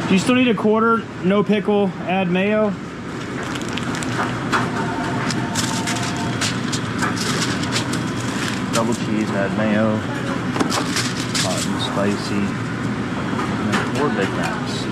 Do you still need a quarter? No pickle, add mayo? Double cheese, add mayo. Hot and spicy. And then 4 Big Macs.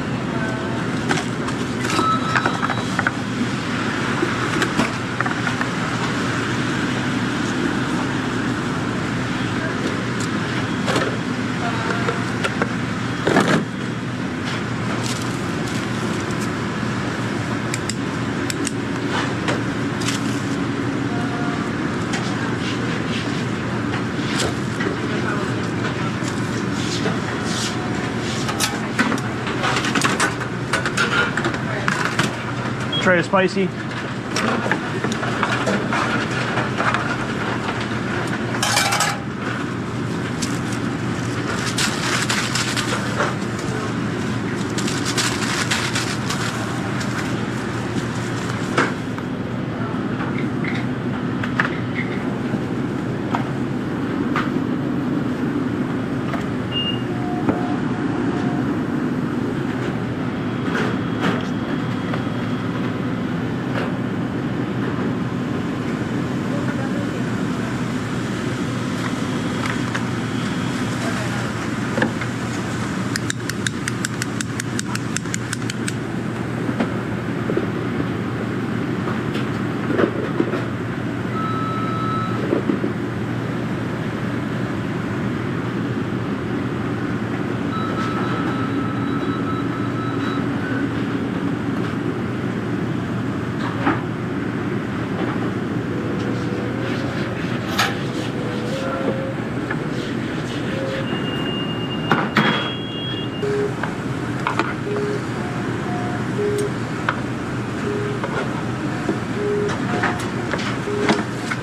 Tray of spicy.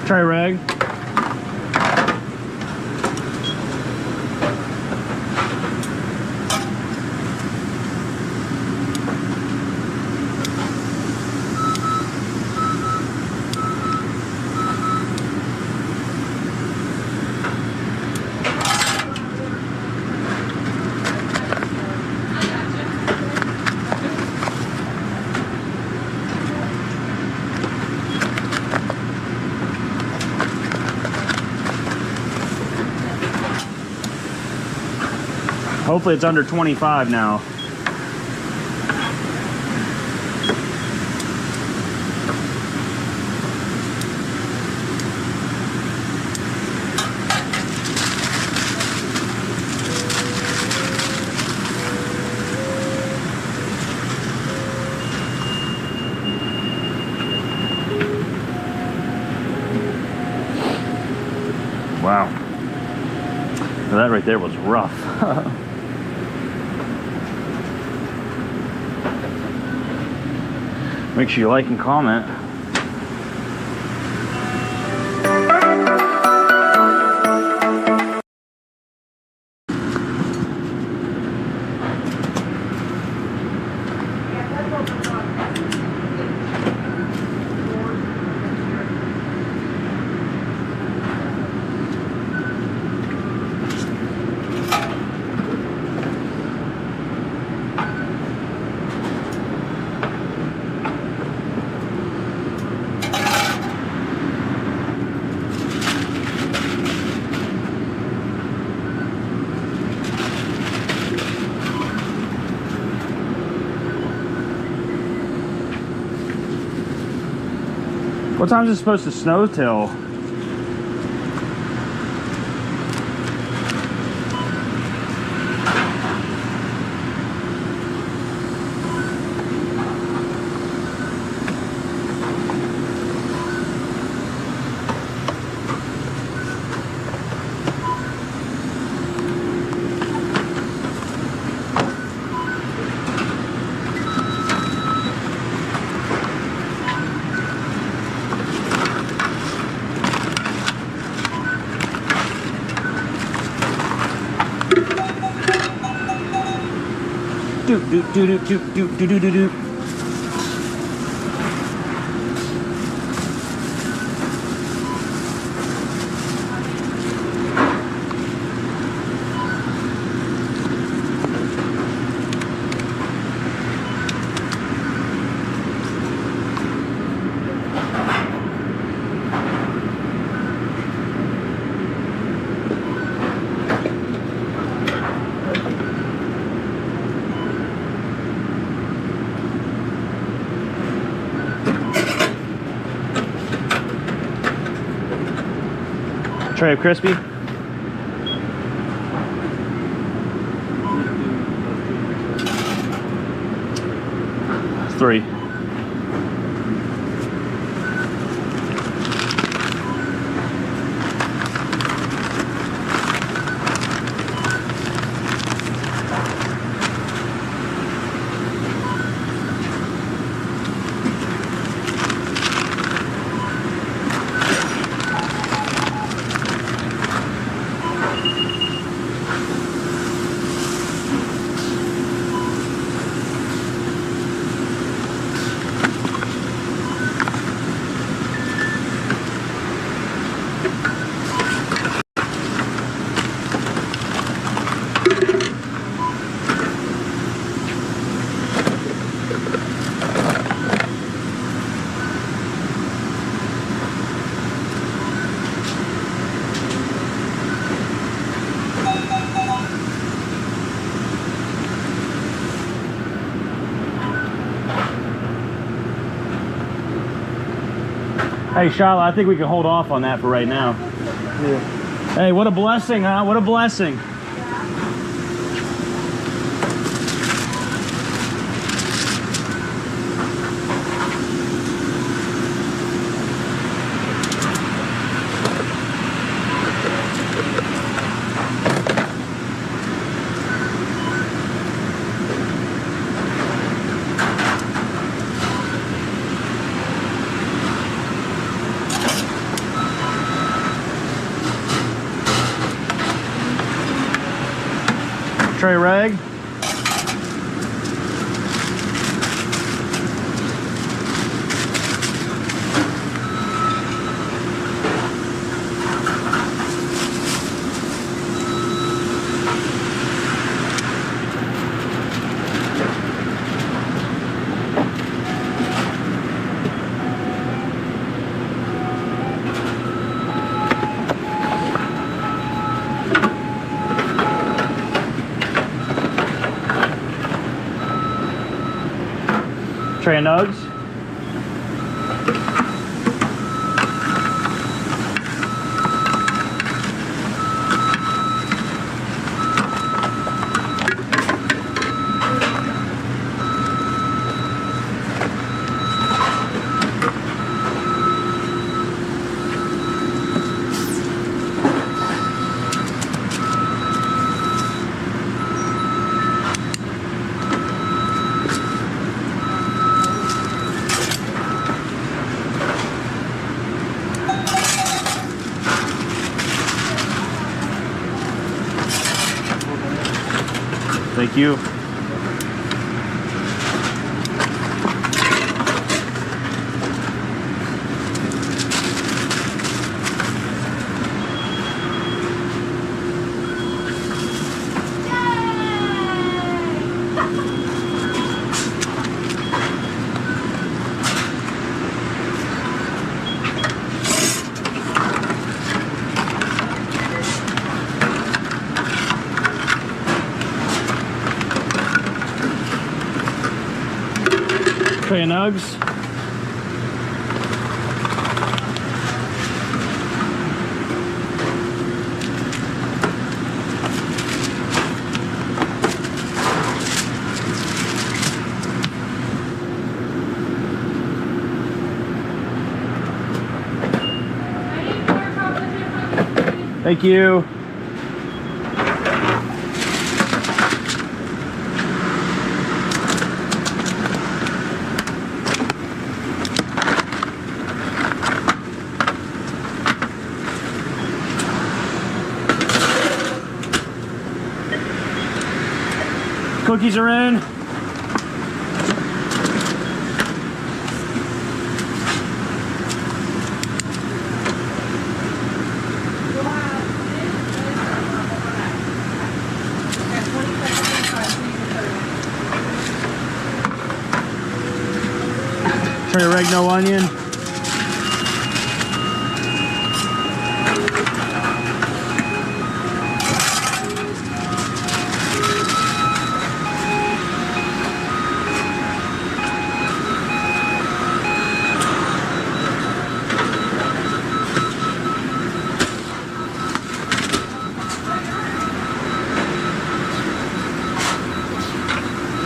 Try rag. Hopefully it's under 25 now. Wow. Now that right there was rough. Make sure you like and comment. What time is it supposed to snow till? Do do do do do do do do do. Tray of crispy. Three. Hey, Shala, I think we can hold off on that for right now. Yeah. Hey, what a blessing, huh? What a blessing. Trey Reg. Trey and Nugs. Thank you. Trey and Nugs. Thank you. Cookies are in. Tray of reg, no onion.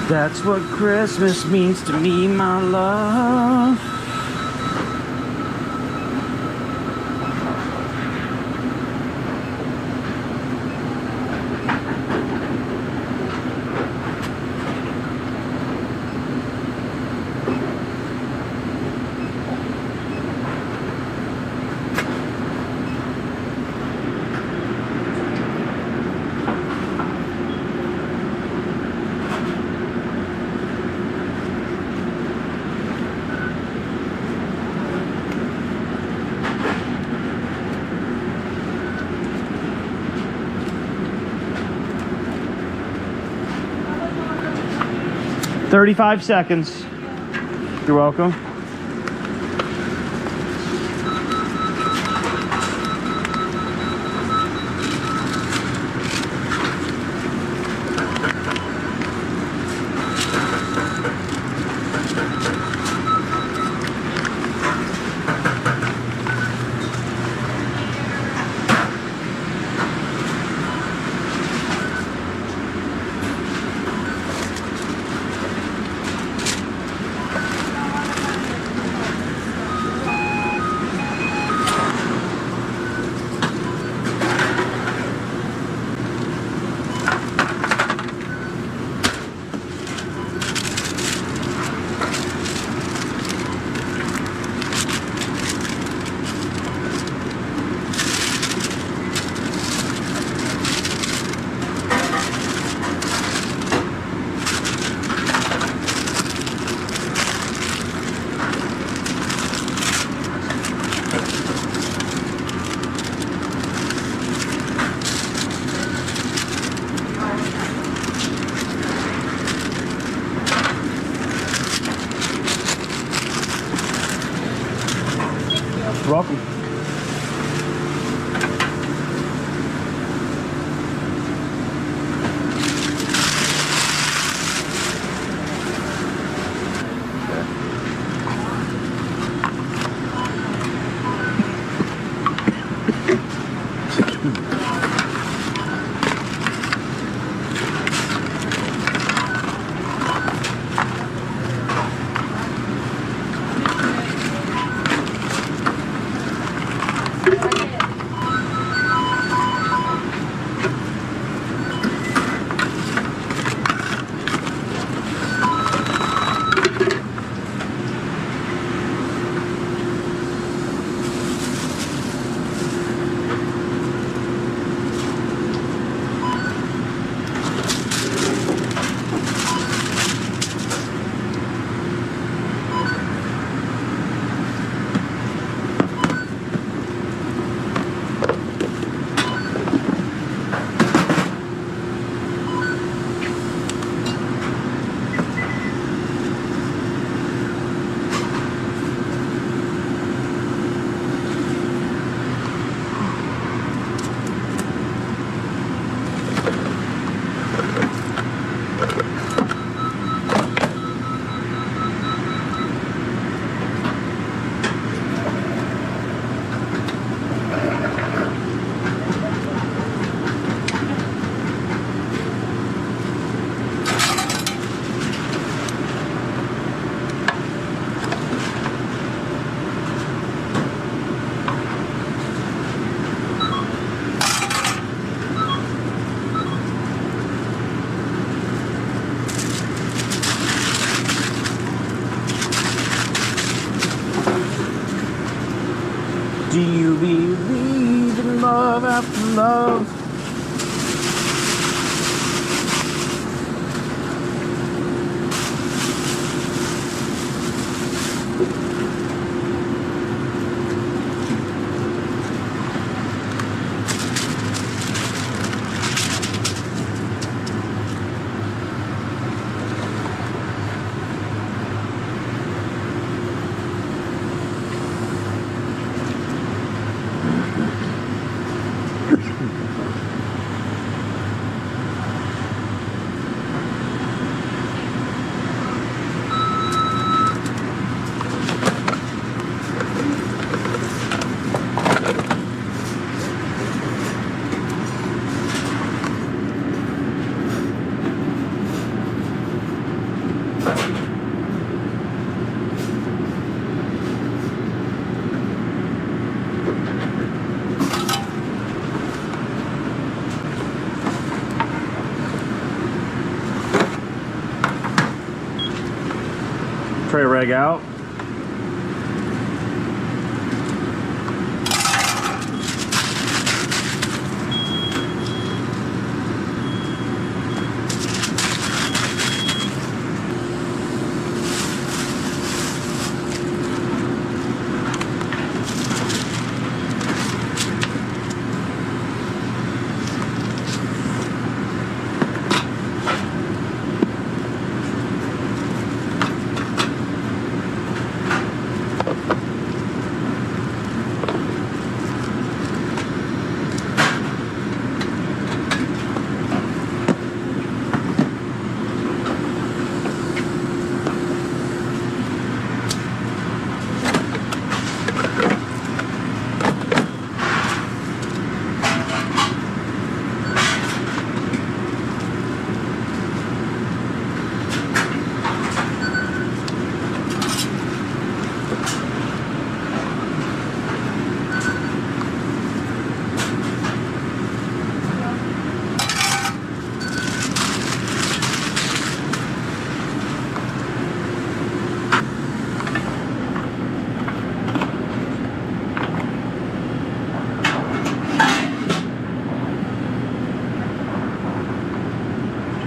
That's what Christmas means to me, my love. "35 seconds. You're welcome. One love. Tray reg out.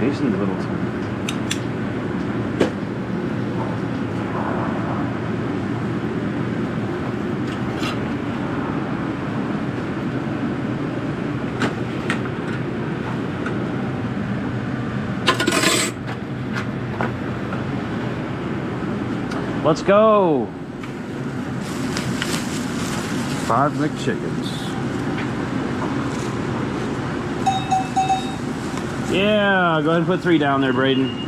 Jason Littleton. Let's go. 5 McChickens. Yeah, go ahead and put 3 down there, Braden.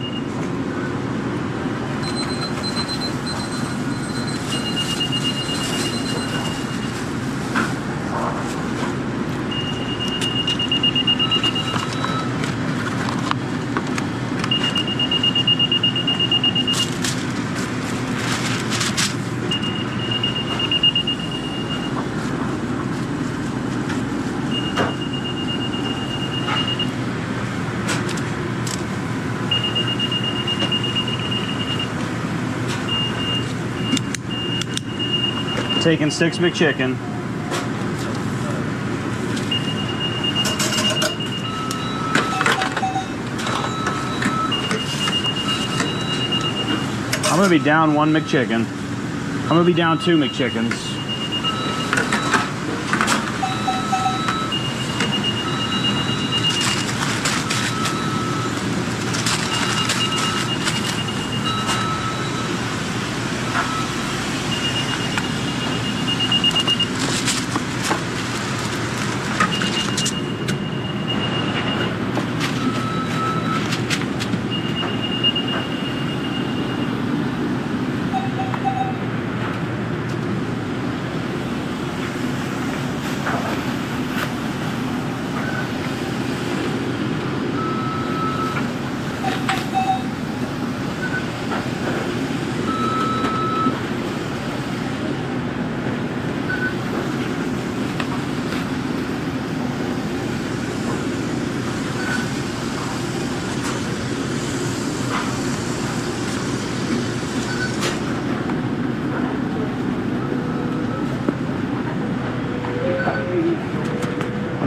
Taking 6 McChicken. I'm gonna be down 1 McChicken. I'm gonna be down 2 McChickens.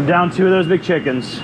Down 2 of those big chickens.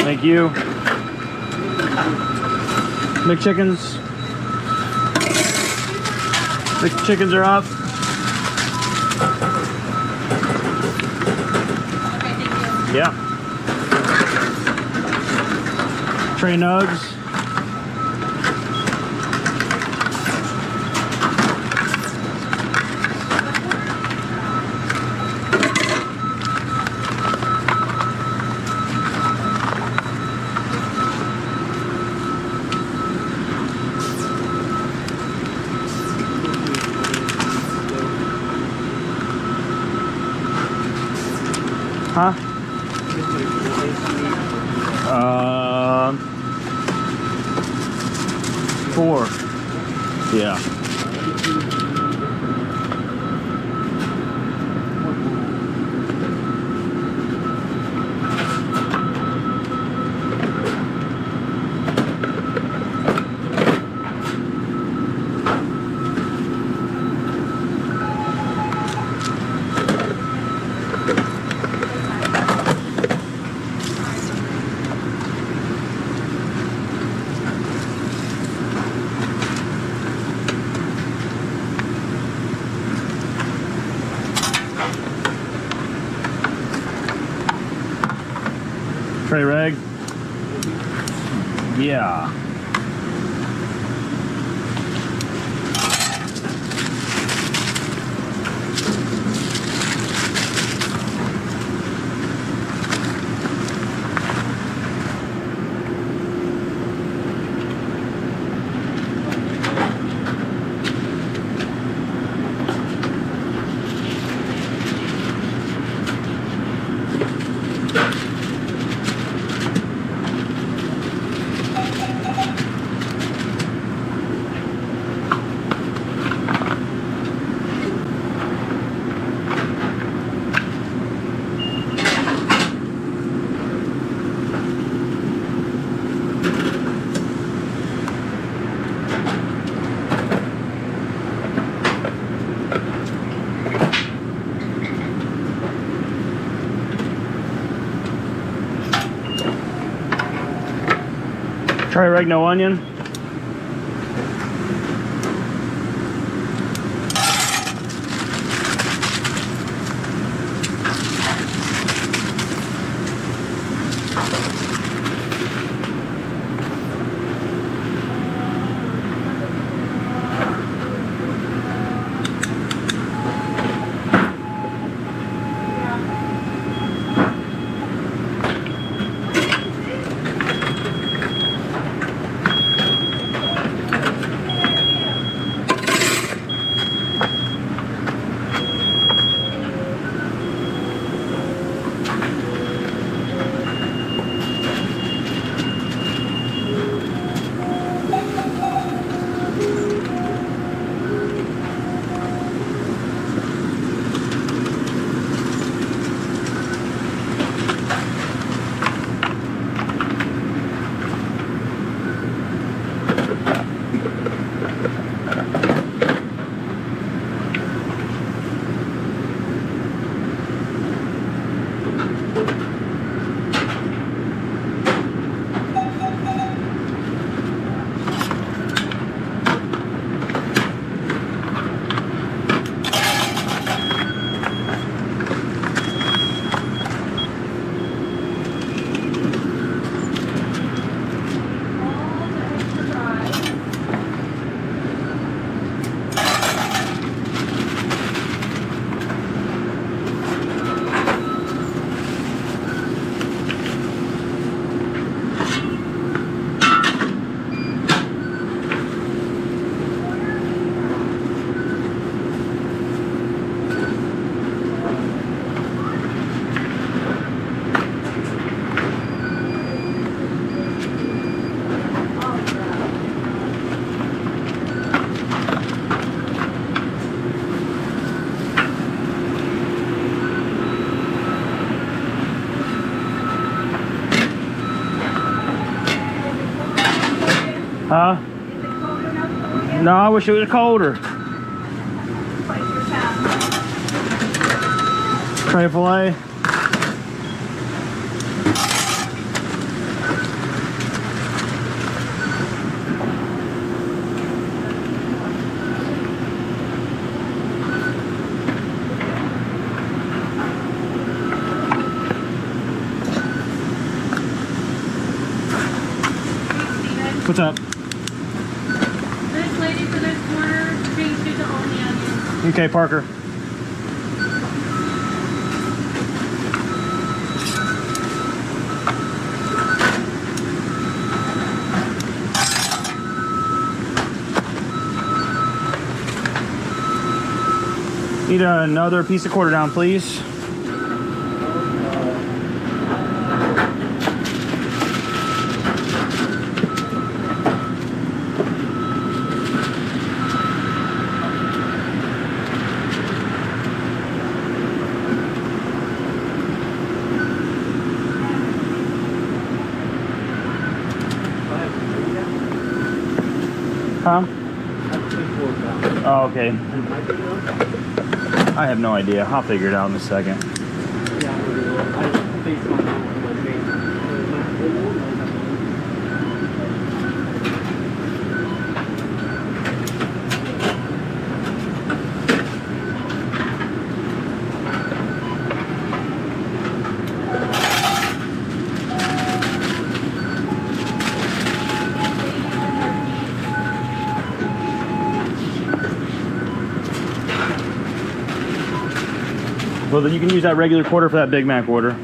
Thank you. McChickens. McChickens are up. Yeah. Tray nugs. Huh? 4. Yeah. Tray reg? Yeah. Try reg, no onion. Huh? No, I wish it was colder. Tray of filet. What's up? This lady for this corner changed it to only onions. Okay, Parker. Need another piece of quarter down, please. Huh? Oh, okay. I have no idea. I'll figure it out in a second. Well, then you can use that regular quarter for that Big Mac order.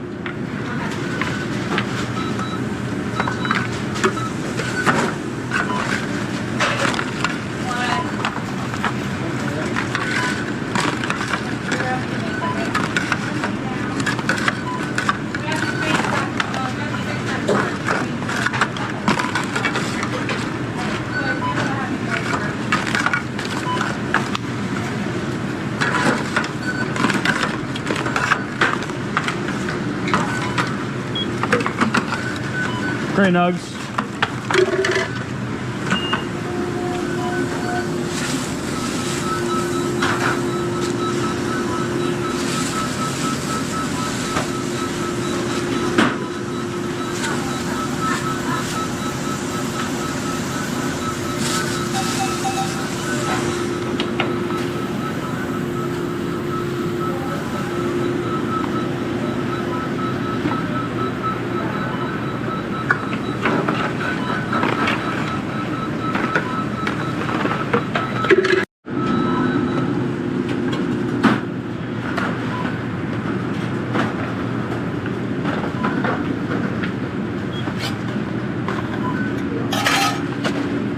Great nugs.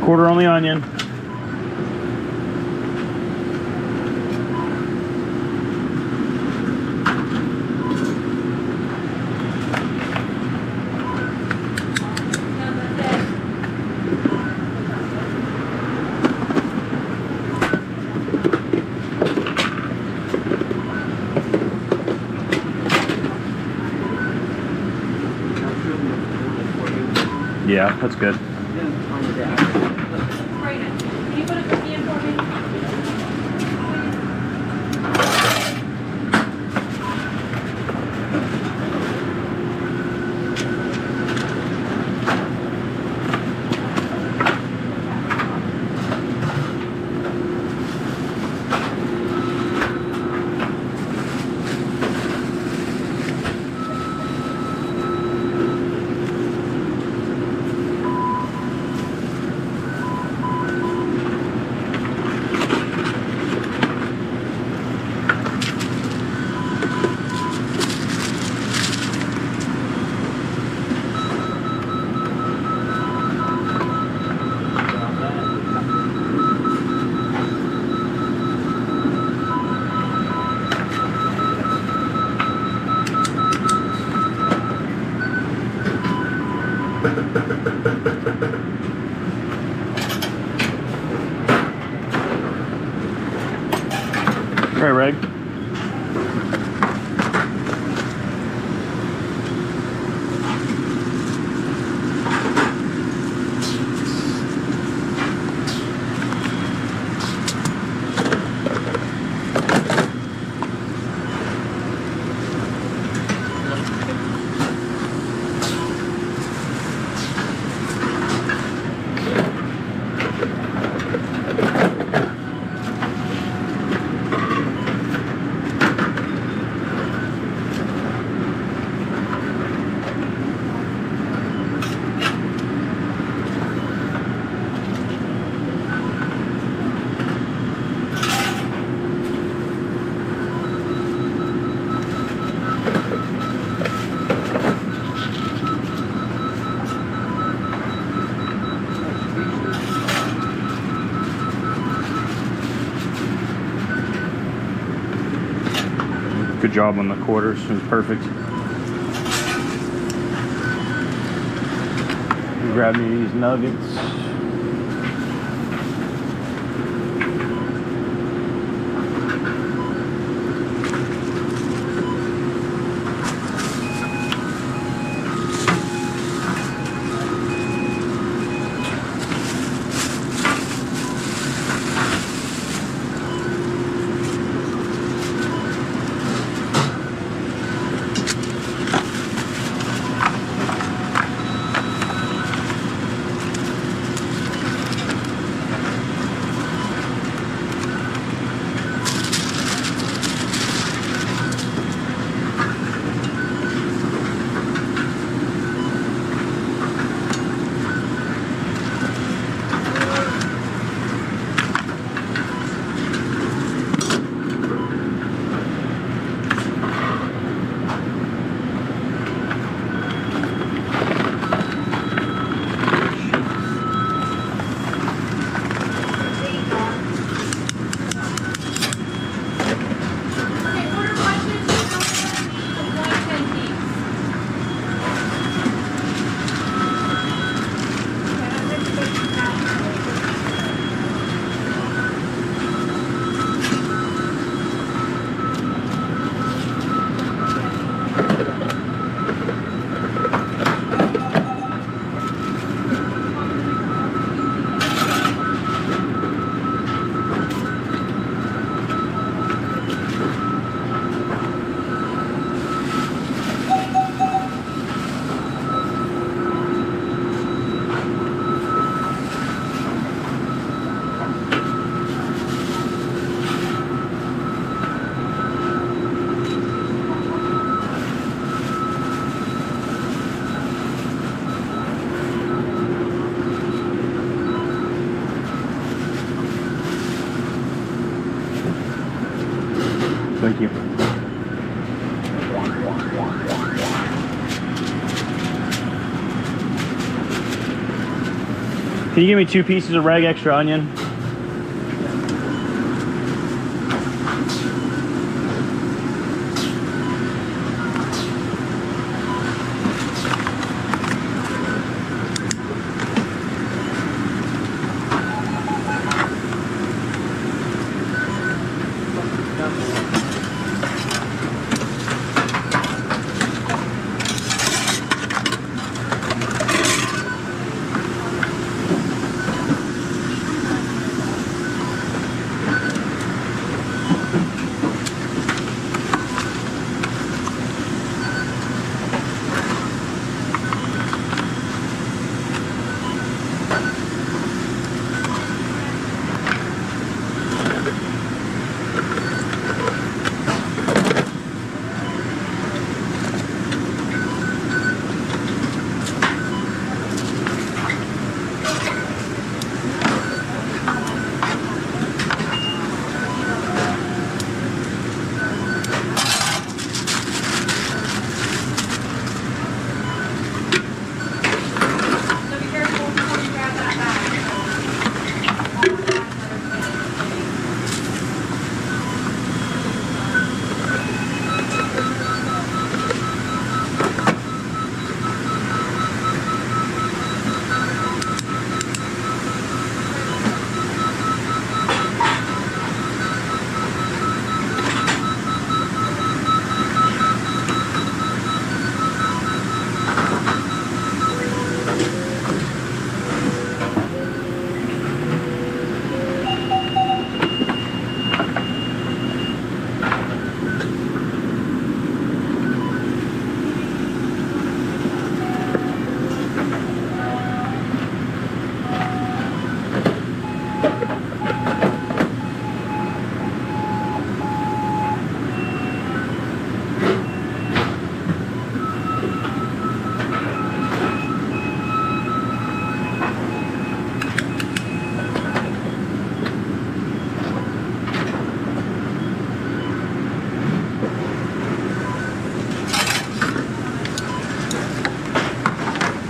Quarter on the onion. Yeah, that's good. Can you put a cookie in for me? Right, Reg. Good job on the quarters. It was perfect. Grab me these nuggets. Can you give me 2 pieces of reg extra onion?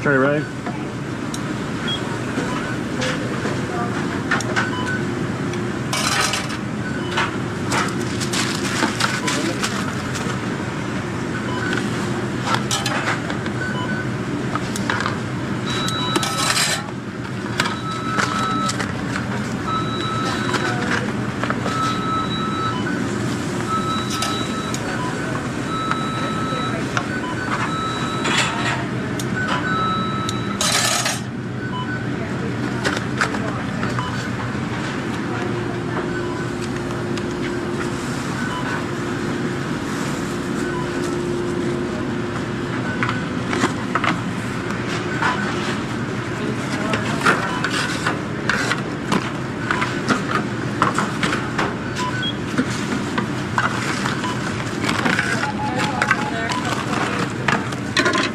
Tray rag.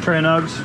Tray nugs.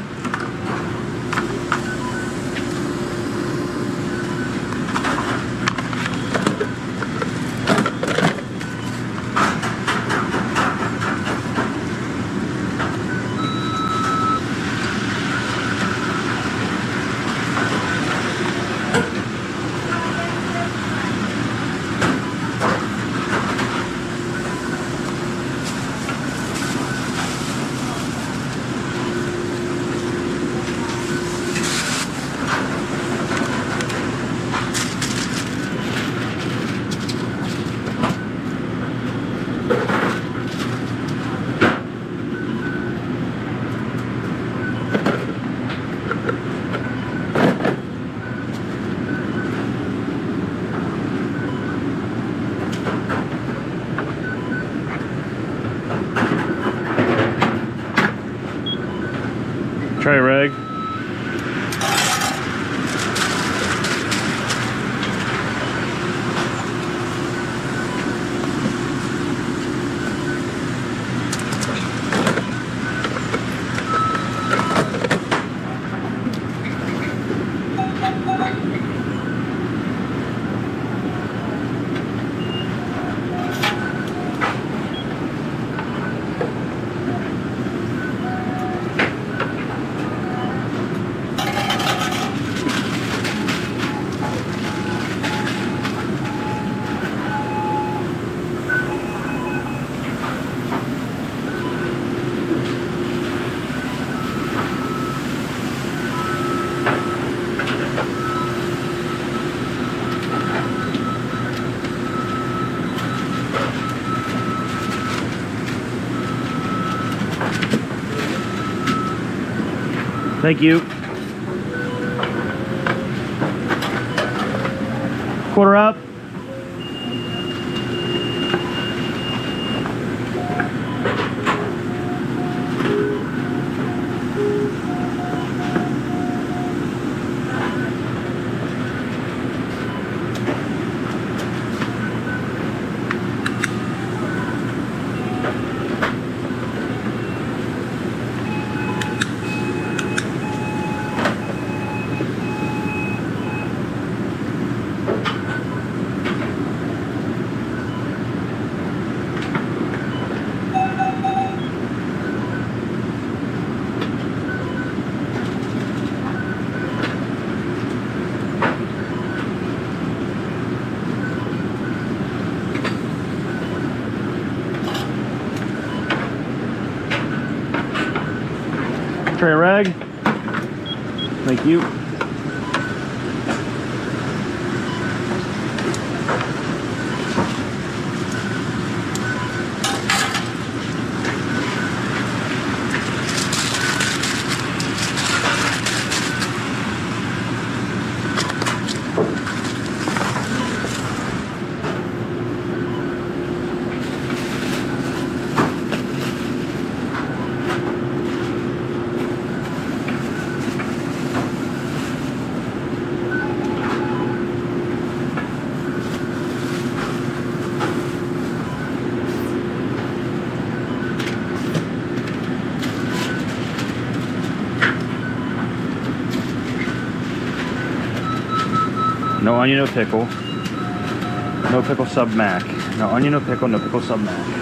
Tray rag. Thank you. Quarter up. Tray of rag. Thank you. No onion, no pickle. No pickle sub mac. No onion, no pickle sub mac.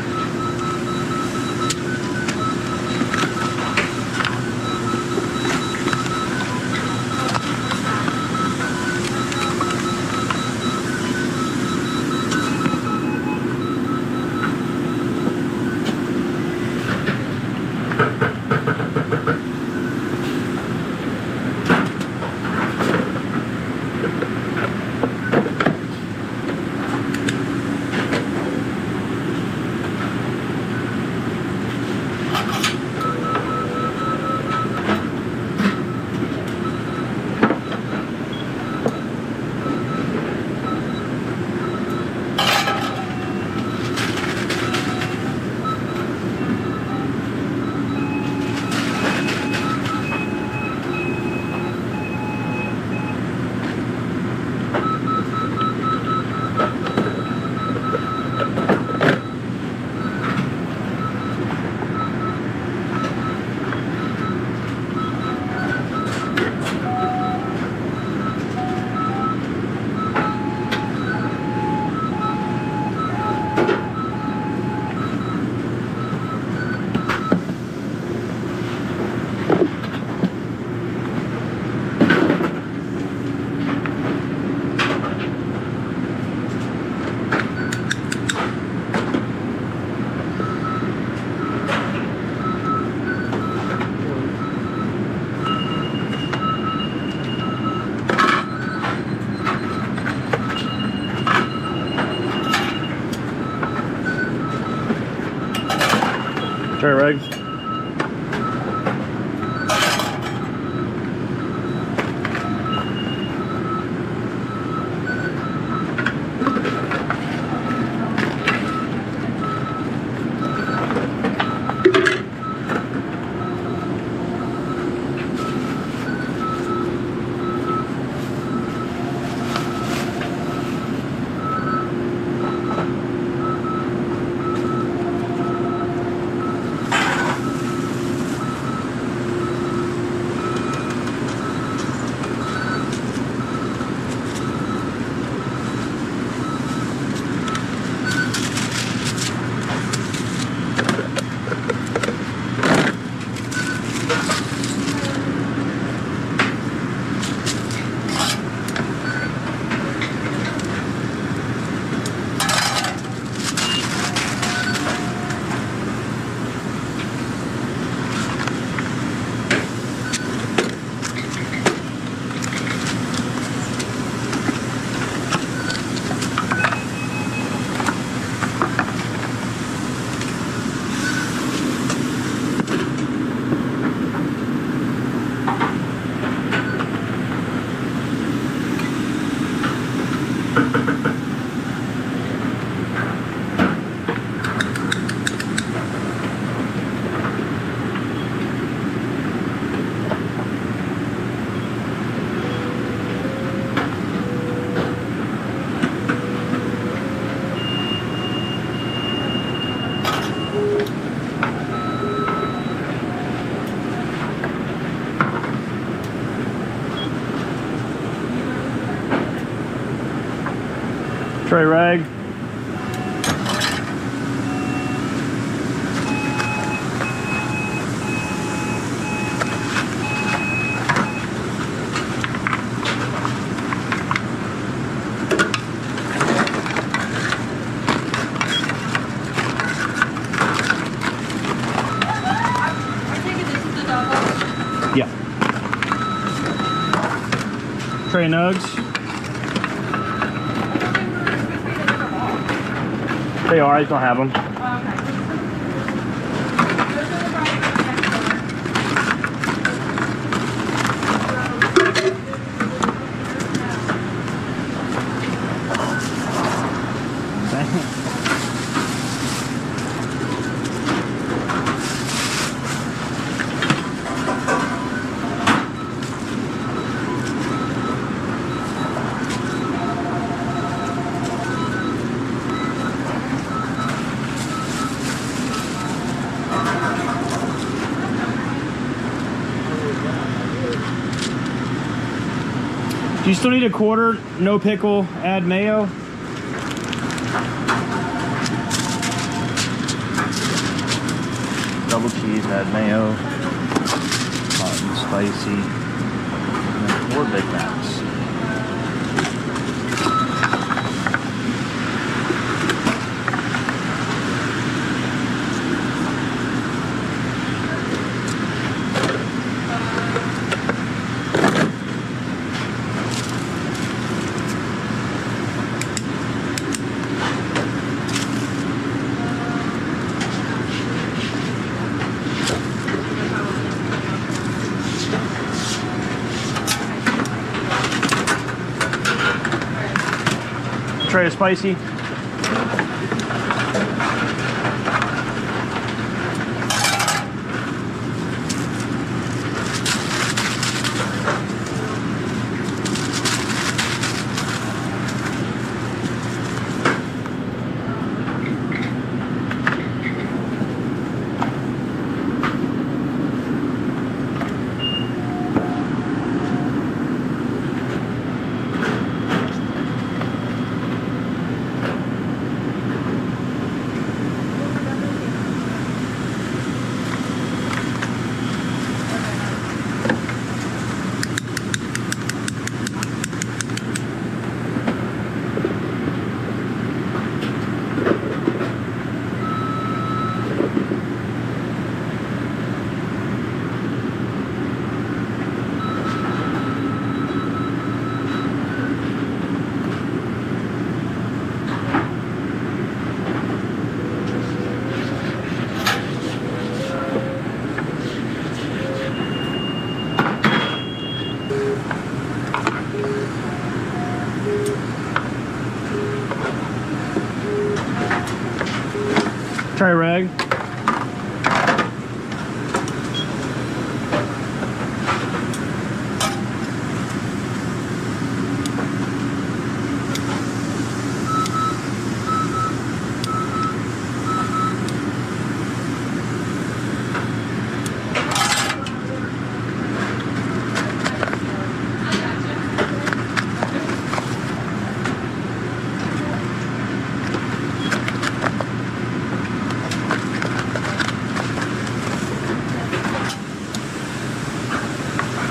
Tray rag. Yeah. Tray nugs. They are, I just don't have them. Do you still need a quarter? No pickle, add mayo? Double cheese, add mayo. Hot and spicy. And 4 Big Macs. Tray of spicy. Tray rag.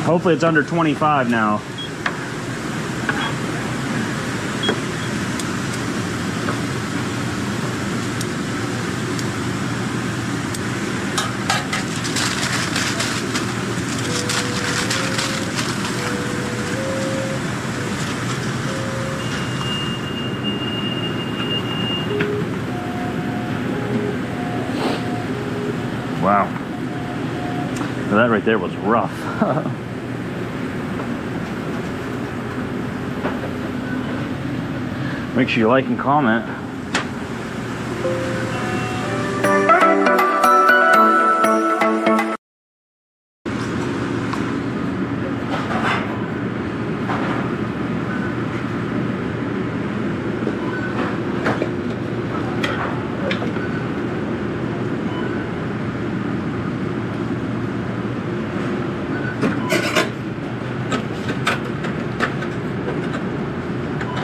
Hopefully it's under 25 now. Wow. So that right there was rough. Make sure you like and comment.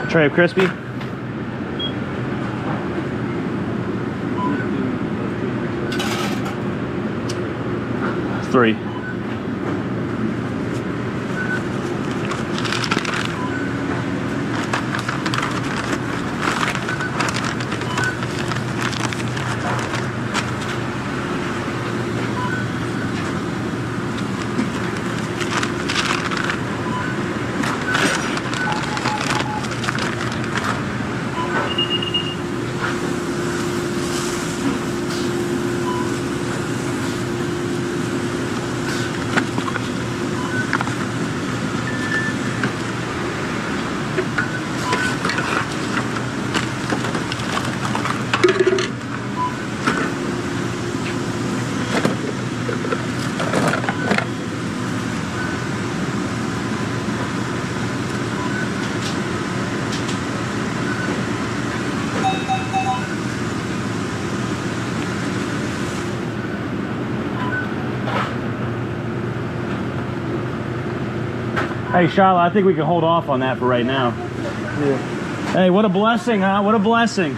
Tray of crispy. 3. Hey, Charlotte, I think we can hold off on that for right now. Yeah. Hey, what a blessing, huh? What a blessing.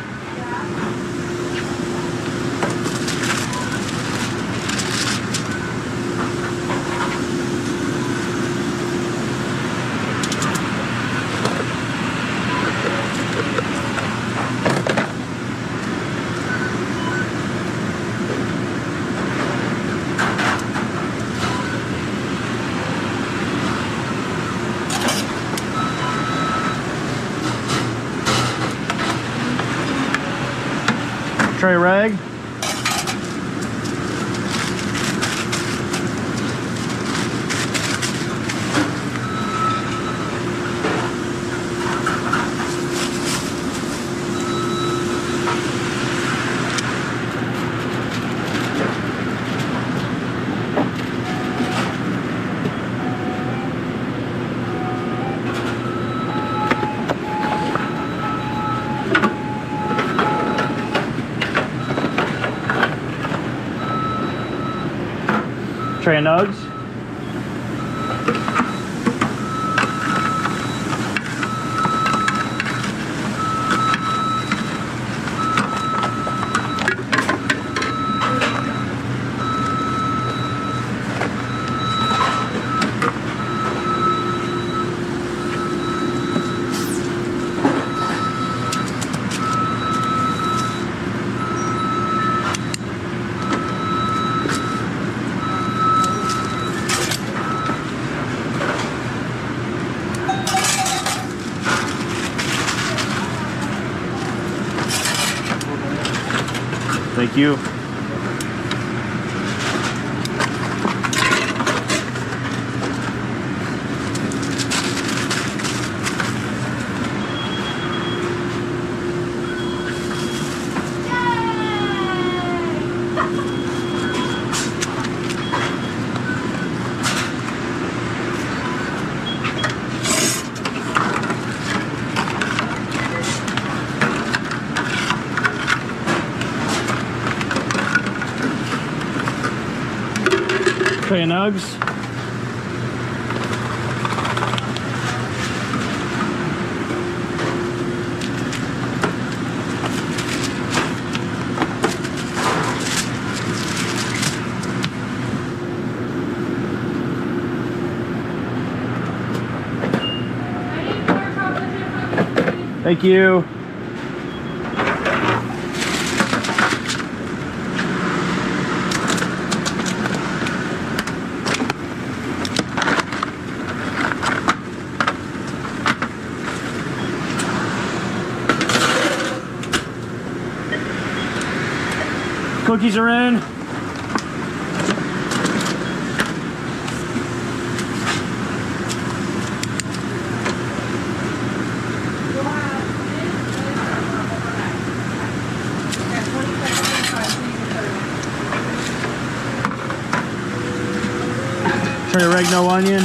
Trey Reg. Tray of nugs. Thank you. Tray of nugs. Thank you. Cookies are in. Tray of oregano onion.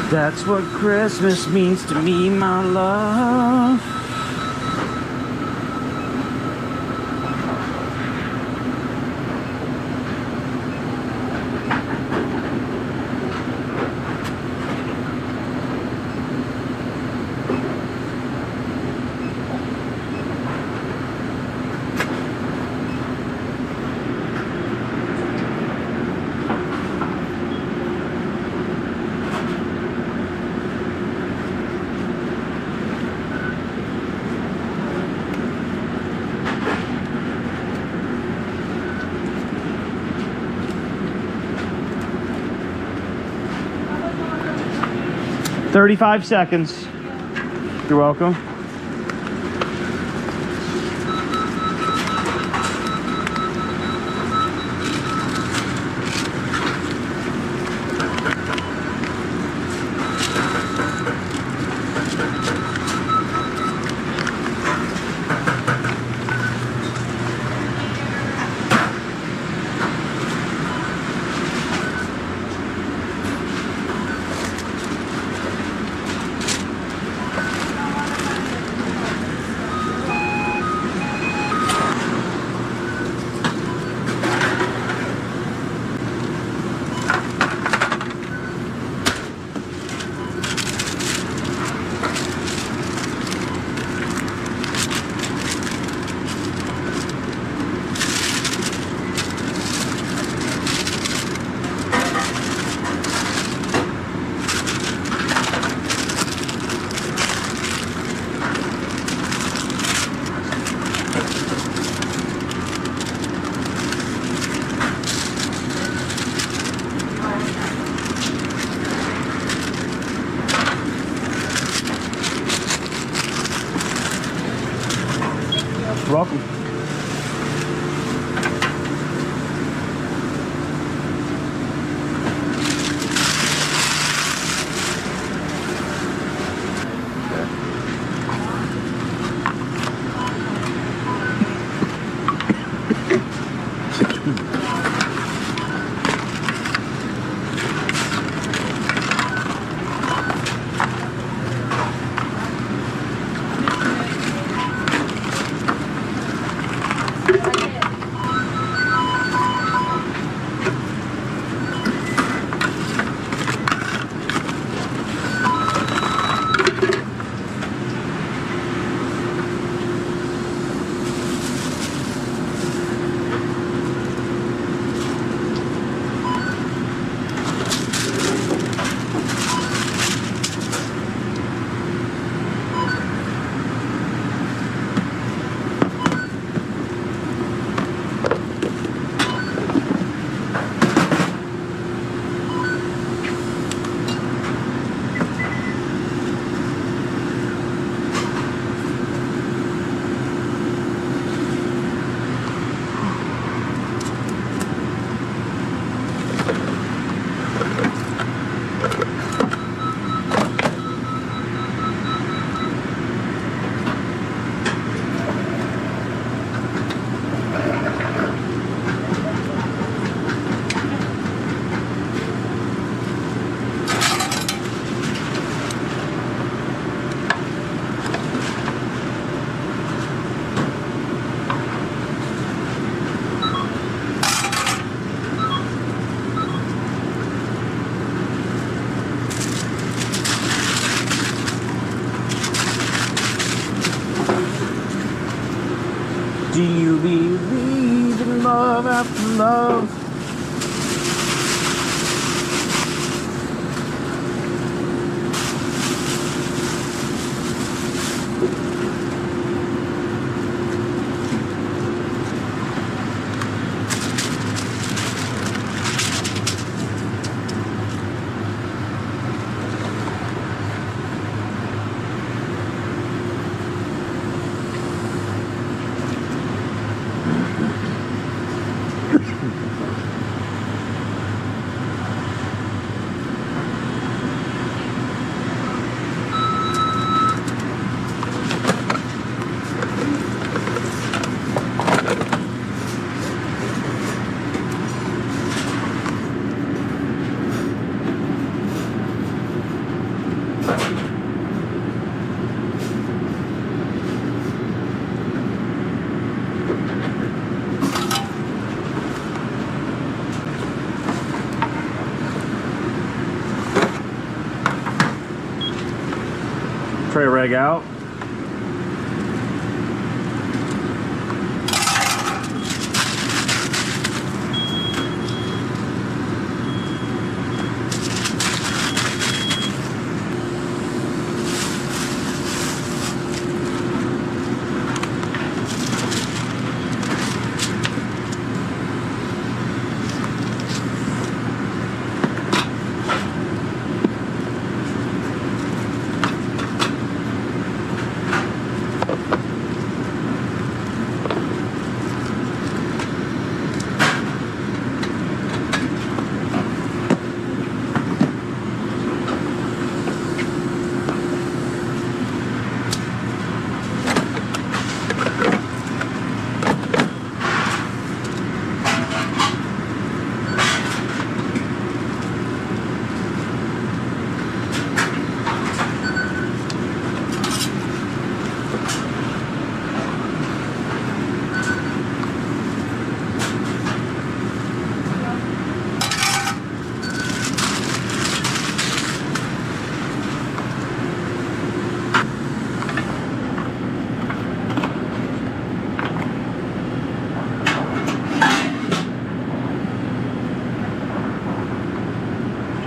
That's what Christmas means to me, my love. "35 seconds. You're welcome. You're welcome. Do you believe in love after love? Tray reg out.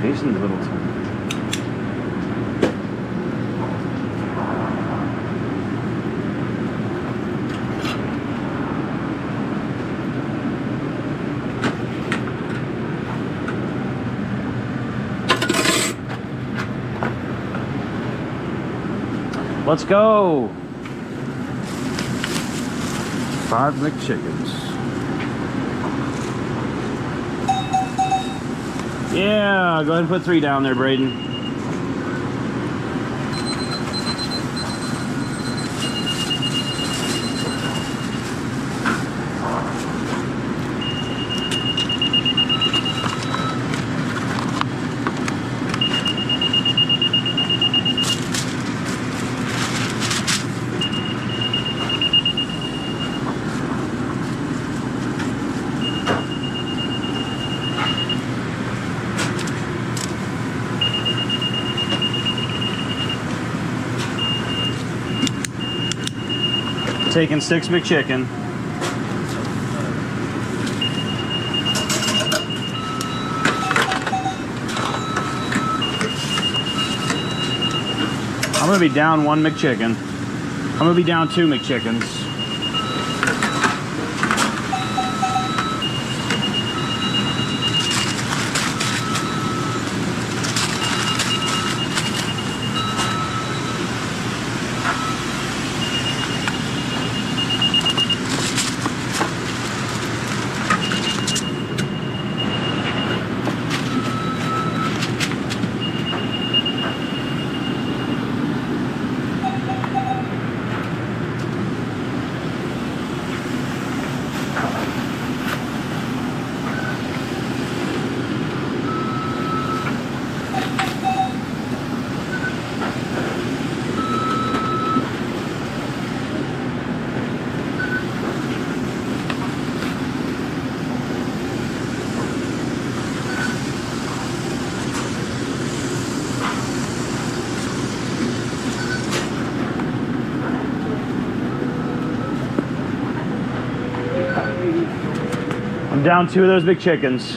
Jason's little time. Let's go. 5 McChickens. Yeah, go ahead and put 3 down there, Braden. Taking 6 McChicken. I'm gonna be down 1 McChicken. I'm gonna be down 2 McChickens. I'm down 2 of those big chickens.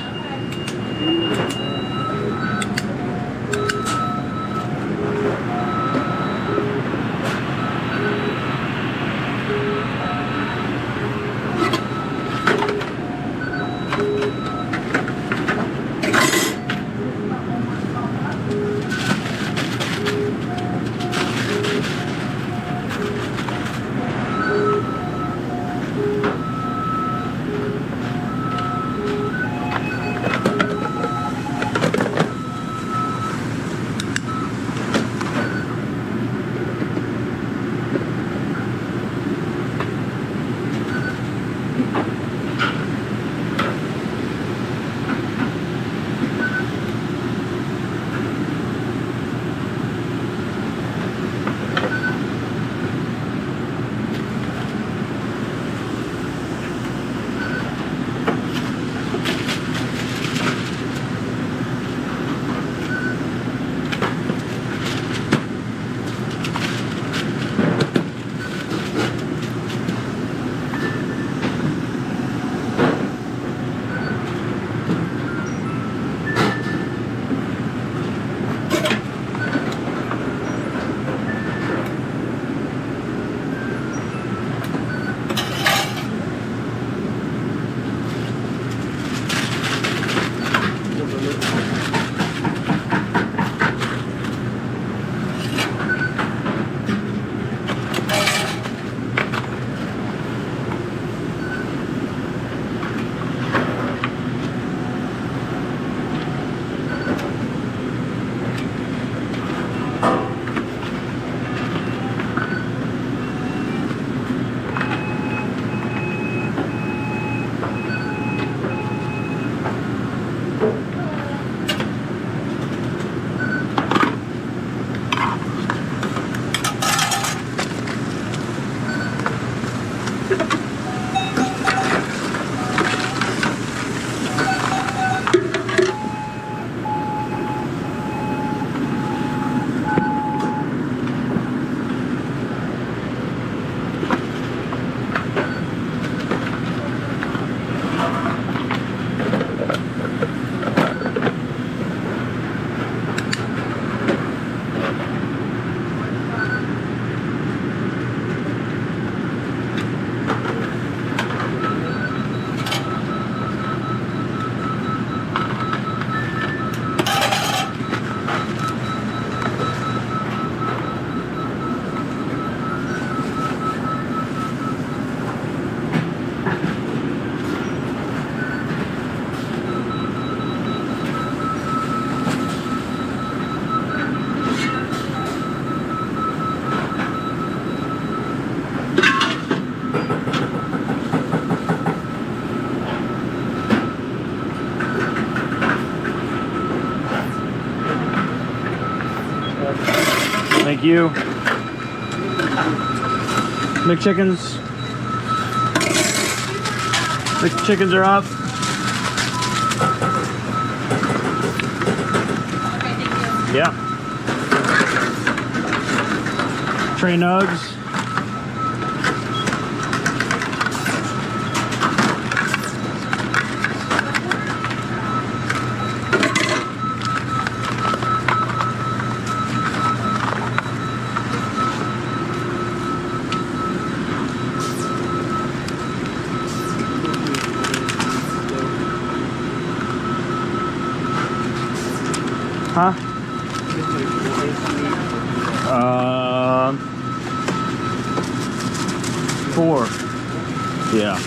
you. McChickens. McChickens are up. Yeah. Tray nugs. Huh? 4. Yeah.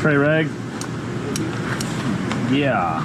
Tray reg. Yeah.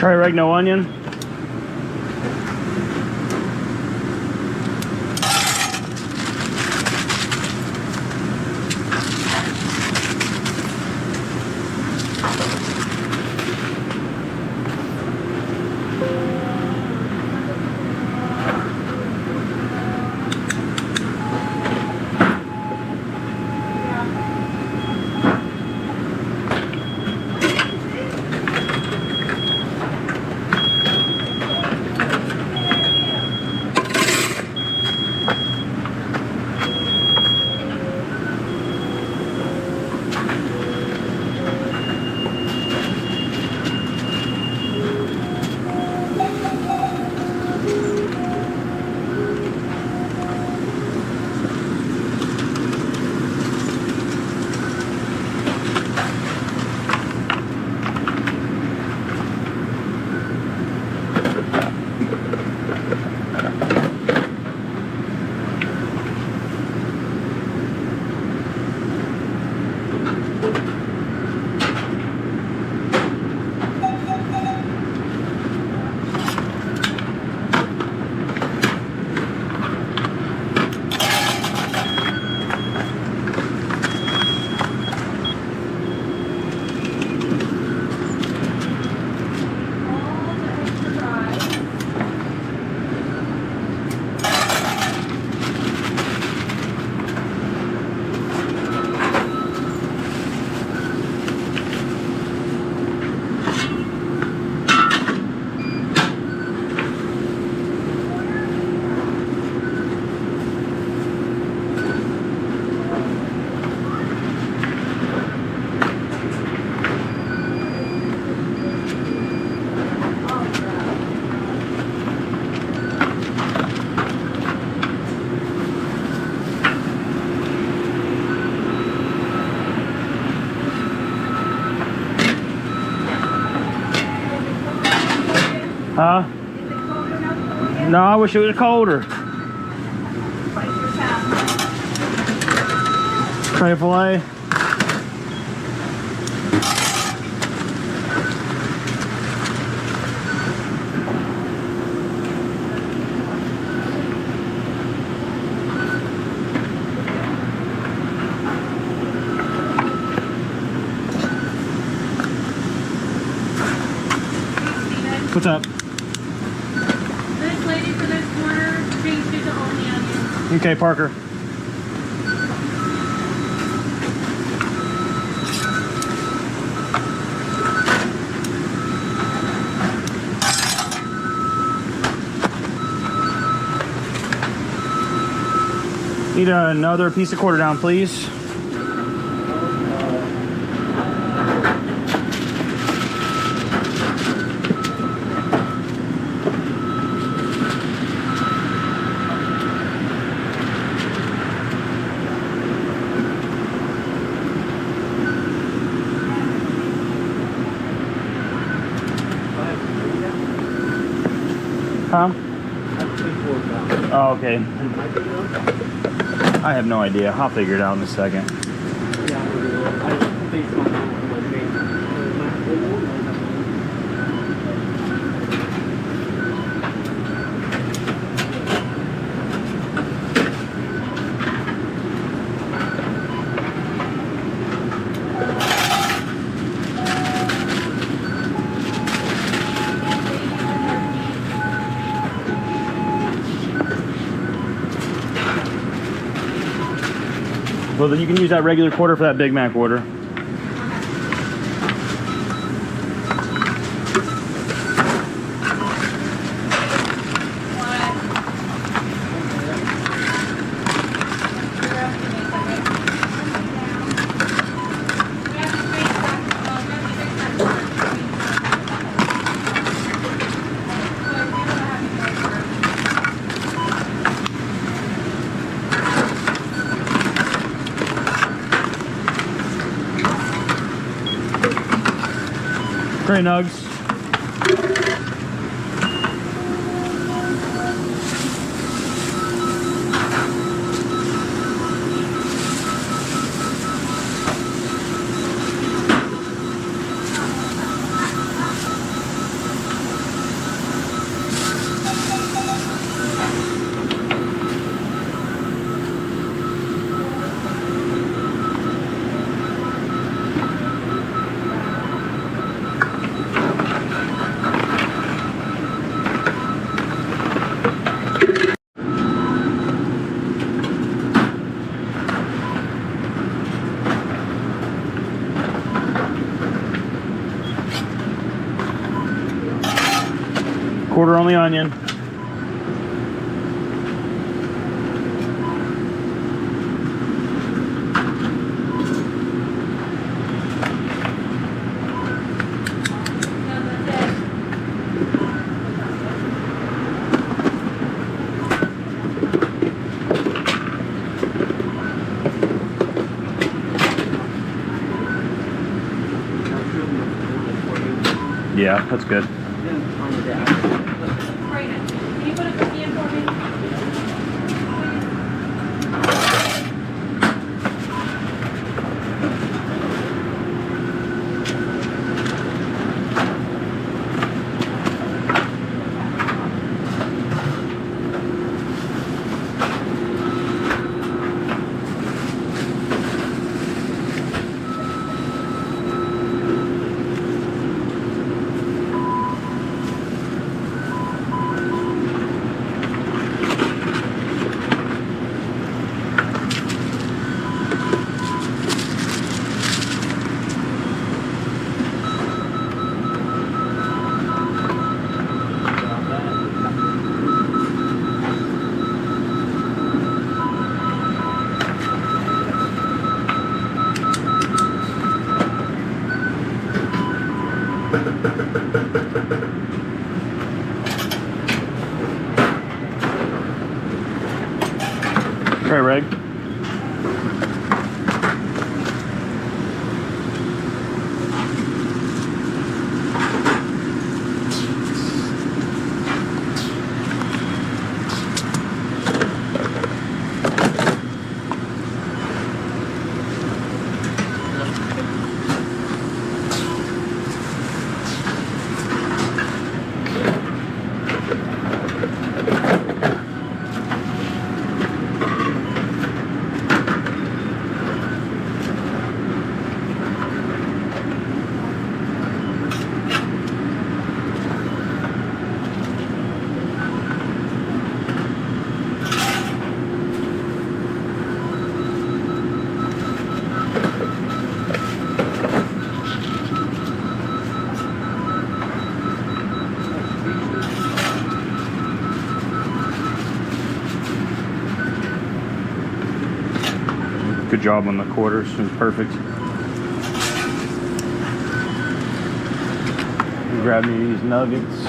Try reg, no onion. Huh? No, I wish it was colder. Tray fillet. What's up? This lady for this corner changed it to only onions. Okay, Parker. Need another piece of quarter down, please. Huh? Oh, okay. I have no idea. I'll figure it out in a second. Well, then you can use that regular quarter for that Big Mac order. Great nugs. Quarter only onion. Yeah, that's good. Can you put a cookie in for me? Right, Reg. job on the quarters. It was perfect. Grab me these nuggets.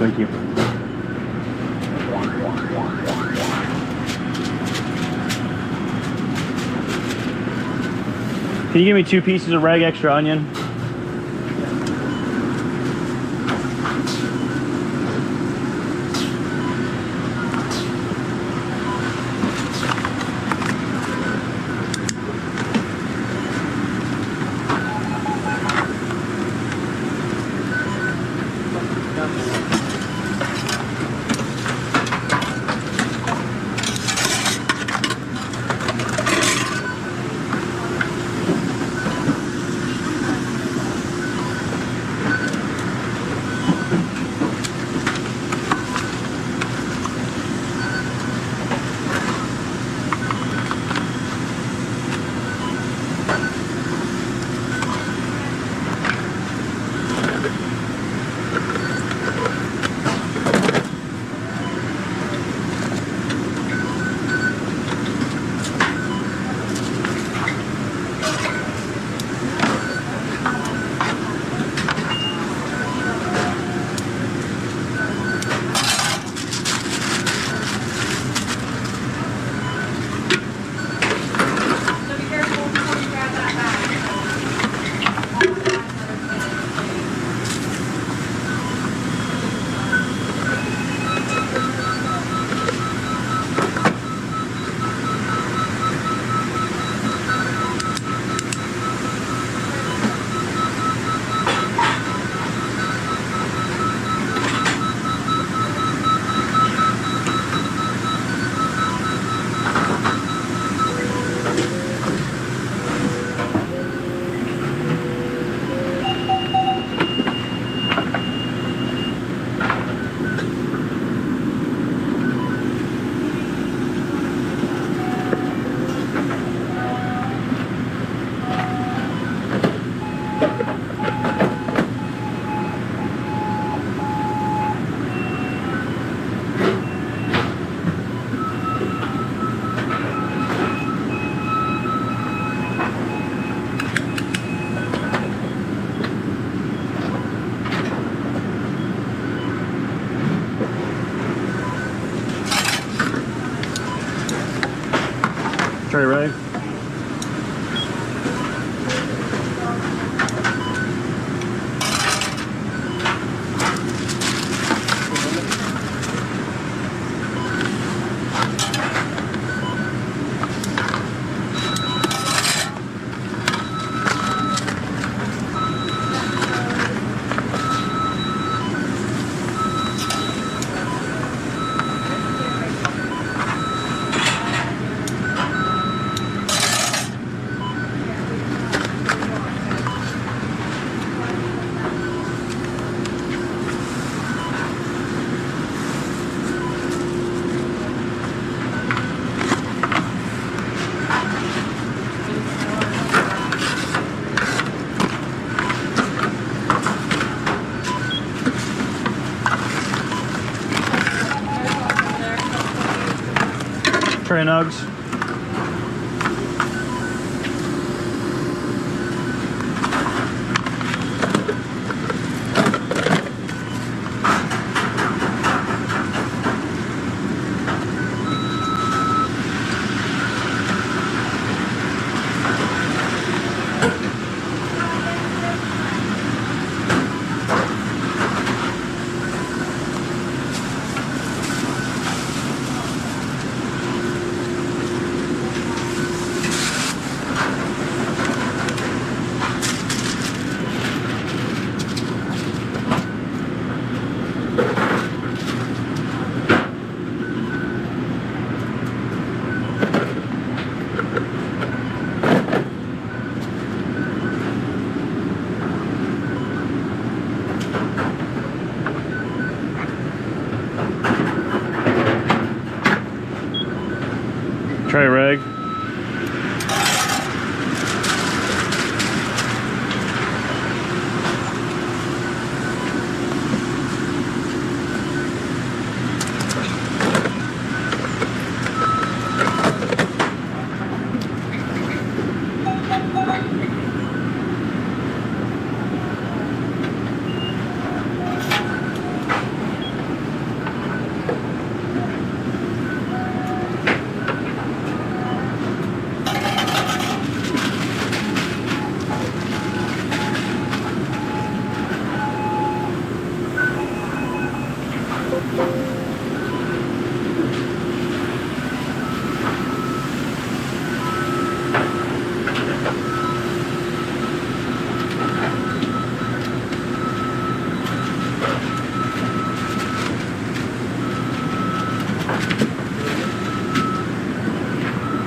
Thank you. Can you give me 2 pieces of reg extra onion? Tray reg. Trey Nugs. Trey rig.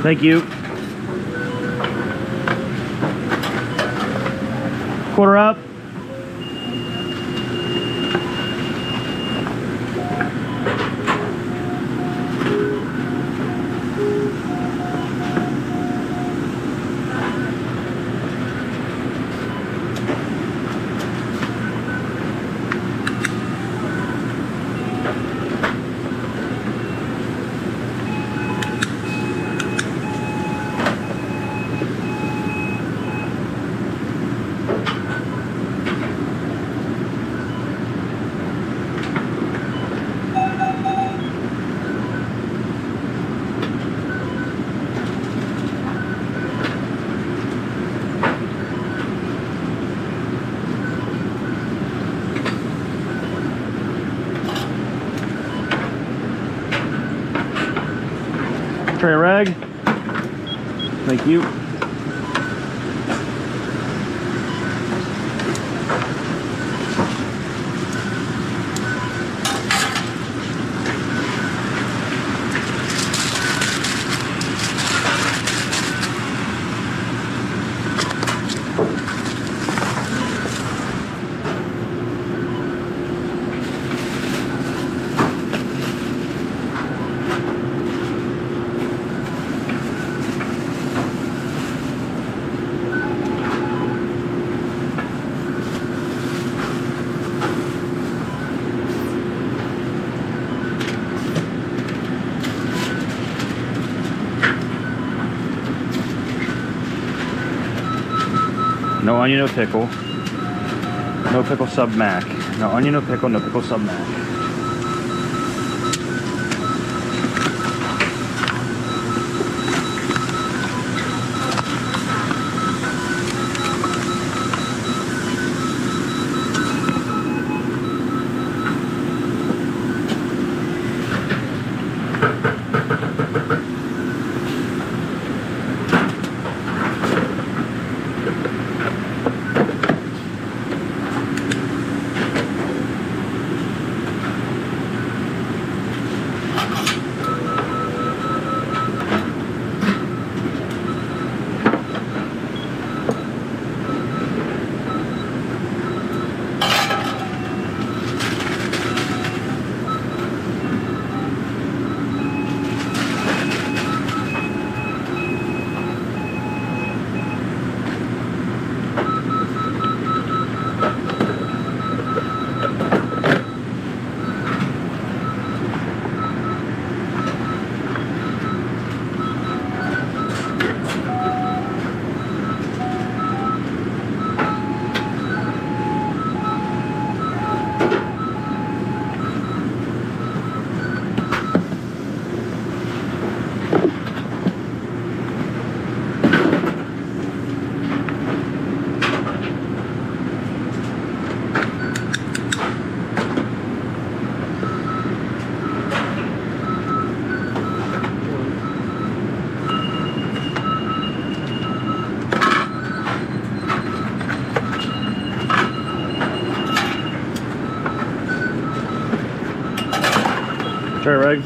Thank you. Quarter up. Tray rag. Thank you. No onion, no pickle. No pickle sub mac. No onion, no pickle sub mac. Tray reg.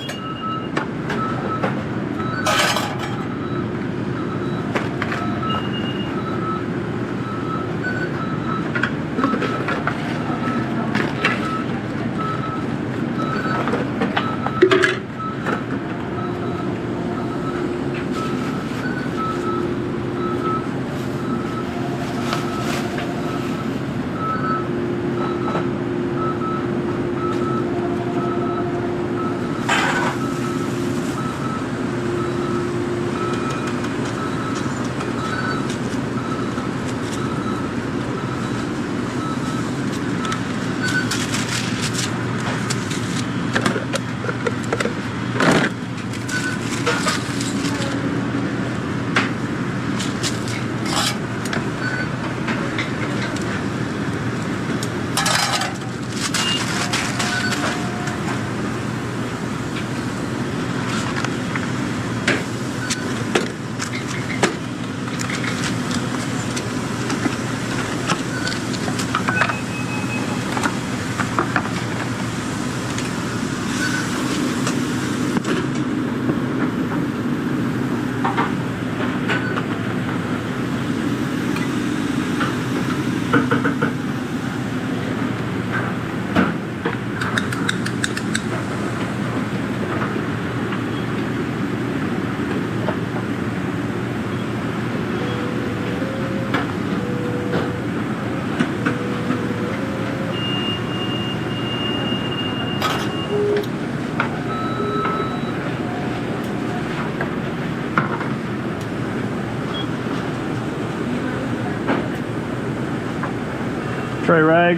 Tray rag.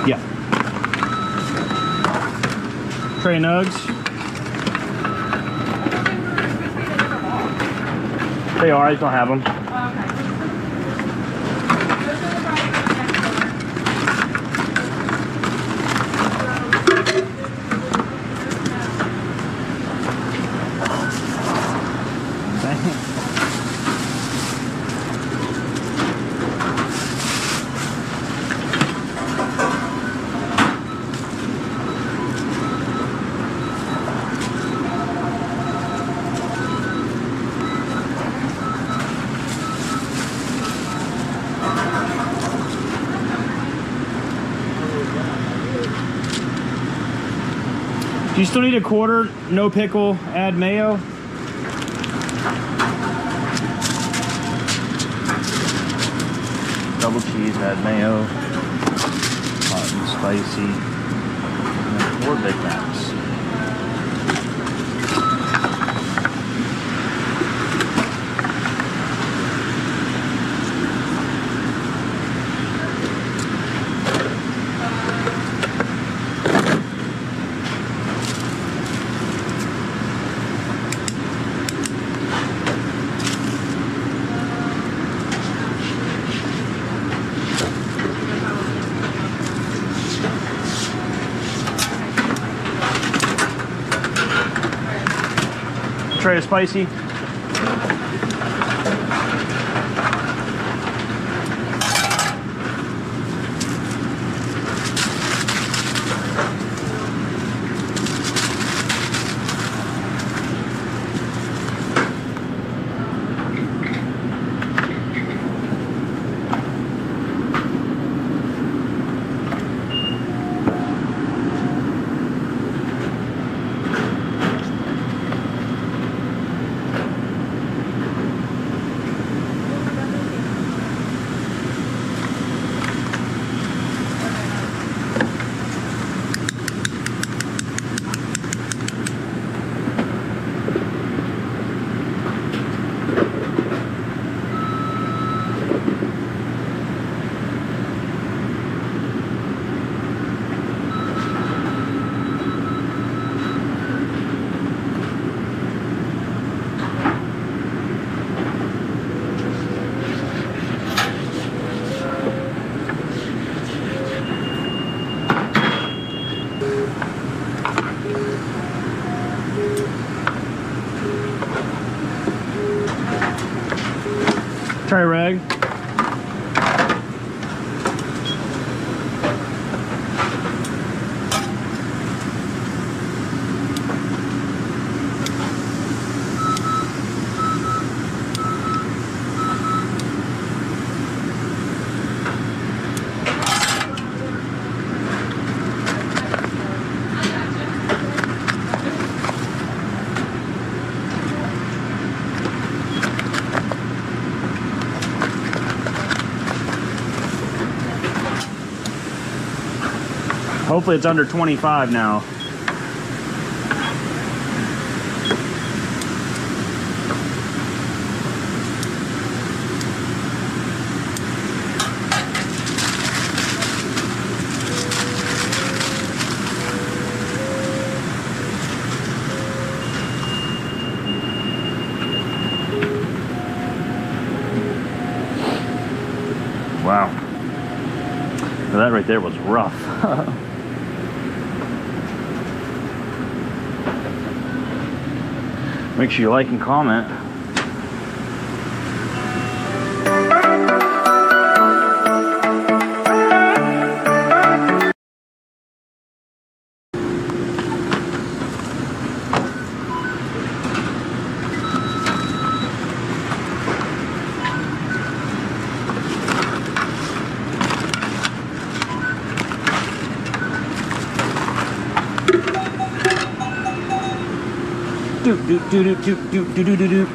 Yeah. Tray nugs. They are, I just don't have them. Do you still need a quarter? No pickle, add mayo? Double cheese, add mayo. Hot and spicy. And 4 Big Macs. Tray of spicy. Tray reg. Hopefully it's under 25 now. Wow. That right there was rough. Make sure you like and comment. Do do do do do do do do do.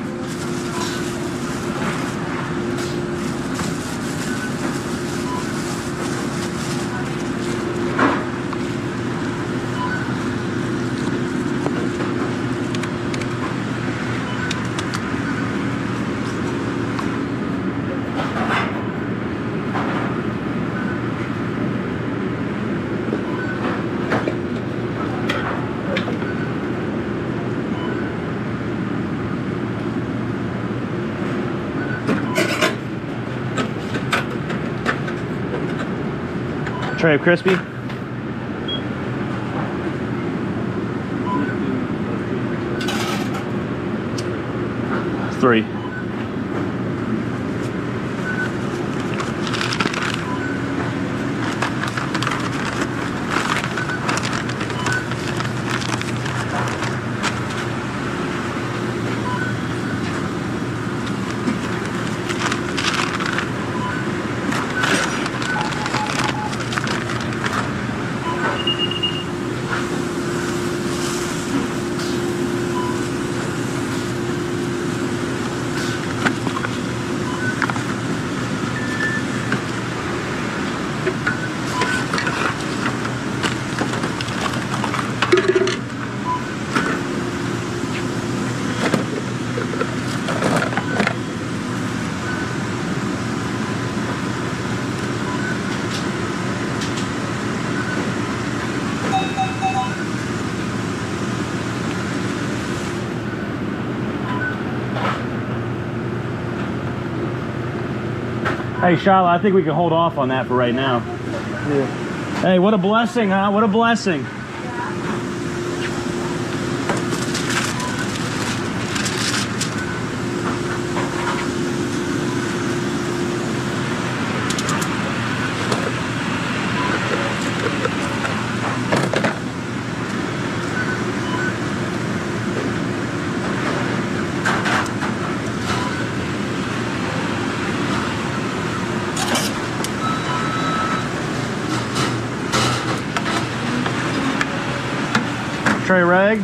Tray of crispy. Three. Hey, Shala, I think we can hold off on that for right now. Yeah. Hey, what a blessing, huh? What a blessing. Tray reg.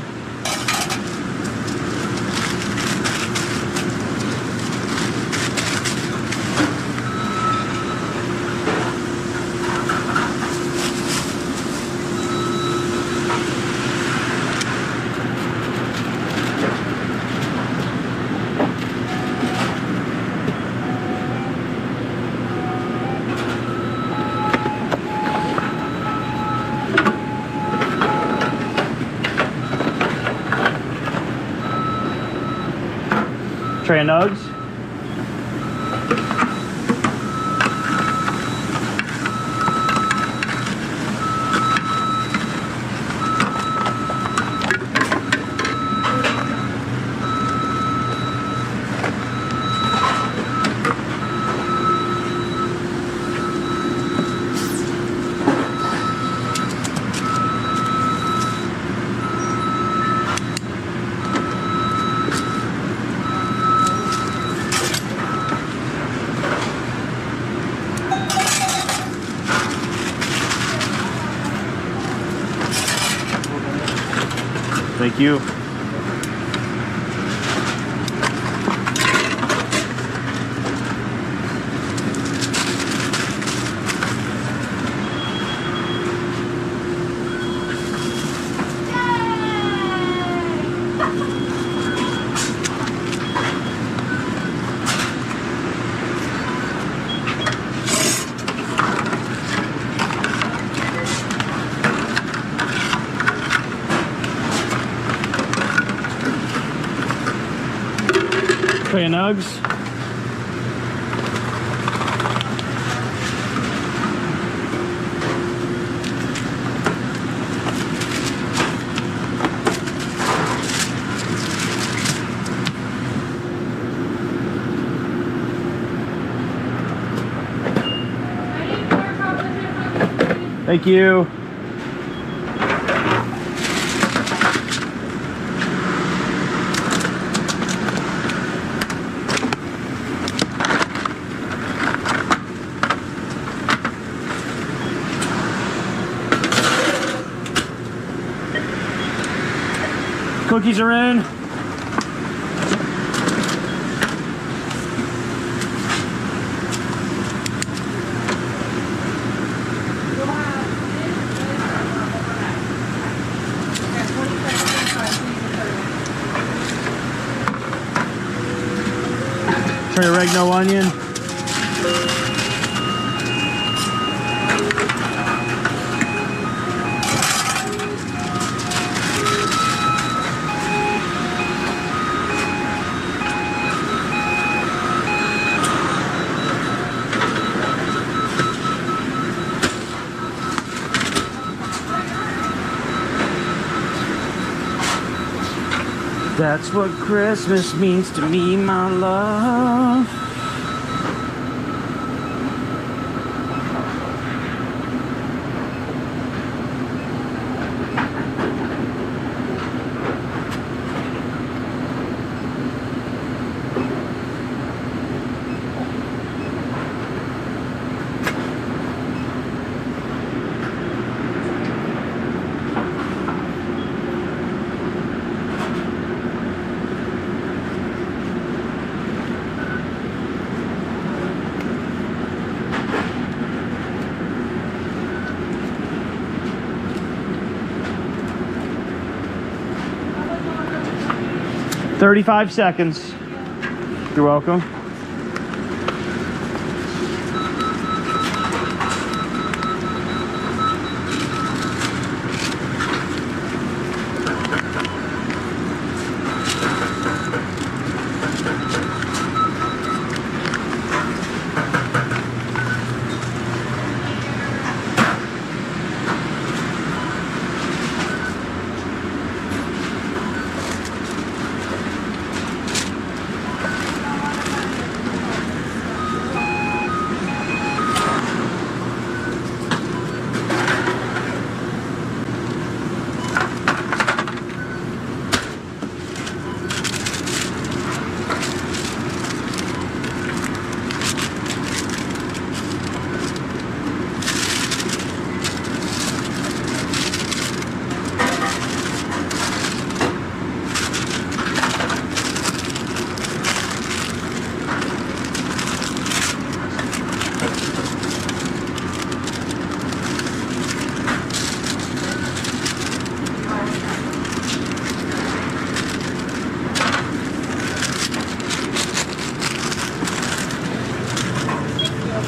Tray of nugs. Thank you. Tray of nugs. Thank you. Cookies are in. Tray of oregano onion. That's what Christmas means to me, my love. "35 seconds. You're welcome.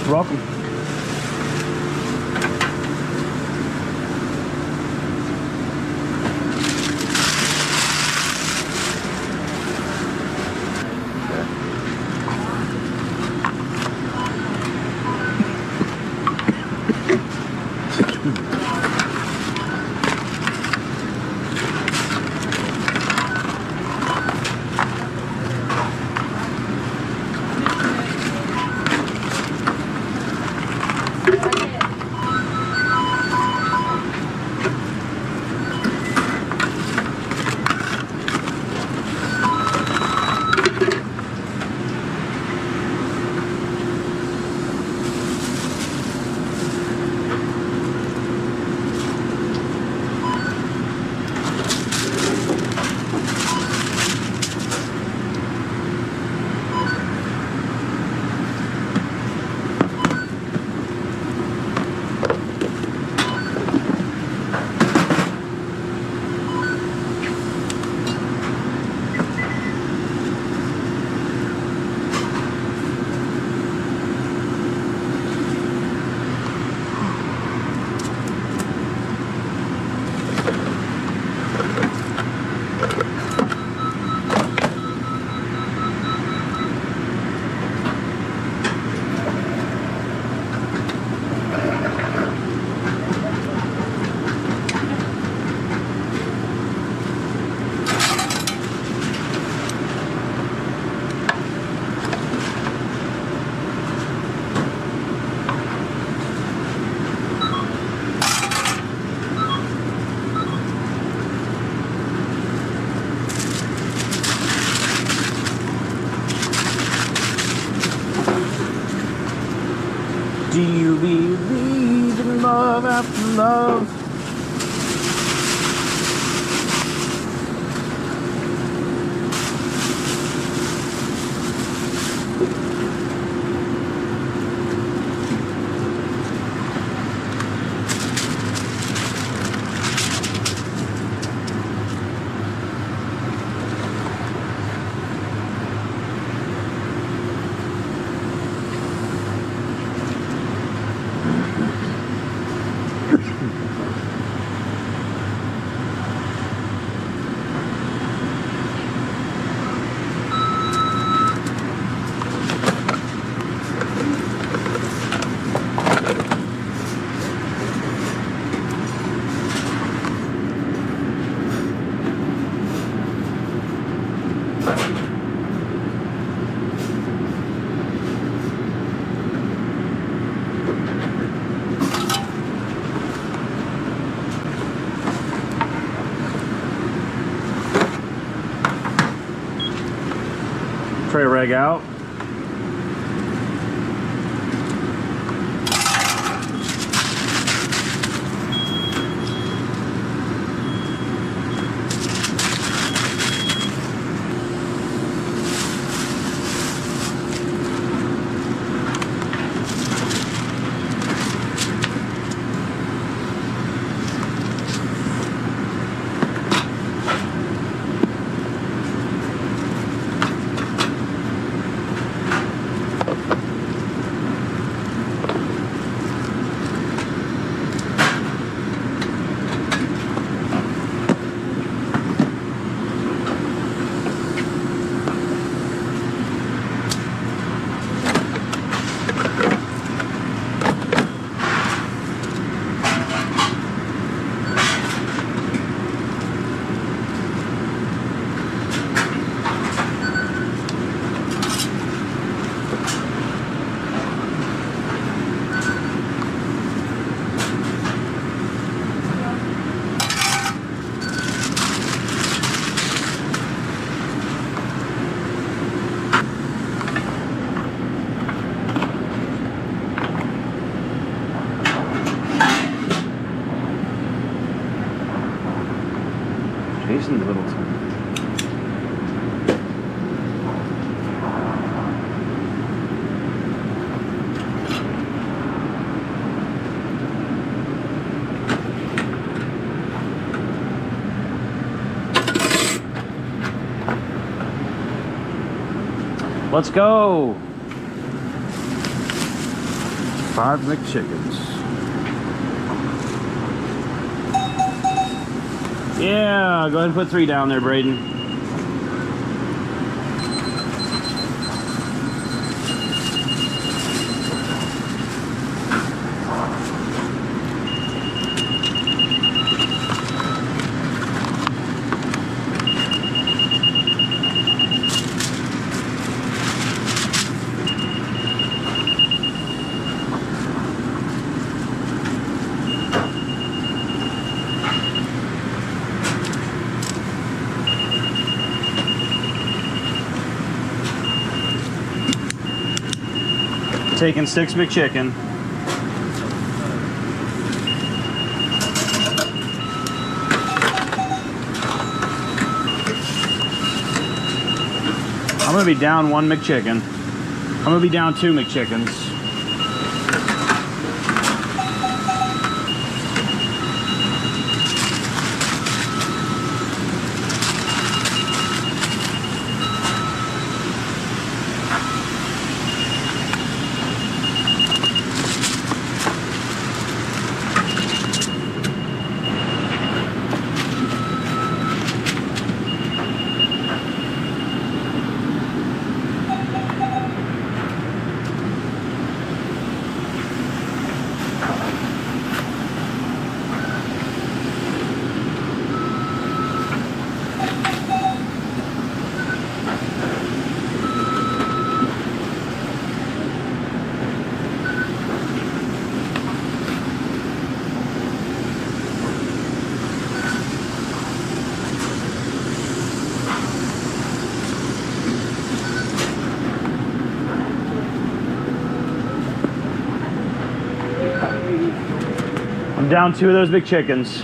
Welcome. Do you believe in love after love? Tray reg out. Jason Littleton. Let's go. 5 McChickens. Yeah, go ahead and put 3 down there, Braden. Taking 6 McChicken. I'm gonna be down 1 McChicken. I'm gonna be down 2 McChickens. I'm down 2 of those big chickens.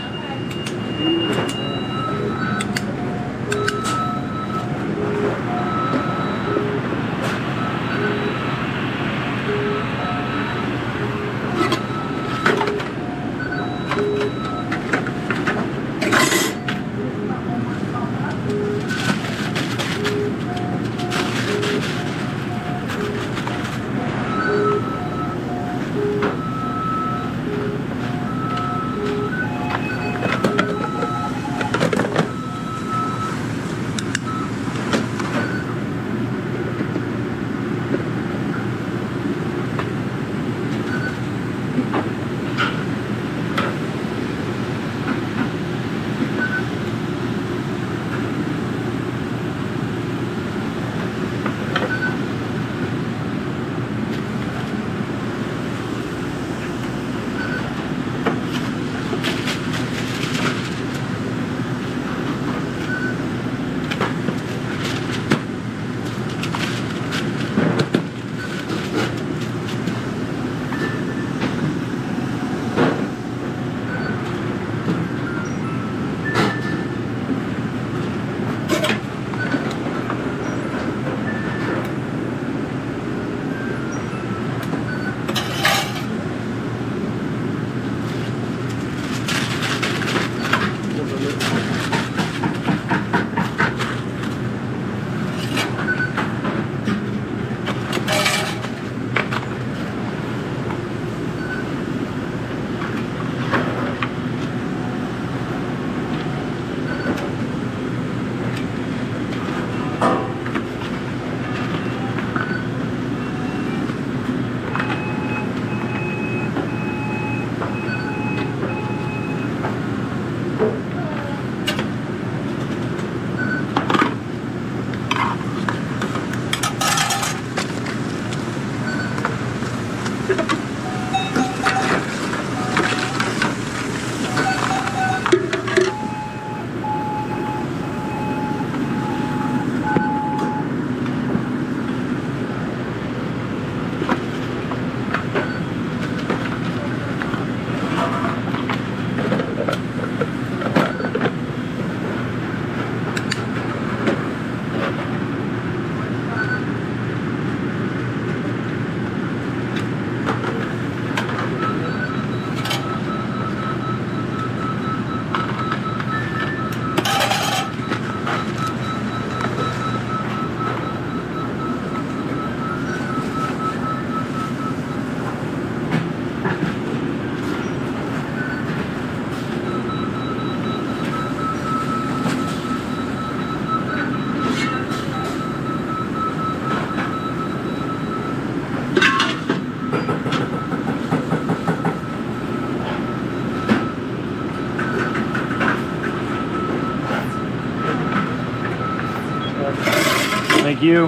Thank you.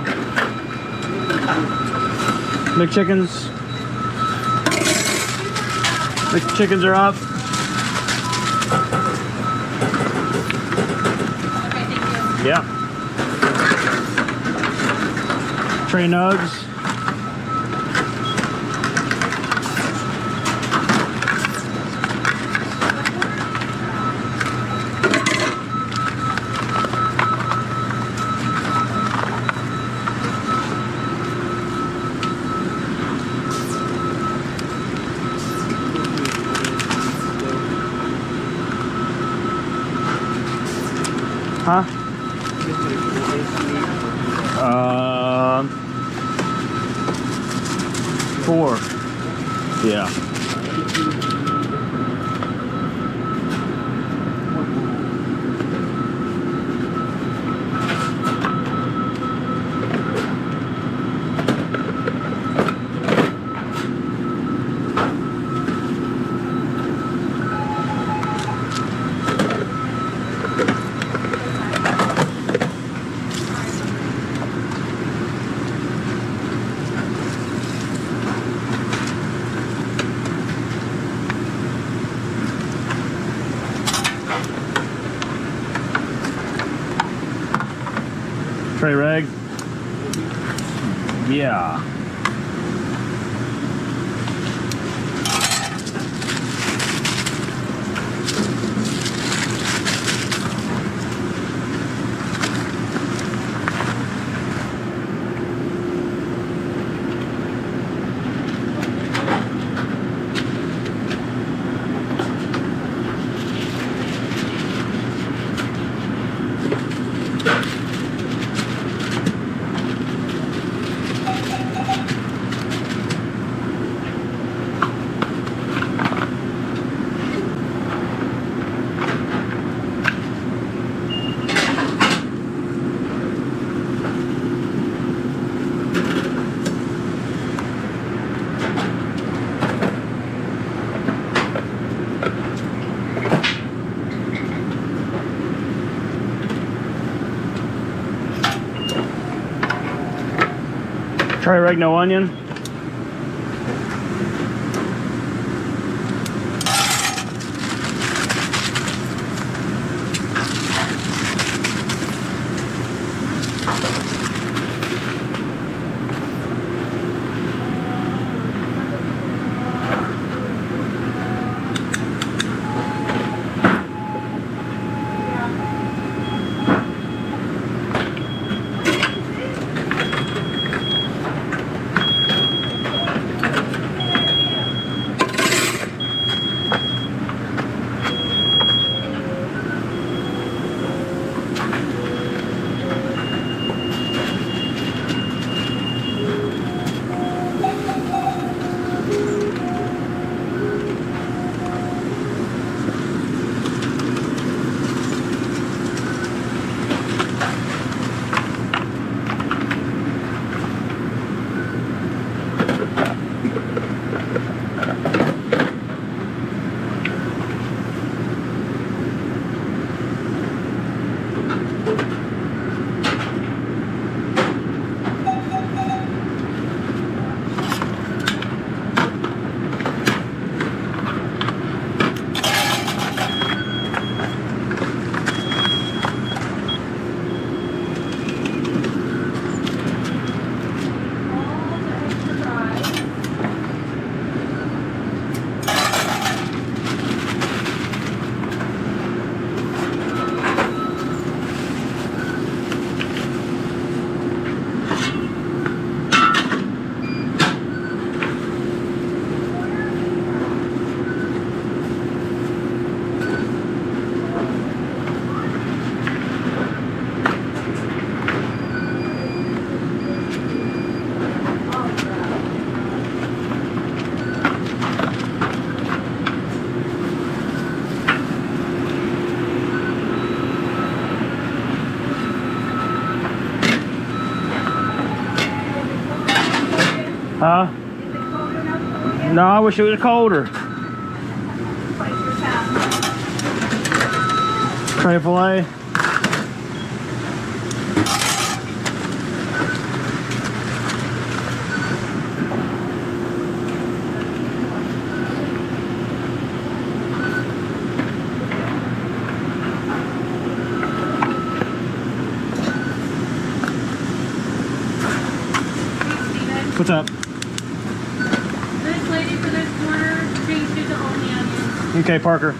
McChickens. McChickens are up. Yeah. Tray nugs. Huh? 4. Yeah. Tray reg? Yeah. Try oregano onion. Huh? No, I wish it was colder. Tray fillet. What's up? This lady for this corner changed it to only onions. Okay, Parker.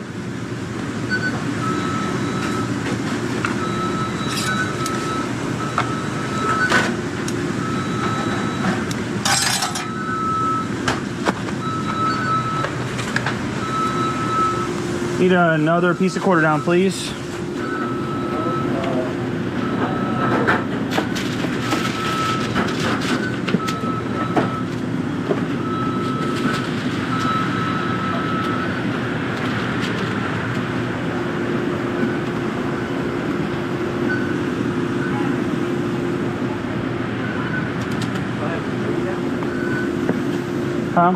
Need another piece of quarter down, please. Huh?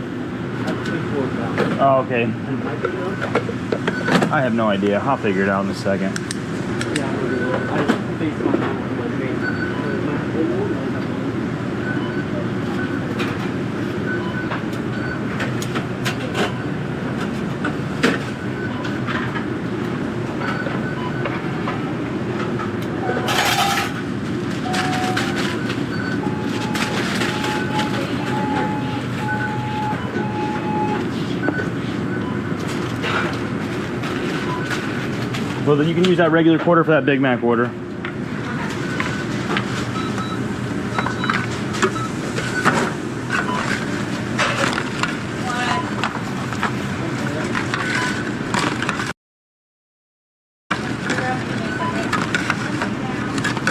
Oh, okay. I have no idea. I'll figure it out in a second. Well, then you can use that regular quarter for that Big Mac order.